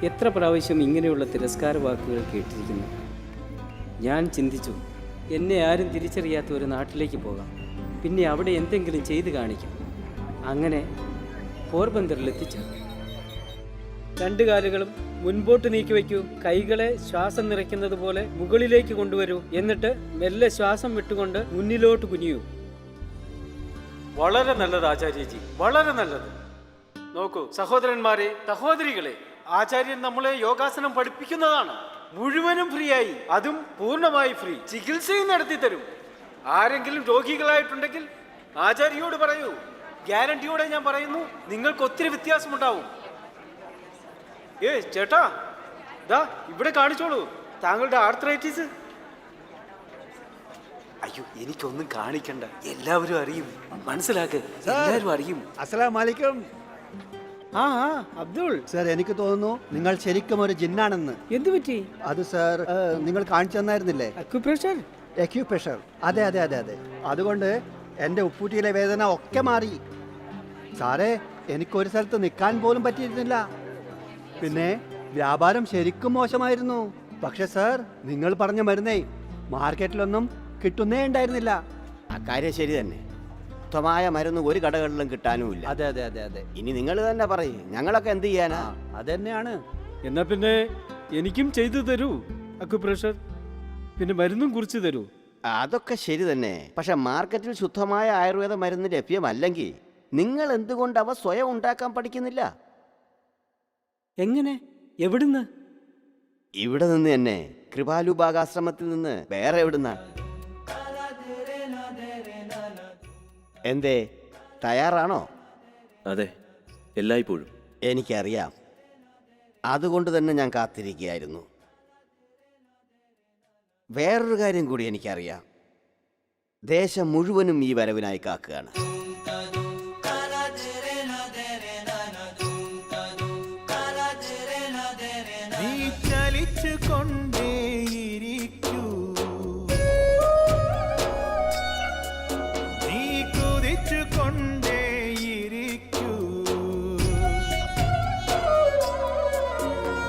എത്ര പ്രാവശ്യം ഇങ്ങനെയുള്ള തിരസ്കാര വാക്കുകൾ കേട്ടിരിക്കുന്നു. ഞാൻ ചിന്തിച്ചു, എന്നെ ആരും തിരിച്ചറിയാത്ത ഒരു നാട്ടിലേക്ക് പോകാം, പിന്നെ അവിടെ എന്തെങ്കിലും ചെയ്ത് കാണിക്കാം. അങ്ങനെ പോർബന്തറിൽ എത്തിച്ചേർന്നു. രണ്ട് കാലുകളും മുൻപോട്ട് നീക്കി വയ്ക്കൂ. കൈകളെ ശ്വാസം നിറയ്ക്കുന്നത് പോലെ മുകളിലേക്ക് കൊണ്ടുവരൂ. എന്നിട്ട് മെല്ലെ ശ്വാസം വിട്ടുകൊണ്ട് മുന്നിലോട്ട് കുനിയൂ. വളരെ നല്ലത് ആചാര്യജി, വളരെ നല്ലത്. നോക്കൂ സഹോദരന്മാരെ, സഹോദരികളെ, ആചാര്യൻ നമ്മളെ യോഗാസനം പഠിപ്പിക്കുന്നതാണ്. മുഴുവനും ഫ്രീ ആയി, അതും പൂർണ്ണമായി ഫ്രീ. ചികിത്സയും നടത്തി തരും. ആരെങ്കിലും രോഗികളായിട്ടുണ്ടെങ്കിൽ ആചാര്യോട് പറയൂ. ഗ്യാരണ്ടിയോടെ ഞാൻ പറയുന്നു, നിങ്ങൾക്ക് ഒത്തിരി വ്യത്യാസമുണ്ടാവും. ചേട്ടാ, ദാ ഇവിടെ കാണിച്ചോളൂ താങ്കളുടെ ആർത്രൈറ്റിസ്. അയ്യോ, എനിക്കൊന്നും കാണിക്കണ്ട, എല്ലാവരും അറിയും. മനസ്സിലാക്ക്, എല്ലാവരും അറിയും. അസ്സലാമലൈക്കും. ആ അബ്ദുൾ സർ, എനിക്ക് തോന്നുന്നു നിങ്ങൾ ശരിക്കും ഒരു ജിന്നാണെന്ന്. എന്തു പറ്റി? അത് സർ, നിങ്ങൾ കാണിച്ചു തന്നായിരുന്നില്ലേ? അക്യുപ്രഷർ. എക്യുപ്രഷർ. അതെ അതെ അതെ അതെ. അതുകൊണ്ട് എൻ്റെ ഉപ്പൂറ്റിയിലെ വേദന ഒക്കെ മാറി. സാറേ, എനിക്കൊരു സ്ഥലത്ത് നിൽക്കാൻ പോലും പറ്റിയിരുന്നില്ല. പിന്നെ വ്യാപാരം ശരിക്കും മോശമായിരുന്നു. പക്ഷെ സർ, നിങ്ങൾ പറഞ്ഞ മരുന്നേ മാർക്കറ്റിലൊന്നും കിട്ടുന്നേ ഉണ്ടായിരുന്നില്ല. അക്കാര്യം ശരി തന്നെ. ശുദ്ധമായ മരുന്ന് ഒരു കടകളിലും കിട്ടാനുമില്ല. അതെ അതെ അതെ അതെ. ഇനി നിങ്ങൾ തന്നെ പറയും, ഞങ്ങളൊക്കെ എന്ത് ചെയ്യാനാ? അതന്നെയാണ്. എന്നാ പിന്നെ എനിക്കും ചെയ്തു തരൂ അക്യുപ്രഷർ, പിന്നെ മരുന്നും കുറിച്ച് തരൂ. അതൊക്കെ ശരി തന്നെ. പക്ഷെ മാർക്കറ്റിൽ ശുദ്ധമായ ആയുർവേദ മരുന്ന് ലഭ്യമല്ലെങ്കിൽ നിങ്ങൾ എന്തുകൊണ്ട് അവ സ്വയം ഉണ്ടാക്കാൻ പഠിക്കുന്നില്ല? എങ്ങനെ? എവിടുന്ന്? ഇവിടെ നിന്ന് തന്നെ, കൃപാലുബാഗാശ്രമത്തിൽ നിന്ന്. വേറെ എവിടുന്ന? എന്തേ, തയ്യാറാണോ? അതെ, എല്ലായ്പ്പോഴും. എനിക്കറിയാം. അതുകൊണ്ട് തന്നെ ഞാൻ കാത്തിരിക്കുകയായിരുന്നു. വേറൊരു കാര്യം കൂടി എനിക്കറിയാം. ദേശം മുഴുവനും ഈ വരവിനായി കാക്കുകയാണ്. നീ ചലിച്ചു കൊണ്ടേയിരിക്കൂ, നീ കുതിച്ചു കൊണ്ടേയിരിക്കൂ,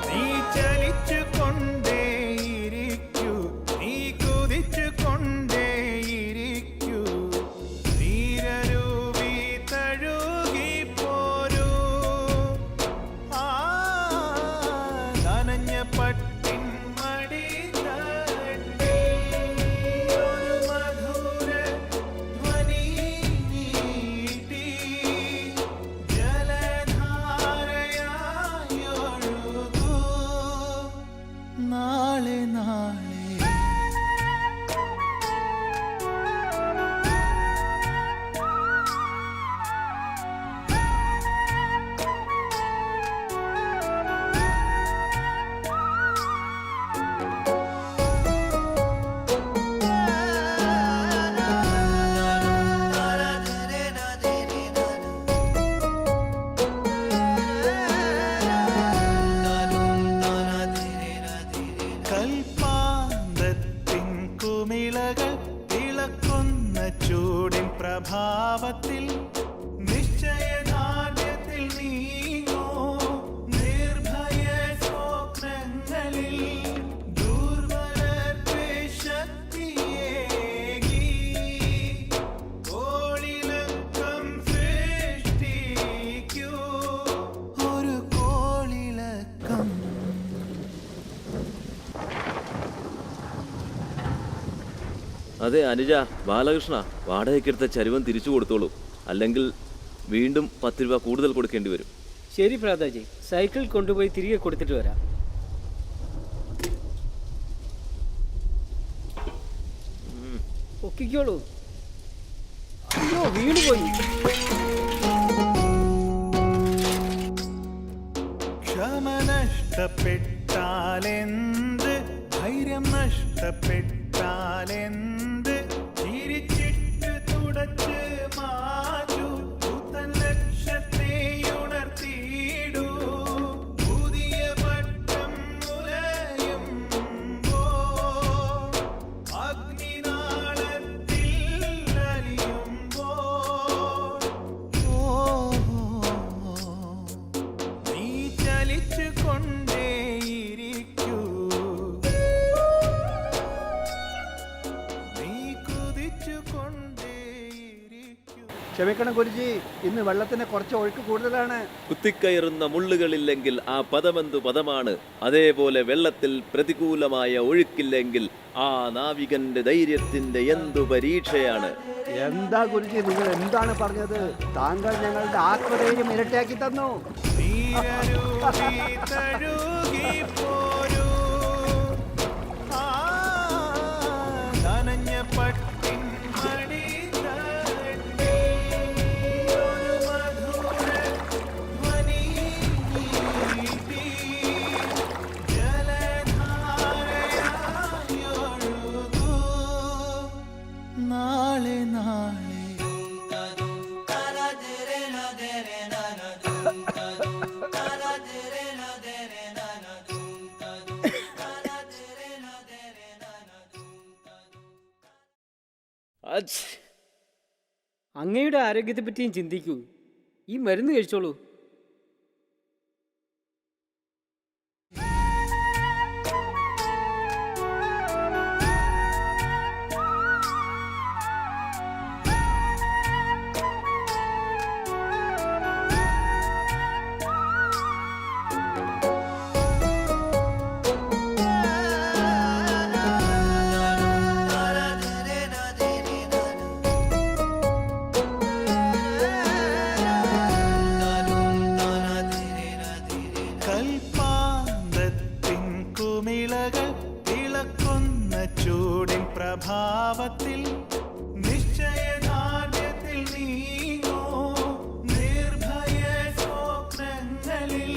നീ ചലിച്ചു കൊണ്ടേയിരിക്കൂ, നീ കുതിച്ചു കൊണ്ടേയിരിക്കൂ, നീരരുവി തഴുകി പോരൂ. നനഞ്ഞ പട്ടിൻ മടി ഒരു മധുര ധ്വനി നീട്ടി ജലധാരയായി ഒഴുകൂ. നാളെ നാളെ കൽപ്പാന്തത്തിൻ കുമിളകൾ തിളക്കുന്ന ചൂടിൻ പ്രഭാവത്തിൽ നിശ്ചയദാർഢ്യത്തിൽ നീങ്ങോ നിർഭയ സ്വപ്നങ്ങളിൽ ദുർബലർക്ക് ശക്തിയേകി കോളിളക്കം സൃഷ്ടിക്കൂ. ഒരു കോളിളക്കം. അതെ അനുജ, ബാലകൃഷ്ണ, വാടകയ്ക്കെടുത്ത ചരുവം തിരിച്ചു കൊടുത്തോളൂ. അല്ലെങ്കിൽ വീണ്ടും 10 രൂപ കൂടുതൽ കൊടുക്കേണ്ടി വരും. ശരി ഭ്രാതാജി, സൈക്കിൾ കൊണ്ടുപോയി തിരികെ കൊടുത്തിട്ട് വരാം. ഒക്കിക്കോളൂ. അയ്യോ, വീണുപോയി. ക്ഷമ നഷ്ടപ്പെട്ടാലെന്ത്, ധൈര്യം നഷ്ടപ്പെട്ടാലെന്ത്, ചിരിച്ചിട്ട് തുടച്ച് മാറ്റൂ, പുത്തൻ ലക്ഷ്യത്തെ ഉണർത്തിയിടൂ. പുതിയ പട്ടം മുലയുമ്പോൾ അഗ്നിനാളത്തിൽ അലിയുമ്പോൾ നീ ചലിച്ചു കൊണ്ടേയിരിക്കൂ, നീ കുതിച്ചു കൊണ്ടേയിരിക്കൂ. ക്ഷമിക്കണം ഗുരുജി, ഇന്ന് വെള്ളത്തിന് കുറച്ച് ഒഴുക്ക് കൂടുതലാണ്. കുത്തിക്കയറുന്ന മുള്ളുകളില്ലെങ്കിൽ ആ പദമെന്തു പദമാണ്. അതേപോലെ വെള്ളത്തിൽ പ്രതികൂലമായ ഒഴുക്കില്ലെങ്കിൽ ആ നാവികന്റെ ധൈര്യത്തിന്റെ എന്തു പരീക്ഷയാണ്. എന്താ ഗുരുജി നിങ്ങൾ എന്താണ് പറഞ്ഞത്? താങ്കൾ ഞങ്ങളുടെ ആത്മധൈര്യം ഇരട്ടിയാക്കി തന്നു. നീരരുവി തഴുകിപ്പോരൂ. ആ, നനഞ്ഞ പട്ടിൻ മടിത്തട്ടിൽ ഒരു മധുര ധ്വനി നീട്ടി. ജലധാരയായി ഒഴുകൂ. നാളെ നാളെ അങ്ങയുടെ ആരോഗ്യത്തെ പറ്റിയും ചിന്തിക്കൂ. ഈ മരുന്ന് കഴിച്ചോളൂ. കൽപ്പാന്തത്തിൻ കുമിളകൾ തിളക്കുന്ന ചൂടിൻ പ്രഭാവത്തിൽ നിശ്ചയദാർഢ്യത്തിൽ നീങ്ങോ. നിർഭയ സ്വപ്നങ്ങളിൽ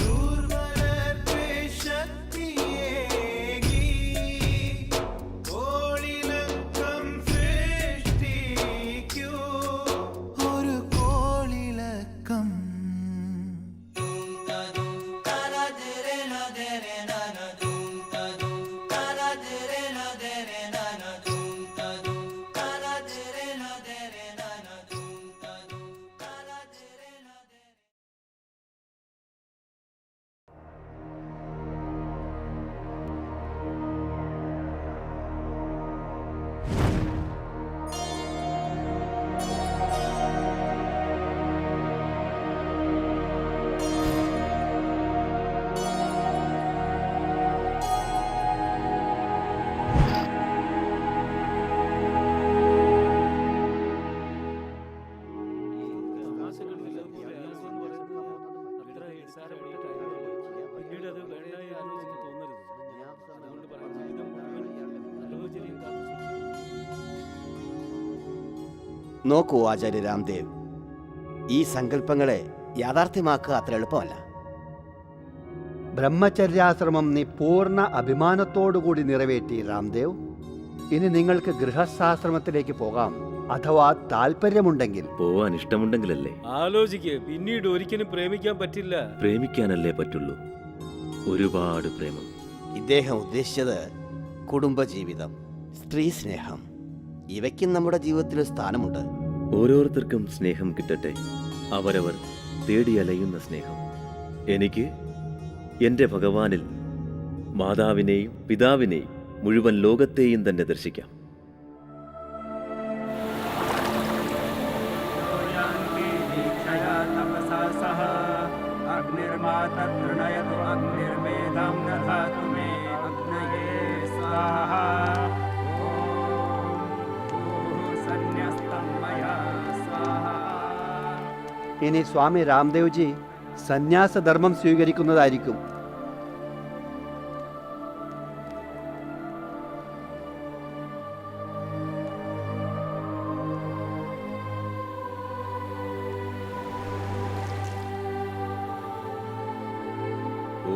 ദുർബലർക്കേ ശക്തിയേകി. കോളിളക്കം സൃഷ്ടിക്കൂ, ഒരു കോളിളക്കം. നോക്കൂ ആചാര്യ രാംദേവ്, ഈ സങ്കല്പങ്ങളെ യാഥാർത്ഥ്യമാക്കുക അത്ര എളുപ്പമല്ല. ബ്രഹ്മചര്യാശ്രമം നീ പൂർണ്ണ അഭിമാനത്തോടുകൂടി നിറവേറ്റി രാംദേവ്. ഇനി നിങ്ങൾക്ക് ഗൃഹസ്ഥാശ്രമത്തിലേക്ക് പോകാം, അഥവാ താല്പര്യമുണ്ടെങ്കിൽ. പോവാൻ ഇഷ്ടമുണ്ടെങ്കിലല്ലേ. ആലോചിക്ക്, പിന്നീട് ഒരിക്കലും പ്രേമിക്കാൻ പറ്റില്ല. പ്രേമിക്കാനല്ലേ പറ്റുള്ളൂ. ഒരുപാട് പ്രേമം. ഇദ്ദേഹം ഉദ്ദേശിച്ചത് കുടുംബജീവിതം, സ്ത്രീ സ്നേഹം, ഇവയ്ക്കും നമ്മുടെ ജീവിതത്തിൽ സ്ഥാനമുണ്ട്. ഓരോരുത്തർക്കും സ്നേഹം കിട്ടട്ടെ, അവരവർ തേടിയലയുന്ന സ്നേഹം. എനിക്ക് എൻ്റെ ഭഗവാനിൽ മാതാവിനെയും പിതാവിനെയും മുഴുവൻ ലോകത്തെയും തന്നെ ദർശിക്കാം. ഇനി സ്വാമി രാംദേവ്ജി സന്യാസധർമ്മം സ്വീകരിക്കുന്നതായിരിക്കും.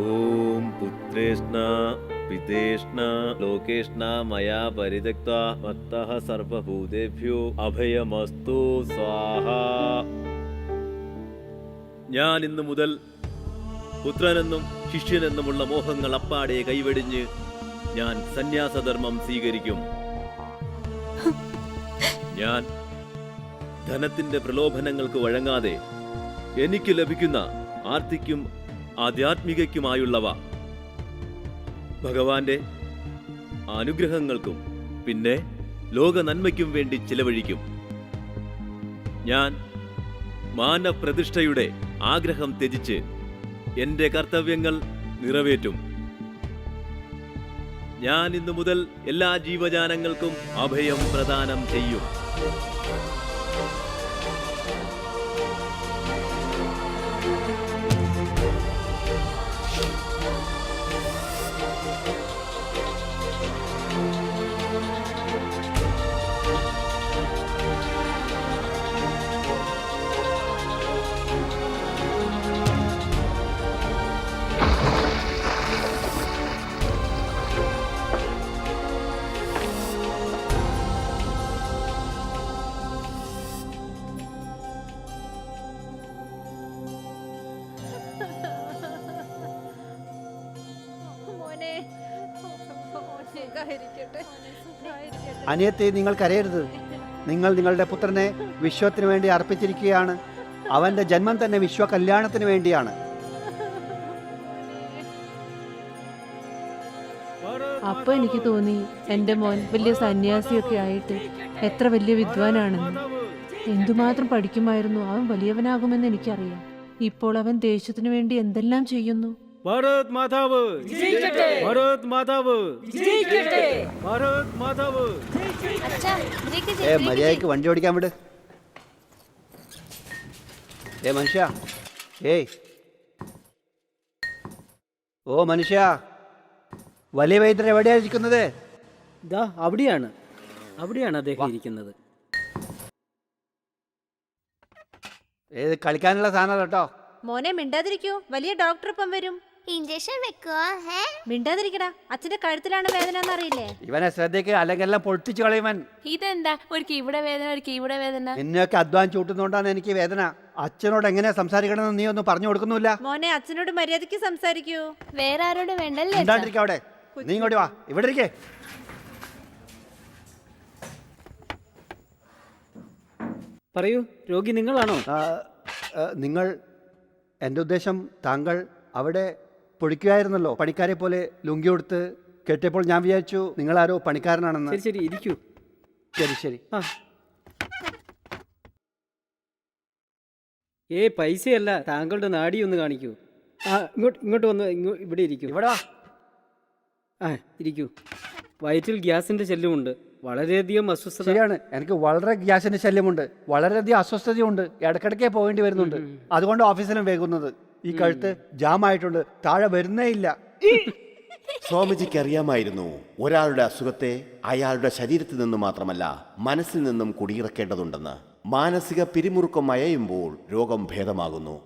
ഓം പുത്രേഷ്ണ പിതേഷ്ണ ലോകേഷ്ണ മയാ പരിത്യക്ത മത്തഃ സർവഭൂതേഭ്യോ അഭയമസ്തു സ്വാഹ. ഞാൻ ഇന്നു മുതൽ പുത്രനെന്നും ശിഷ്യനെന്നുമുള്ള മോഹങ്ങൾ അപ്പാടെ കൈവെടിഞ്ഞ് ഞാൻ സന്യാസധർമ്മം സ്വീകരിക്കും. ഞാൻ ധനത്തിന്റെ പ്രലോഭനങ്ങൾക്ക് വഴങ്ങാതെ എനിക്ക് ലഭിക്കുന്ന ആർത്തിക്കും ആധ്യാത്മികയ്ക്കുമായുള്ളവ ഭഗവാന്റെ അനുഗ്രഹങ്ങൾക്കും പിന്നെ ലോക നന്മയ്ക്കും വേണ്ടി ചിലവഴിക്കും. ഞാൻ മാനപ്രതിഷ്ഠയുടെ ആഗ്രഹം ത്യജിച്ച് എന്റെ കർത്തവ്യങ്ങൾ നിറവേറ്റും. ഞാൻ ഇന്നു മുതൽ എല്ലാ ജീവജാലങ്ങൾക്കും അഭയം പ്രദാനം ചെയ്യും. അനിയത്തെ നിങ്ങൾ കരയരുത്. നിങ്ങൾ നിങ്ങളുടെ പുത്രനെ വിശ്വത്തിന് വേണ്ടി അർപ്പിച്ചിരിക്കുകയാണ്. അവന്റെ ജന്മം തന്നെ വിശ്വ കല്യാണത്തിന് വേണ്ടിയാണ്. അപ്പൊ എനിക്ക് തോന്നി എൻ്റെ മോൻ വലിയ സന്യാസിയൊക്കെ ആയിട്ട് എത്ര വലിയ വിദ്വാനാണെന്ന്. എന്തുമാത്രം പഠിക്കുമായിരുന്നു, അവൻ വലിയവനാകുമെന്ന് എനിക്കറിയാം. ഇപ്പോൾ അവൻ ദേശത്തിനു വേണ്ടി എന്തെല്ലാം ചെയ്യുന്നു. ഭാരത് മാതാവ് ഭാരത് മാതാവ് ഭാരത് മാതാവ്. അച്ഛാ, ബ്രേക്ക് ഏ മര്യാദയ്ക്ക് വണ്ടി ഓടിക്കാൻ വിട്. മനുഷ്യ, ഓ മനുഷ്യ, വലിയ വൈദ്യർ എവിടെയാണ് ഇരിക്കുന്നത്? ദാ അവിടെയാണ് അദ്ദേഹം ഇരിക്കുന്നത്. ഏത് കളിക്കാനുള്ള സാധനം കേട്ടോ. മോനെ മിണ്ടാതിരിക്കൂ, വലിയ ഡോക്ടർ ഇപ്പം വരും. ഇഞ്ചക്ഷൻ വെക്കുവോ? മിണ്ടാതിരിക്കടാ, അച്ഛന്റെ കഴുത്തിലാണ് വേദന എന്നറിയില്ലേ? ഇവനെ ശ്രദ്ധയ്ക്ക്, അല്ലെങ്കിൽ എല്ലാം പൊട്ടിച്ചു കളയുവൻ. ഇതെന്താ ഒരു ഇവിടെ വേദന, ഒരു ഇവിടെ വേദന? നിന്നെയൊക്കെ അധ്വാനിച്ച് കൂട്ടുന്നോണ്ടാണ് എനിക്ക് വേദന. അച്ഛനോട് എങ്ങനെയാ സംസാരിക്കണമെന്ന് നീ ഒന്നും പറഞ്ഞു കൊടുക്കുന്നില്ല. മോനെ അച്ഛനോട് മര്യാദയ്ക്ക് സംസാരിക്കൂ. വേറെ ആരോട് വേണ്ടല്ലേ? മിണ്ടാണ്ടിരിക്ക അവിടെ. നീ ഇങ്ങോട്ട് വാ, ഇവിടെ ഇരിക്കേ. പറയൂ, രോഗി നിങ്ങളാണോ? നിങ്ങൾ, എൻ്റെ ഉദ്ദേശം താങ്കൾ അവിടെ പൊടിക്കുകയായിരുന്നല്ലോ, പണിക്കാരെ പോലെ ലുങ്കി കൊടുത്ത് കെട്ടിയപ്പോൾ ഞാൻ വിചാരിച്ചു നിങ്ങളാരോ പണിക്കാരനാണെന്ന്. ശരി ശരി, ഇരിക്കൂ. ശരി ശരി. ആ പൈസയല്ല, താങ്കളുടെ നാടി ഒന്ന് കാണിക്കൂ. ഇങ്ങോട്ട് വന്ന് ഇവിടെ ഇരിക്കൂ. ഇവിടെ വാ. ഇരിക്കൂ. വയറ്റിൽ ഗ്യാസിന്റെ ശല്യമുണ്ട്, വളരെയധികം അസ്വസ്ഥത. ശരിയാണ്, എനിക്ക് വളരെ ഗ്യാസിന്റെ ശല്യമുണ്ട്, വളരെയധികം അസ്വസ്ഥതയുണ്ട്, ഇടയ്ക്കിടയ്ക്ക് പോകേണ്ടി വരുന്നുണ്ട്. അതുകൊണ്ട് ഓഫീസിലും വേഗുന്നത്. ഈ കഴുത്ത് ജാമായിട്ടുണ്ട്, താഴെ വരുന്നേ ഇല്ല. സ്വാമിജിക്ക് അറിയാമായിരുന്നു, ഒരാളുടെ അസുഖത്തെ അയാളുടെ ശരീരത്തിൽ നിന്ന് മാത്രമല്ല മനസ്സിൽ നിന്നും കുടിയിറക്കേണ്ടതുണ്ടെന്ന്. മാനസിക പിരിമുറുക്കം അയയുമ്പോൾ രോഗം ഭേദമാകുന്നു.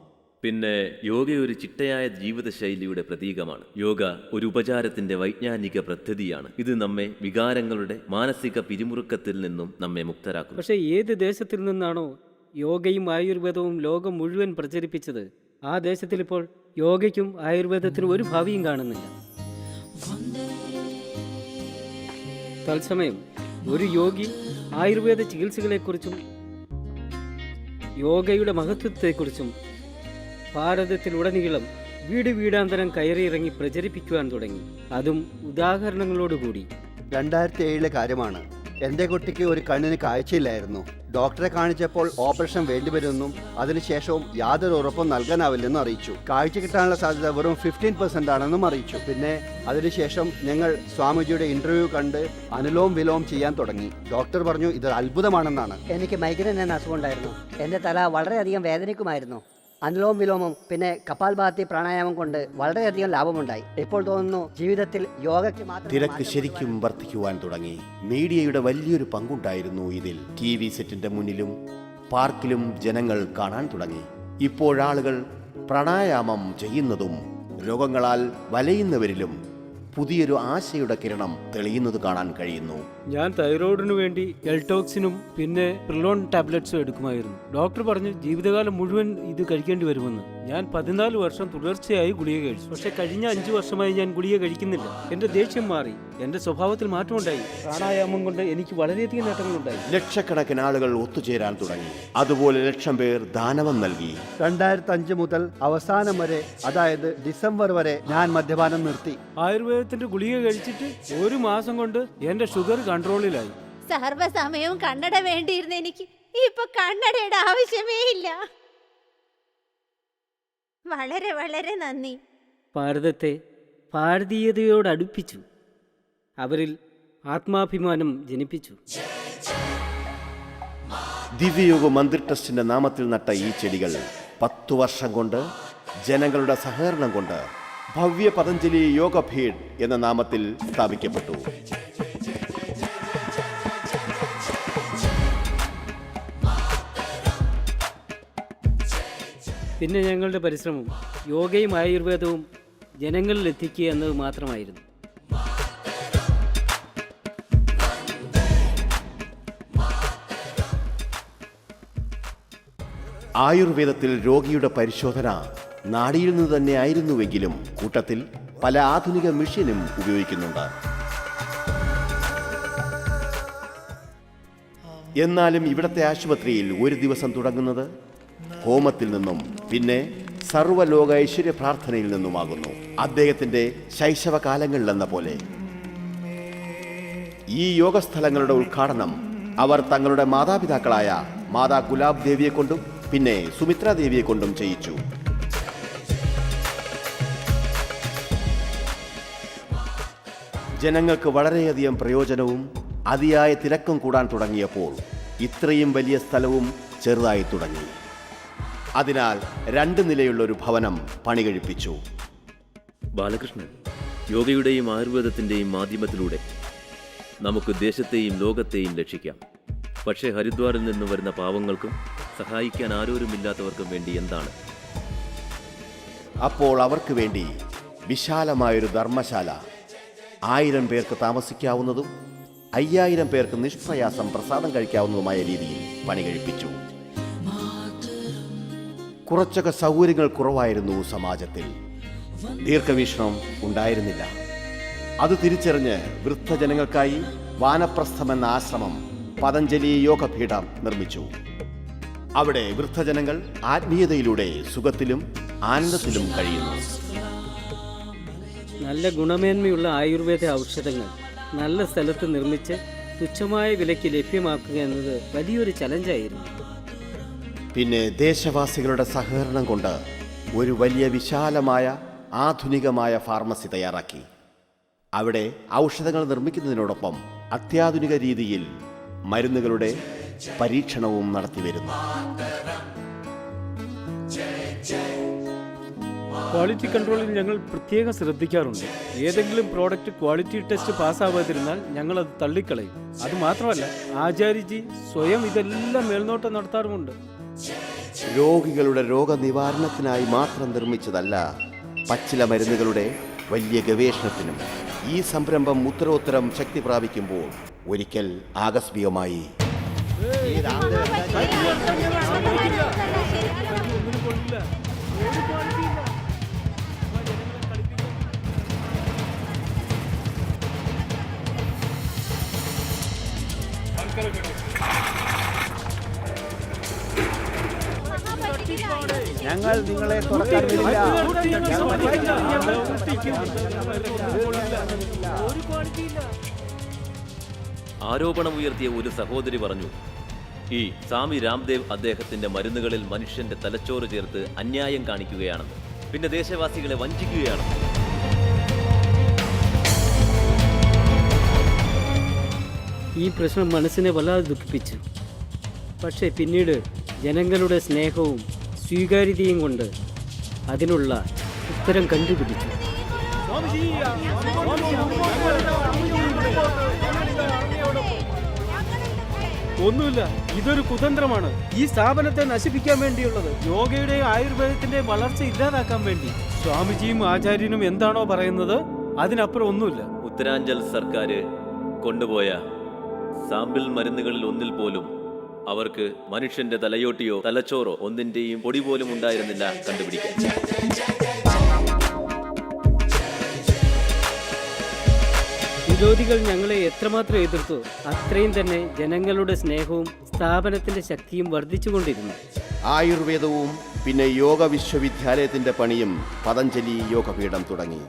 പിന്നെ യോഗ ഒരു ചിട്ടയായ ജീവിതശൈലിയുടെ പ്രതീകമാണ്. യോഗ ഒരു ഉപചാരത്തിന്റെ വൈജ്ഞാനിക പദ്ധതിയാണ്. ഇത് നമ്മെ വികാരങ്ങളുടെ മാനസിക പിരിമുറുക്കത്തിൽ നിന്നും നമ്മെ മുക്തരാക്കും. പക്ഷേ ഏത് ദേശത്തിൽ നിന്നാണോ യോഗയും ആയുർവേദവും ലോകം മുഴുവൻ പ്രചരിപ്പിച്ചത്, ആ ദേശത്തിൽ ഇപ്പോൾ യോഗയ്ക്കും ആയുർവേദത്തിനും ഒരു ഭാവിയും കാണുന്നില്ല. തത്സമയം ഒരു യോഗി ആയുർവേദ ചികിത്സകളെക്കുറിച്ചും യോഗയുടെ മഹത്വത്തെക്കുറിച്ചും ഭാരതത്തിലുടനീളം വീട് വീടാന്തരം കയറിയിറങ്ങി പ്രചരിപ്പിക്കുവാൻ തുടങ്ങി. അതും ഉദാഹരണങ്ങളോടുകൂടി. 2007 കാര്യമാണ്. എൻ്റെ കുട്ടിക്ക് ഒരു കണ്ണിന് കാഴ്ചയില്ലായിരുന്നു. ഡോക്ടറെ കാണിച്ചപ്പോൾ ഓപ്പറേഷൻ വേണ്ടിവരുമെന്നും അതിനുശേഷവും യാതൊരു ഉറപ്പും നൽകാനാവില്ലെന്നും അറിയിച്ചു. കാഴ്ച കിട്ടാനുള്ള സാധ്യത വെറും 15% ആണെന്നും അറിയിച്ചു. പിന്നെ അതിനുശേഷം ഞങ്ങൾ സ്വാമിജിയുടെ ഇന്റർവ്യൂ കണ്ട് അനുലോം വിലോം ചെയ്യാൻ തുടങ്ങി. ഡോക്ടർ പറഞ്ഞു ഇത് അത്ഭുതമാണെന്നാണ്. എനിക്ക് മൈഗ്രൈൻ എന്ന അസുഖം ഉണ്ടായിരുന്നു. എൻ്റെ തല വളരെയധികം വേദനിക്കുമായിരുന്നു. അനുലോം വിലോമം പിന്നെ കപാൽഭാതി പ്രാണായാമം കൊണ്ട് വളരെയധികം ലാഭമുണ്ടായി. ഇപ്പോൾ തോന്നുന്നു ജീവിതത്തിൽ യോഗയ്ക്ക് മാത്രം. തിരക്ക് ശരിക്കും വർദ്ധിക്കുവാൻ തുടങ്ങി. മീഡിയയുടെ വലിയൊരു പങ്കുണ്ടായിരുന്നു ഇതിൽ. TV സെറ്റിന്റെ മുന്നിലും പാർക്കിലും ജനങ്ങൾ കാണാൻ തുടങ്ങി. ഇപ്പോഴാളുകൾ പ്രാണായാമം ചെയ്യുന്നതും രോഗങ്ങളാൽ വലയുന്നവരിലും പുതിയൊരു ആശയുടെ കിരണം തെളിയുന്നത് കാണാൻ കഴിയുന്നു. ഞാൻ തൈറോയിഡിനു വേണ്ടി എൽടോക്സിനും പിന്നെ പ്രിലോൺ ടാബ്ലറ്റ്സും എടുക്കുമായിരുന്നു. ഡോക്ടർ പറഞ്ഞു ജീവിതകാലം മുഴുവൻ ഇത് കഴിക്കേണ്ടി വരുമെന്ന്. ഞാൻ 14 വർഷം തുടർച്ചയായി ഗുളിക കഴിച്ചു. പക്ഷെ കഴിഞ്ഞ 5 വർഷമായി ഞാൻ ഗുളിക കഴിക്കുന്നില്ല. എന്റെ ദേഷ്യം മാറി, എന്റെ സ്വഭാവത്തിൽ മാറ്റമുണ്ടായി. പ്രാണായാമം കൊണ്ട് എനിക്ക് വളരെയധികം നേട്ടങ്ങളുണ്ടായി. ലക്ഷക്കണക്കിന് ആളുകൾ ഒത്തുചേരാൻ തുടങ്ങി. അതുപോലെ 1,00,000 പേർ ദാനവം നൽകി. 2005 മുതൽ അവസാനം വരെ, അതായത് ഡിസംബർ വരെ ഞാൻ മദ്യപാനം നിർത്തി. ആയുർവേദത്തിന്റെ ഗുളിക കഴിച്ചിട്ട് 1 മാസം കൊണ്ട് എന്റെ ഷുഗർ കൺട്രോളിലായി. സർവ്വസമയവും കണ്ണട വേണ്ടിയിരുന്ന എനിക്ക് ഇപ്പൊ കണ്ണടയുടെ ആവശ്യമേ ഇല്ല. വളരെ വളരെ നന്ദി. ഭാരതത്തെ ഭാരതീയതയോട് അടുപ്പിച്ചു, അവരിൽ ആത്മാഭിമാനം ജനിപ്പിച്ചു. ദിവ്യയോഗ മന്ദിർ ട്രസ്റ്റിന്റെ നാമത്തിൽ നട്ട ഈ ചെടികൾ 10 വർഷം കൊണ്ട് ജനങ്ങളുടെ സഹകരണം കൊണ്ട് ഭവ്യ പതഞ്ജലി യോഗപീഠ് എന്ന നാമത്തിൽ സ്ഥാപിക്കപ്പെട്ടു. പിന്നെ ഞങ്ങളുടെ പരിശ്രമം യോഗയും ആയുർവേദവും ജനങ്ങളിൽ എത്തിക്കുക എന്നത് മാത്രമായിരുന്നു. ആയുർവേദത്തിൽ രോഗിയുടെ പരിശോധന നാഡിയിൽ നിന്ന് തന്നെ ആയിരുന്നുവെങ്കിലും കൂട്ടത്തിൽ പല ആധുനിക മെഷീനും ഉപയോഗിക്കുന്നുണ്ട്. എന്നാലും ഇവിടത്തെ ആശുപത്രിയിൽ ഒരു ദിവസം തുടങ്ങുന്നത് ഹോമത്തിൽ നിന്നും പിന്നെ സർവ്വലോക ഐശ്വര്യ പ്രാർത്ഥനയിൽ നിന്നുമാകുന്നു. അദ്ദേഹത്തിന്റെ ശൈശവകാലങ്ങളിലെന്ന പോലെ ഈ യോഗസ്ഥലങ്ങളുടെ ഉദ്ഘാടനം അവർ തങ്ങളുടെ മാതാപിതാക്കളായ മാതാ ഗുലാബ് ദേവിയെ കൊണ്ടും പിന്നെ സുമിത്ര ദേവിയെ കൊണ്ടും ചെയ്യിച്ചു. ജനങ്ങൾക്ക് വളരെയധികം പ്രയോജനവും അതിയായ തിരക്കും കൂടാൻ തുടങ്ങിയപ്പോൾ ഇത്രയും വലിയ സ്ഥലവും ചെറുതായി തുടങ്ങി. അതിനാൽ 2 നിലയുള്ള ഒരു ഭവനം പണി കഴിപ്പിച്ചു. ബാലകൃഷ്ണൻ, യോഗയുടെയും ആയുർവേദത്തിന്റെയും മാധ്യമത്തിലൂടെ നമുക്ക് ദേശത്തെയും ലോകത്തെയും രക്ഷിക്കാം. പക്ഷേ ഹരിദ്വാറിൽ നിന്ന് വരുന്ന പാവങ്ങൾക്കും സഹായിക്കാൻ ആരോരുമില്ലാത്തവർക്കും വേണ്ടി എന്താണ്? അപ്പോൾ അവർക്ക് വേണ്ടി വിശാലമായൊരു ധർമ്മശാല, 1000 പേർക്ക് താമസിക്കാവുന്നതും 5000 പേർക്ക് നിഷ്പ്രയാസം പ്രസാദം കഴിക്കാവുന്നതുമായ രീതിയിൽ പണി കഴിപ്പിച്ചു. കുറച്ചൊക്കെ സൗകര്യങ്ങൾ കുറവായിരുന്നു സമാജത്തിൽ. ദീർഘവീക്ഷണം ഉണ്ടായിരുന്നില്ല. അത് തിരിച്ചറിഞ്ഞ് വൃദ്ധജനങ്ങൾക്കായി വാനപ്രസ്ഥം എന്ന ആശ്രമം പതഞ്ജലി യോഗപീഠം നിർമ്മിച്ചു. അവിടെ വൃദ്ധജനങ്ങൾ ആത്മീയതയിലൂടെ സുഖത്തിലും ആനന്ദത്തിലും കഴിയുന്നു. നല്ല ഗുണമേന്മയുള്ള ആയുർവേദ ഔഷധങ്ങൾ നല്ല സ്ഥലത്ത് നിർമ്മിച്ച് തുച്ഛമായ വിലയ്ക്ക് ലഭ്യമാക്കുക എന്നത് വലിയൊരു ചലഞ്ചായിരുന്നു. പിന്നെ ദേശവാസികളുടെ സഹകരണം കൊണ്ട് ഒരു വലിയ വിശാലമായ ആധുനികമായ ഫാർമസി തയ്യാറാക്കി. അവിടെ ഔഷധങ്ങൾ നിർമ്മിക്കുന്നതിനോടൊപ്പം അത്യാധുനിക രീതിയിൽ മരുന്നുകളുടെ പരീക്ഷണവും നടത്തിവരുന്നു. ക്വാളിറ്റി കൺട്രോളിൽ ഞങ്ങൾ പ്രത്യേകം ശ്രദ്ധിക്കാറുണ്ട്. ഏതെങ്കിലും പ്രോഡക്റ്റ് ക്വാളിറ്റി ടെസ്റ്റ് പാസ്സാവാതിരുന്നാൽ ഞങ്ങൾ അത് തള്ളിക്കളയും. അത് മാത്രമല്ല, ആചാര്യജി സ്വയം ഇതെല്ലാം മേൽനോട്ടം നടത്താറുമുണ്ട്. രോഗികളുടെ രോഗനിവാരണത്തിനായി മാത്രം നിർമ്മിച്ചതല്ല, പച്ചില മരുന്നുകളുടെ വലിയ ഗവേഷണത്തിനും. ഈ സംരംഭം ഉത്തരോത്തരം ശക്തി പ്രാപിക്കുമ്പോൾ ഒരിക്കൽ ആകസ്മികമായി ഞങ്ങൾ നിങ്ങളെ തുറക്കാൻ വരില്ല. ആരോപണമുയർത്തിയ ഒരു സഹോദരി പറഞ്ഞു, ഈ സ്വാമി രാംദേവ് അദ്ദേഹത്തിന്റെ മരുന്നുകളിൽ മനുഷ്യന്റെ തലച്ചോറ് ചേർത്ത് അന്യായം കാണിക്കുകയാണെന്ന്, പിന്നെ ദേശവാസികളെ വഞ്ചിക്കുകയാണെന്ന്. ഈ പ്രശ്നം മനസ്സിനെ വല്ലാതെ ദുഃഖിപ്പിച്ചു. പക്ഷേ പിന്നീട് ജനങ്ങളുടെ സ്നേഹവും സ്വീകാര്യതയും കൊണ്ട് അതിനുള്ള ഉത്തരം കണ്ടുപിടിച്ചു. ഒന്നുമില്ല, ഇതൊരു കുതന്ത്രമാണ്. ഈ സ്ഥാപനത്തെ നശിപ്പിക്കാൻ വേണ്ടിയുള്ളത്, യോഗയുടെയും ആയുർവേദത്തിന്റെയും വളർച്ച ഇല്ലാതാക്കാൻ വേണ്ടി. സ്വാമിജിയും ആചാര്യനും എന്താണോ പറയുന്നത് അതിനപ്പുറം ഒന്നുമില്ല. ഉത്തരാഞ്ചൽ സർക്കാർ കൊണ്ടുപോയ സാമ്പിൾ മരുന്നുകളിൽ ഒന്നിൽ പോലും അവർക്ക് മനുഷ്യന്റെ തലയോട്ടിയോ തലച്ചോറോ ഒന്നിന്റെയും പൊടി പോലും ഉണ്ടായിരുന്നില്ല കണ്ടുപിടിക്കാൻ. വിരോധികൾ ഞങ്ങളെ എത്രമാത്രം എതിർത്തു, അത്രയും തന്നെ ജനങ്ങളുടെ സ്നേഹവും സ്ഥാപനത്തിന്റെ ശക്തിയും വർദ്ധിച്ചുകൊണ്ടിരുന്നു. ആയുർവേദവും പിന്നെ യോഗ വിശ്വവിദ്യാലയത്തിന്റെ പണിയും പതഞ്ജലി യോഗപീഠം തുടങ്ങി.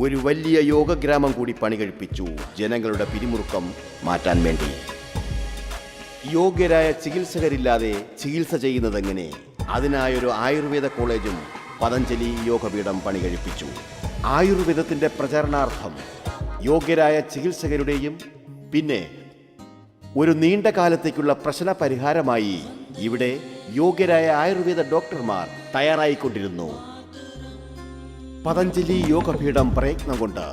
ഒരു വലിയ യോഗഗ്രാമം കൂടി പണി കഴിപ്പിച്ചു, ജനങ്ങളുടെ പിരിമുറുക്കം മാറ്റാൻ വേണ്ടി. യോഗ്യരായ ചികിത്സകരില്ലാതെ ചികിത്സ ചെയ്യുന്നതെങ്ങനെ? അതിനായൊരു ആയുർവേദ കോളേജും പതഞ്ജലി യോഗപീഠം പണി കഴിപ്പിച്ചു. ആയുർവേദത്തിന്റെ പ്രചരണാർത്ഥം യോഗ്യരായ ചികിത്സകരുടെയും പിന്നെ ഒരു നീണ്ട കാലത്തേക്കുള്ള പ്രശ്ന പരിഹാരമായി ഇവിടെ യോഗ്യരായ ആയുർവേദ ഡോക്ടർമാർ തയ്യാറായിക്കൊണ്ടിരുന്നു. പതഞ്ജലി യോഗപീഠം പ്രയത്നം കൊണ്ട്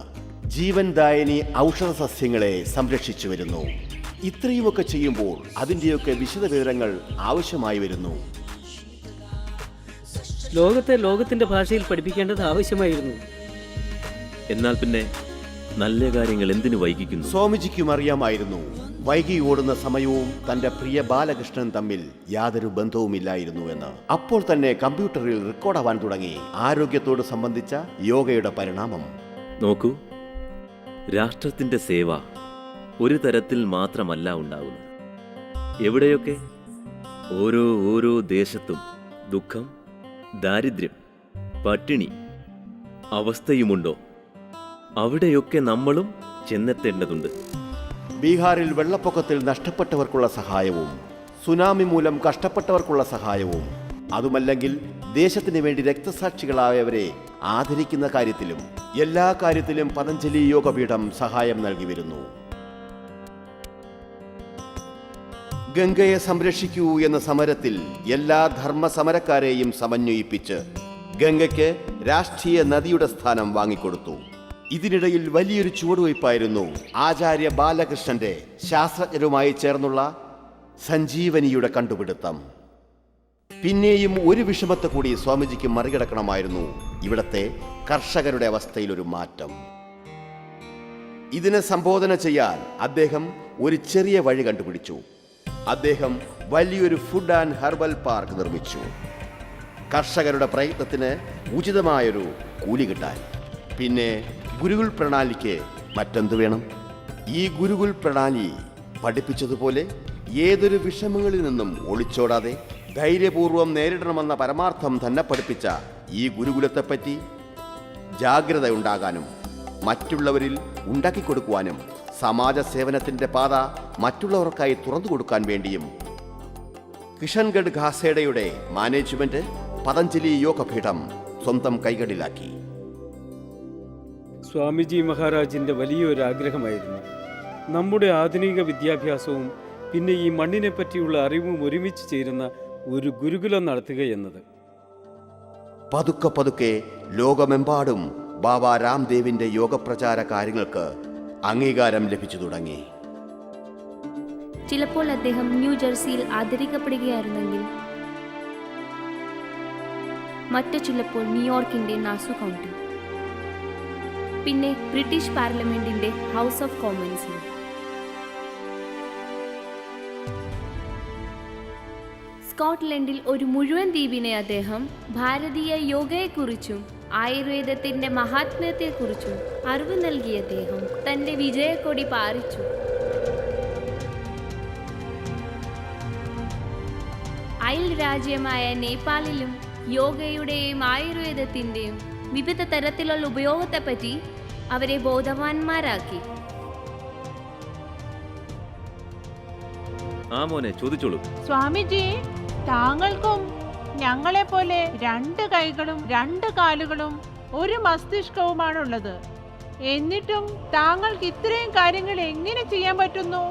ജീവൻദായിനി ഔഷധ സസ്യങ്ങളെ സംരക്ഷിച്ചു വരുന്നു. ഇത്രയുമൊക്കെ ചെയ്യുമ്പോൾ അതിൻ്റെയൊക്കെ വിശദ വിവരങ്ങൾ ആവശ്യമായി വരുന്നു. ലോകത്തിന്റെ ഭാഷയിൽ പഠിപ്പിക്കേണ്ടത് ആവശ്യമായിരുന്നു. എന്നാൽ പിന്നെ നല്ല കാര്യങ്ങൾ എന്തിനു വൈകിക്കുന്നു? സ്വാമിജിക്കും അറിയാമായിരുന്നു വൈകി ഓടുന്ന സമയവും തന്റെ പ്രിയ ബാലകൃഷ്ണൻ തമ്മിൽ യാതൊരു ബന്ധവുമില്ലായിരുന്നു എന്ന്. അപ്പോൾ തന്നെ കമ്പ്യൂട്ടറിൽ റെക്കോർഡാവാൻ തുടങ്ങി ആരോഗ്യത്തോട് സംബന്ധിച്ച യോഗയുടെ പരിണാമം. നോക്കൂ, രാഷ്ട്രത്തിന്റെ സേവ ഒരു തരത്തിൽ മാത്രമല്ല ഉണ്ടാകുന്നത്. എവിടെയൊക്കെ ഓരോ ദേശത്തും ദുഃഖം, ദാരിദ്ര്യം, പട്ടിണി അവസ്ഥയുമുണ്ടോ അവിടെയൊക്കെ നമ്മളും ചെന്നെത്തേണ്ടതുണ്ട്. ബീഹാറിൽ വെള്ളപ്പൊക്കത്തിൽ നഷ്ടപ്പെട്ടവർക്കുള്ള സഹായവും സുനാമി മൂലം കഷ്ടപ്പെട്ടവർക്കുള്ള സഹായവും അതുമല്ലെങ്കിൽ ദേശത്തിന് വേണ്ടി രക്തസാക്ഷികളായവരെ ആദരിക്കുന്ന കാര്യത്തിലും എല്ലാ കാര്യത്തിലും പതഞ്ജലി യോഗപീഠം സഹായം നൽകി വരുന്നു. ഗംഗയെ സംരക്ഷിക്കൂ എന്ന സമരത്തിൽ എല്ലാ ധർമ്മ സമരക്കാരെയും സമന്വയിപ്പിച്ച് ഗംഗയ്ക്ക് രാഷ്ട്രീയ നദിയുടെ സ്ഥാനം വാങ്ങിക്കൊടുത്തു. ഇതിനിടയിൽ വലിയൊരു ചുവടുവയ്പായിരുന്നു ആചാര്യ ബാലകൃഷ്ണന്റെ ശാസ്ത്രജ്ഞരുമായി ചേർന്നുള്ള സഞ്ജീവനിയുടെ കണ്ടുപിടുത്തം. പിന്നെയും ഒരു വിഷമത്തെ കൂടി സ്വാമിജിക്ക് മറികടക്കണമായിരുന്നു: ഇവിടത്തെ കർഷകരുടെ അവസ്ഥയിൽ ഒരു മാറ്റം. ഇതിനെ സംബോധന ചെയ്യാൻ അദ്ദേഹം ഒരു ചെറിയ വഴി കണ്ടുപിടിച്ചു. അദ്ദേഹം വലിയൊരു ഫുഡ് ആൻഡ് ഹെർബൽ പാർക്ക് നിർമ്മിച്ചു. കർഷകരുടെ പ്രയത്നത്തിന് ഉചിതമായൊരു കൂലി കിട്ടാൻ. പിന്നെ ഗുരുകുൽ പ്രണാലിക്ക് മറ്റെന്തു വേണം? ഈ ഗുരുകുൽ പ്രണാലി പഠിപ്പിച്ചതുപോലെ ഏതൊരു വിഷമങ്ങളിൽ നിന്നും ഒളിച്ചോടാതെ ധൈര്യപൂർവം നേരിടണമെന്ന പരമാർത്ഥം തന്നെ പഠിപ്പിച്ച ഈ ഗുരുകുലത്തെപ്പറ്റി ജാഗ്രത ഉണ്ടാകാനും മറ്റുള്ളവരിൽ ഉണ്ടാക്കിക്കൊടുക്കുവാനും സമാജ സേവനത്തിന്റെ പാത മറ്റുള്ളവർക്കായി തുറന്നു കൊടുക്കാൻ വേണ്ടിയും കിഷൻഗഡ് ഖാസേഡയുടെ മാനേജ്മെന്റ് പതഞ്ജലി യോഗപീഠം സ്വന്തം കൈകളിലാക്കി. സ്വാമിജി മഹാരാജിൻ്റെ വലിയൊരു ആഗ്രഹമായിരുന്നു നമ്മുടെ ആധുനിക വിദ്യാഭ്യാസവും പിന്നെ ഈ മണ്ണിനെ പറ്റിയുള്ള അറിവും ഒരുമിച്ച് ചേരുന്ന ഒരു ഗുരുകുലം നടത്തുക എന്നത്. പതുക്കെ പതുക്കെ ലോകമെമ്പാടും ബാബ രാംദേവിന്റെ യോഗപ്രചാര കാര്യങ്ങൾക്ക് അംഗീകാരം ലഭിച്ചു തുടങ്ങി. ചിലപ്പോൾ അദ്ദേഹം ന്യൂജേഴ്സിയിൽ ആദരിക്കപ്പെടുകയായിരുന്നെങ്കിൽ മറ്റു ചിലപ്പോൾ ന്യൂയോർക്കിന്റെ നാസു കൗണ്ടി, പിന്നെ ബ്രിട്ടീഷ് പാർലമെന്റിന്റെ ഹൗസ് ഓഫ് കോമൺസിൽ. സ്കോട്ട്ലൻഡിൽ ഒരു മുഴുവൻ ദ്വീപിനെ അദ്ദേഹം ഭാരതീയ യോഗയെക്കുറിച്ചും ആയുർവേദത്തിന്റെ മഹാത്മ്യത്തെക്കുറിച്ചും അറിവ് നൽകിയ അദ്ദേഹം തന്റെ വിജയക്കൊടി പാറിച്ചു. അയൽ രാജ്യമായ നേപ്പാളിലും യോഗയുടെയും ആയുർവേദത്തിന്റെയും വിവിധ തരത്തിലുള്ള ഉപയോഗത്തെപ്പറ്റി അവരെ ബോധവാന്മാരാക്കി. ആ മോനെ, ചോദിച്ചോളൂ. സ്വാമിജി, താങ്കൾക്കും ഞങ്ങളെ പോലെ 2 കൈകളും 2 കാലുകളും ഒരു മസ്തിഷ്കവുമാണുള്ളത്. എന്നിട്ടും താങ്കൾക്ക് ഇത്രയും കാര്യങ്ങൾ എങ്ങനെ ചെയ്യാൻ പറ്റുന്നു?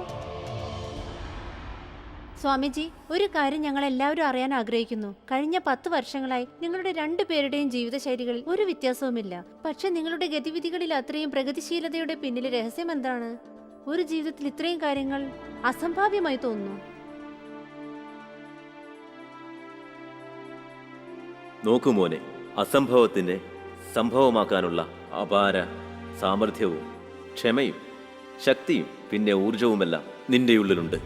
സ്വാമിജി, ഒരു കാര്യം ഞങ്ങൾ എല്ലാവരും അറിയാൻ ആഗ്രഹിക്കുന്നു. കഴിഞ്ഞ 10 വർഷങ്ങളായി നിങ്ങളുടെ 2 പേരുടെയും ജീവിതശൈലികളിൽ ഒരു വ്യത്യാസവുമില്ല. പക്ഷെ നിങ്ങളുടെ ഗതിവിധികളിൽ അത്രയും പ്രഗതിശീലതയുടെ പിന്നിലെ രഹസ്യം എന്താണ്? ഒരു ജീവിതത്തിൽ ഇത്രയും കാര്യങ്ങൾ അസംഭാവ്യമായി തോന്നുന്നു. നോക്കൂ മോനെ, അസംഭവത്തിനെ സംഭവമാക്കാനുള്ള അപാര സാമർഥ്യവും ക്ഷമയും ശക്തിയും പിന്നെ ഊർജവുമെല്ലാം നിന്റെ ഉള്ളിലുണ്ട്.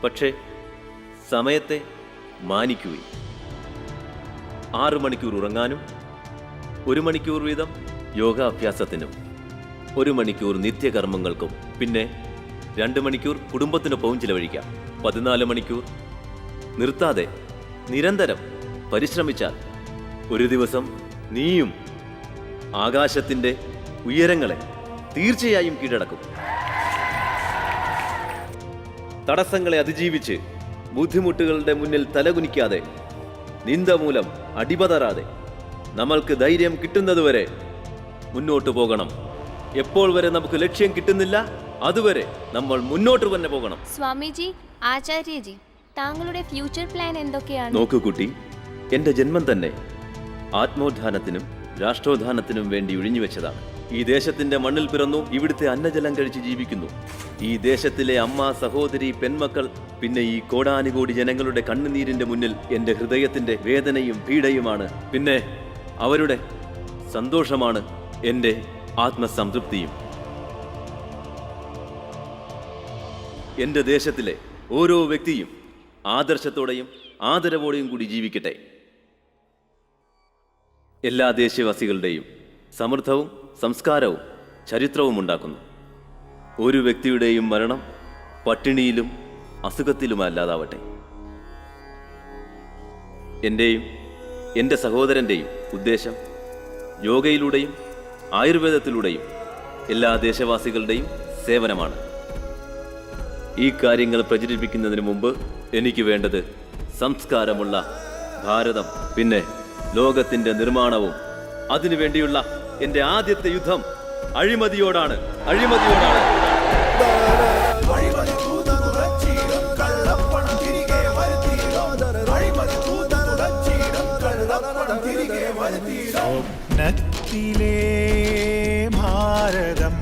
പക്ഷേ സമയത്തെ മാനിക്കുകയും 6 മണിക്കൂർ ഉറങ്ങാനും 1 മണിക്കൂർ വീതം യോഗാഭ്യാസത്തിനും 1 മണിക്കൂർ നിത്യകർമ്മങ്ങൾക്കും പിന്നെ 2 മണിക്കൂർ കുടുംബത്തിനൊപ്പവും ചിലവഴിക്കാം. 14 മണിക്കൂർ നിർത്താതെ നിരന്തരം പരിശ്രമിച്ചാൽ ഒരു ദിവസം നീയും ആകാശത്തിൻ്റെ ഉയരങ്ങളെ തീർച്ചയായും കീഴടക്കും. തടസ്സങ്ങളെ അതിജീവിച്ച് ബുദ്ധിമുട്ടുകളുടെ മുന്നിൽ തലകുനിക്കാതെ, നിന്ദ മൂലം അടിപതറാതെ നമ്മൾക്ക് ധൈര്യം കിട്ടുന്നതുവരെ മുന്നോട്ട് പോകണം. എപ്പോൾ വരെ നമുക്ക് ലക്ഷ്യം കിട്ടുന്നില്ല അതുവരെ നമ്മൾ മുന്നോട്ട് തന്നെ പോകണം. സ്വാമിജി, ആചാര്യജി, താങ്കളുടെ ഫ്യൂച്ചർ പ്ലാൻ എന്തൊക്കെയാണ്? നോക്കൂ കുട്ടി, എന്റെ ജന്മം തന്നെ ആത്മോദ്ധാനത്തിനും രാഷ്ട്രോദ്ധാനത്തിനും വേണ്ടി ഒഴിഞ്ഞുവെച്ചതാണ്. ഈ ദേശത്തിന്റെ മണ്ണിൽ പിറന്നു, ഇവിടുത്തെ അന്നജലം കഴിച്ച് ജീവിക്കുന്നു. ഈ ദേശത്തിലെ അമ്മ, സഹോദരി, പെൺമക്കൾ, പിന്നെ ഈ കോടാനുകോടി ജനങ്ങളുടെ കണ്ണുനീരിന്റെ മുന്നിൽ എന്റെ ഹൃദയത്തിന്റെ വേദനയും പീഡയുമാണ്. പിന്നെ അവരുടെ സന്തോഷമാണ് എന്റെ ആത്മസംതൃപ്തിയും. എന്റെ ദേശത്തിലെ ഓരോ വ്യക്തിയും ആദർശത്തോടെയും ആദരവോടെയും കൂടി ജീവിക്കട്ടെ. എല്ലാ ദേശവാസികളുടെയും സമൃദ്ധവും സംസ്കാരവും ചരിത്രവും ഉണ്ടാക്കുന്നു. ഒരു വ്യക്തിയുടെയും മരണം പട്ടിണിയിലും അസുഖത്തിലുമല്ലാതാവട്ടെ. എൻ്റെയും എൻ്റെ സഹോദരൻ്റെയും ഉദ്ദേശം യോഗയിലൂടെയും ആയുർവേദത്തിലൂടെയും എല്ലാ ദേശവാസികളുടെയും സേവനമാണ്. ഈ കാര്യങ്ങൾ പ്രചരിപ്പിക്കുന്നതിന് മുമ്പ് എനിക്ക് വേണ്ടത് സംസ്കാരമുള്ള ഭാരതം, പിന്നെ ലോകത്തിൻ്റെ നിർമ്മാണവും. അതിനുവേണ്ടിയുള്ള എൻ്റെ ആദ്യത്തെ യുദ്ധം അഴിമതിയോടാണ്. സ്വപ്നത്തിലെ ഭാരതം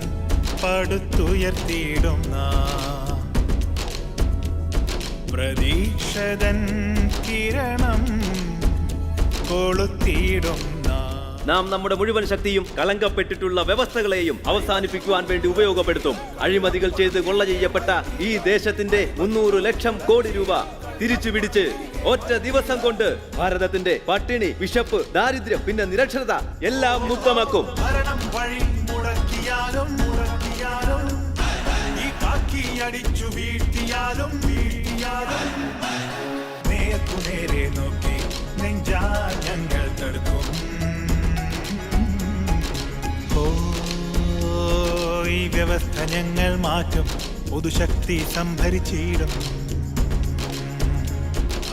പടുത്തുയർത്തിയിടും നാം, പ്രതീക്ഷതൻ കിരണം കൊളുത്തിയിടും നാം നമ്മുടെ മുഴുവൻ ശക്തിയും കളങ്കപ്പെട്ടിട്ടുള്ള വ്യവസ്ഥകളെയും അവസാനിപ്പിക്കുവാൻ വേണ്ടി ഉപയോഗപ്പെടുത്തും. അഴിമതികൾ ചെയ്ത് കൊള്ള ചെയ്യപ്പെട്ട ഈ ദേശത്തിന്റെ 300 ലക്ഷം കോടി രൂപ തിരിച്ചു പിടിച്ച് ഒറ്റ ദിവസം കൊണ്ട് ഭാരതത്തിന്റെ പട്ടിണി, വിശപ്പ്, ദാരിദ്ര്യം, പിന്നെ നിരക്ഷരത എല്ലാം മുക്തമാക്കും. ഭരണം വഴി മുടക്കിയാലും ഈ കാക്കി അടിച്ചു വീഴ്ത്തിയാലും നേരെ നോക്കി നെഞ്ചാ ഞങ്ങൾ തടുക്കും. ഈ വ്യവസ്ഥ ഞങ്ങൾ മാറ്റും, പൊതുശക്തി സംഭരിച്ചിടും.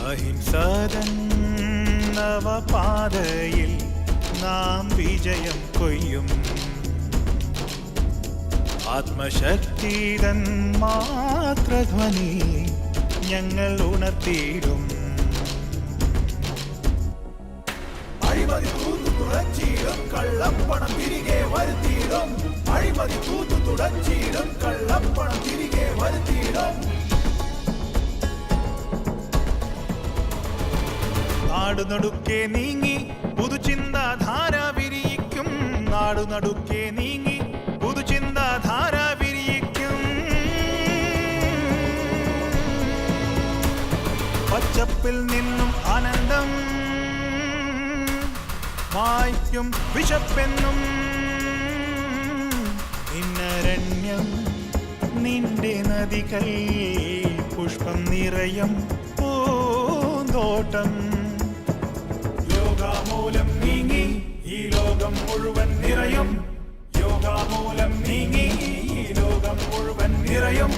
അഹിംസതൻ നവപാതയിൽ നാം വിജയം കൊയ്യും. ആത്മശക്തിതൻ മാത്രധ്വനി ഞങ്ങൾ ഉണർത്തിയിടും. അഴിമതി തുടച്ചിടും, കള്ളപ്പണം തിരികെ വരുത്തിയിടും. അഴിമതി തുടച്ചിടും, കള്ളപ്പണം തിരികെ വരുത്തിയിടും. നാടുനടുക്കെ നീങ്ങി പുതുചിന്താധാര വിരിയിക്കും. നാടുനടുക്കെ നീങ്ങി പുതുചിന്താധാര വിരിയിക്കും. പച്ചപ്പിൽ നിന്നും ആനന്ദം മായ്ക്കും വിശപ്പെന്നും. നിന്നരണ്യം നിന്റെ നദികൾ പുഷ്പം നിറയും പൂന്തോട്ടം. യോഗാമൂലം നീങ്ങി ഈ ലോകം മുഴുവൻ നിറയും. യോഗാമൂലം നീങ്ങി ഈ ലോകം മുഴുവൻ നിറയും.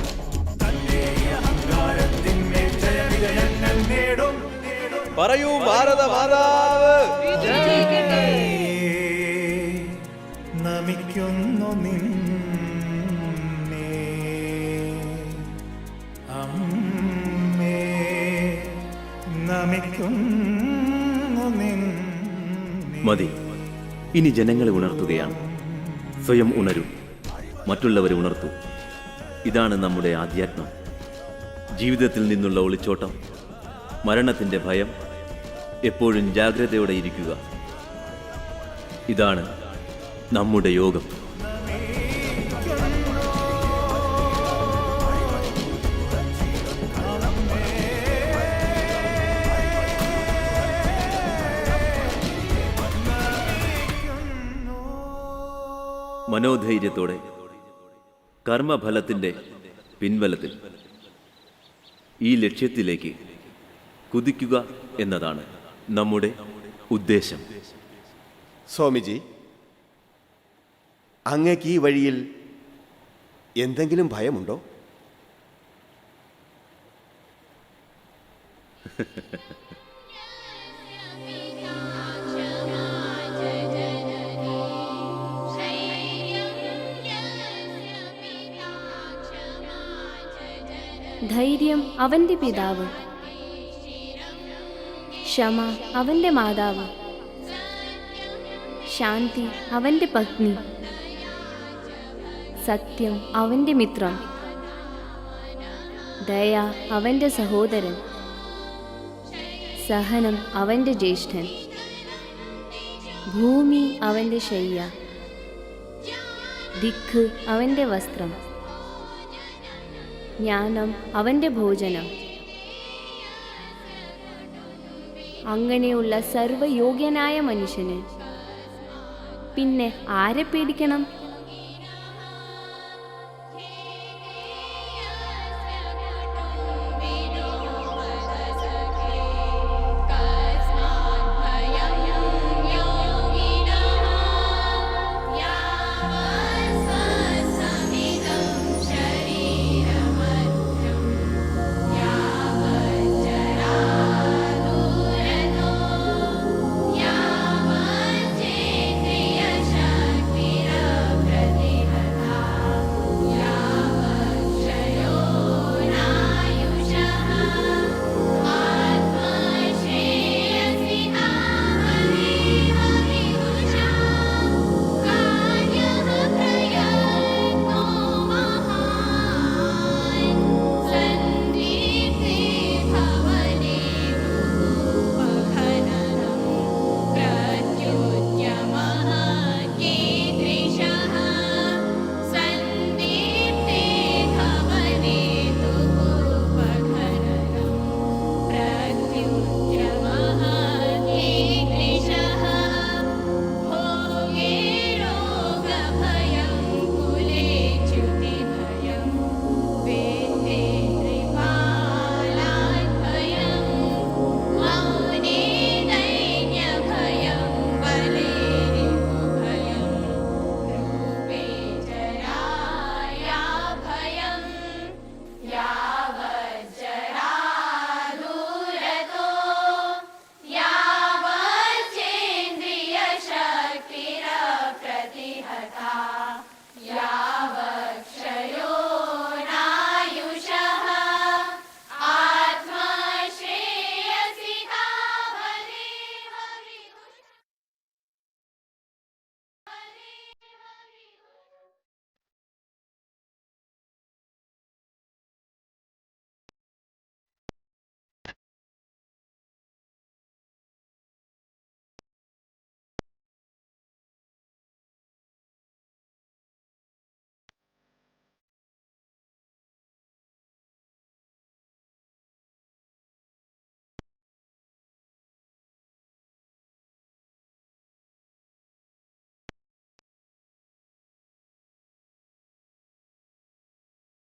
തന്റെ അഹങ്കാരത്തിന്മേൽ ജയവിജയങ്ങൾ നേടും. പറയൂ ഭാരത മാതാവ്. നമിക്കുന്നു നിന്നെ അമ്മേ, നമിക്കുന്നു നിന്നെ. മതി, ഇനി ജനങ്ങളെ ഉണർത്തുകയാണ്. സ്വയം ഉണരൂ, മറ്റുള്ളവരെ ഉണർത്തൂ. ഇതാണ് നമ്മുടെ ആധ്യാത്മം. ജീവിതത്തിൽ നിന്നുള്ള ഒളിച്ചോട്ടം, മരണത്തിൻ്റെ ഭയം, എപ്പോഴും ജാഗ്രതയോടെ ഇരിക്കുക. ഇതാണ് നമ്മുടെ യോഗം. മനോധൈര്യത്തോടെ കർമ്മഫലത്തിൻ്റെ പിൻബലത്തിൽ ഈ ലക്ഷ്യത്തിലേക്ക് കുതിക്കുക എന്നതാണ് നമ്മുടെ ഉദ്ദേശം. സ്വാമിജി, അങ്ങേക്ക് ഈ വഴിയിൽ എന്തെങ്കിലും ഭയമുണ്ടോ? ധൈര്യം അവന്റെ പിതാവ്, ക്ഷമ അവന്റെ മാതാവ്, ശാന്തി അവന്റെ പത്നി, സത്യം അവന്റെ മിത്രം, ദയ അവന്റെ സഹോദരൻ, സഹനം അവന്റെ ജ്യേഷ്ഠൻ, ഭൂമി അവന്റെ ശയ്യ, ദിക്ക് അവന്റെ വസ്ത്രം, ജ്ഞാനം അവന്റെ ഭോജനം. അങ്ങനെയുള്ള സർവയോഗ്യനായ മനുഷ്യന് പിന്നെ ആരെ പേടിക്കണം?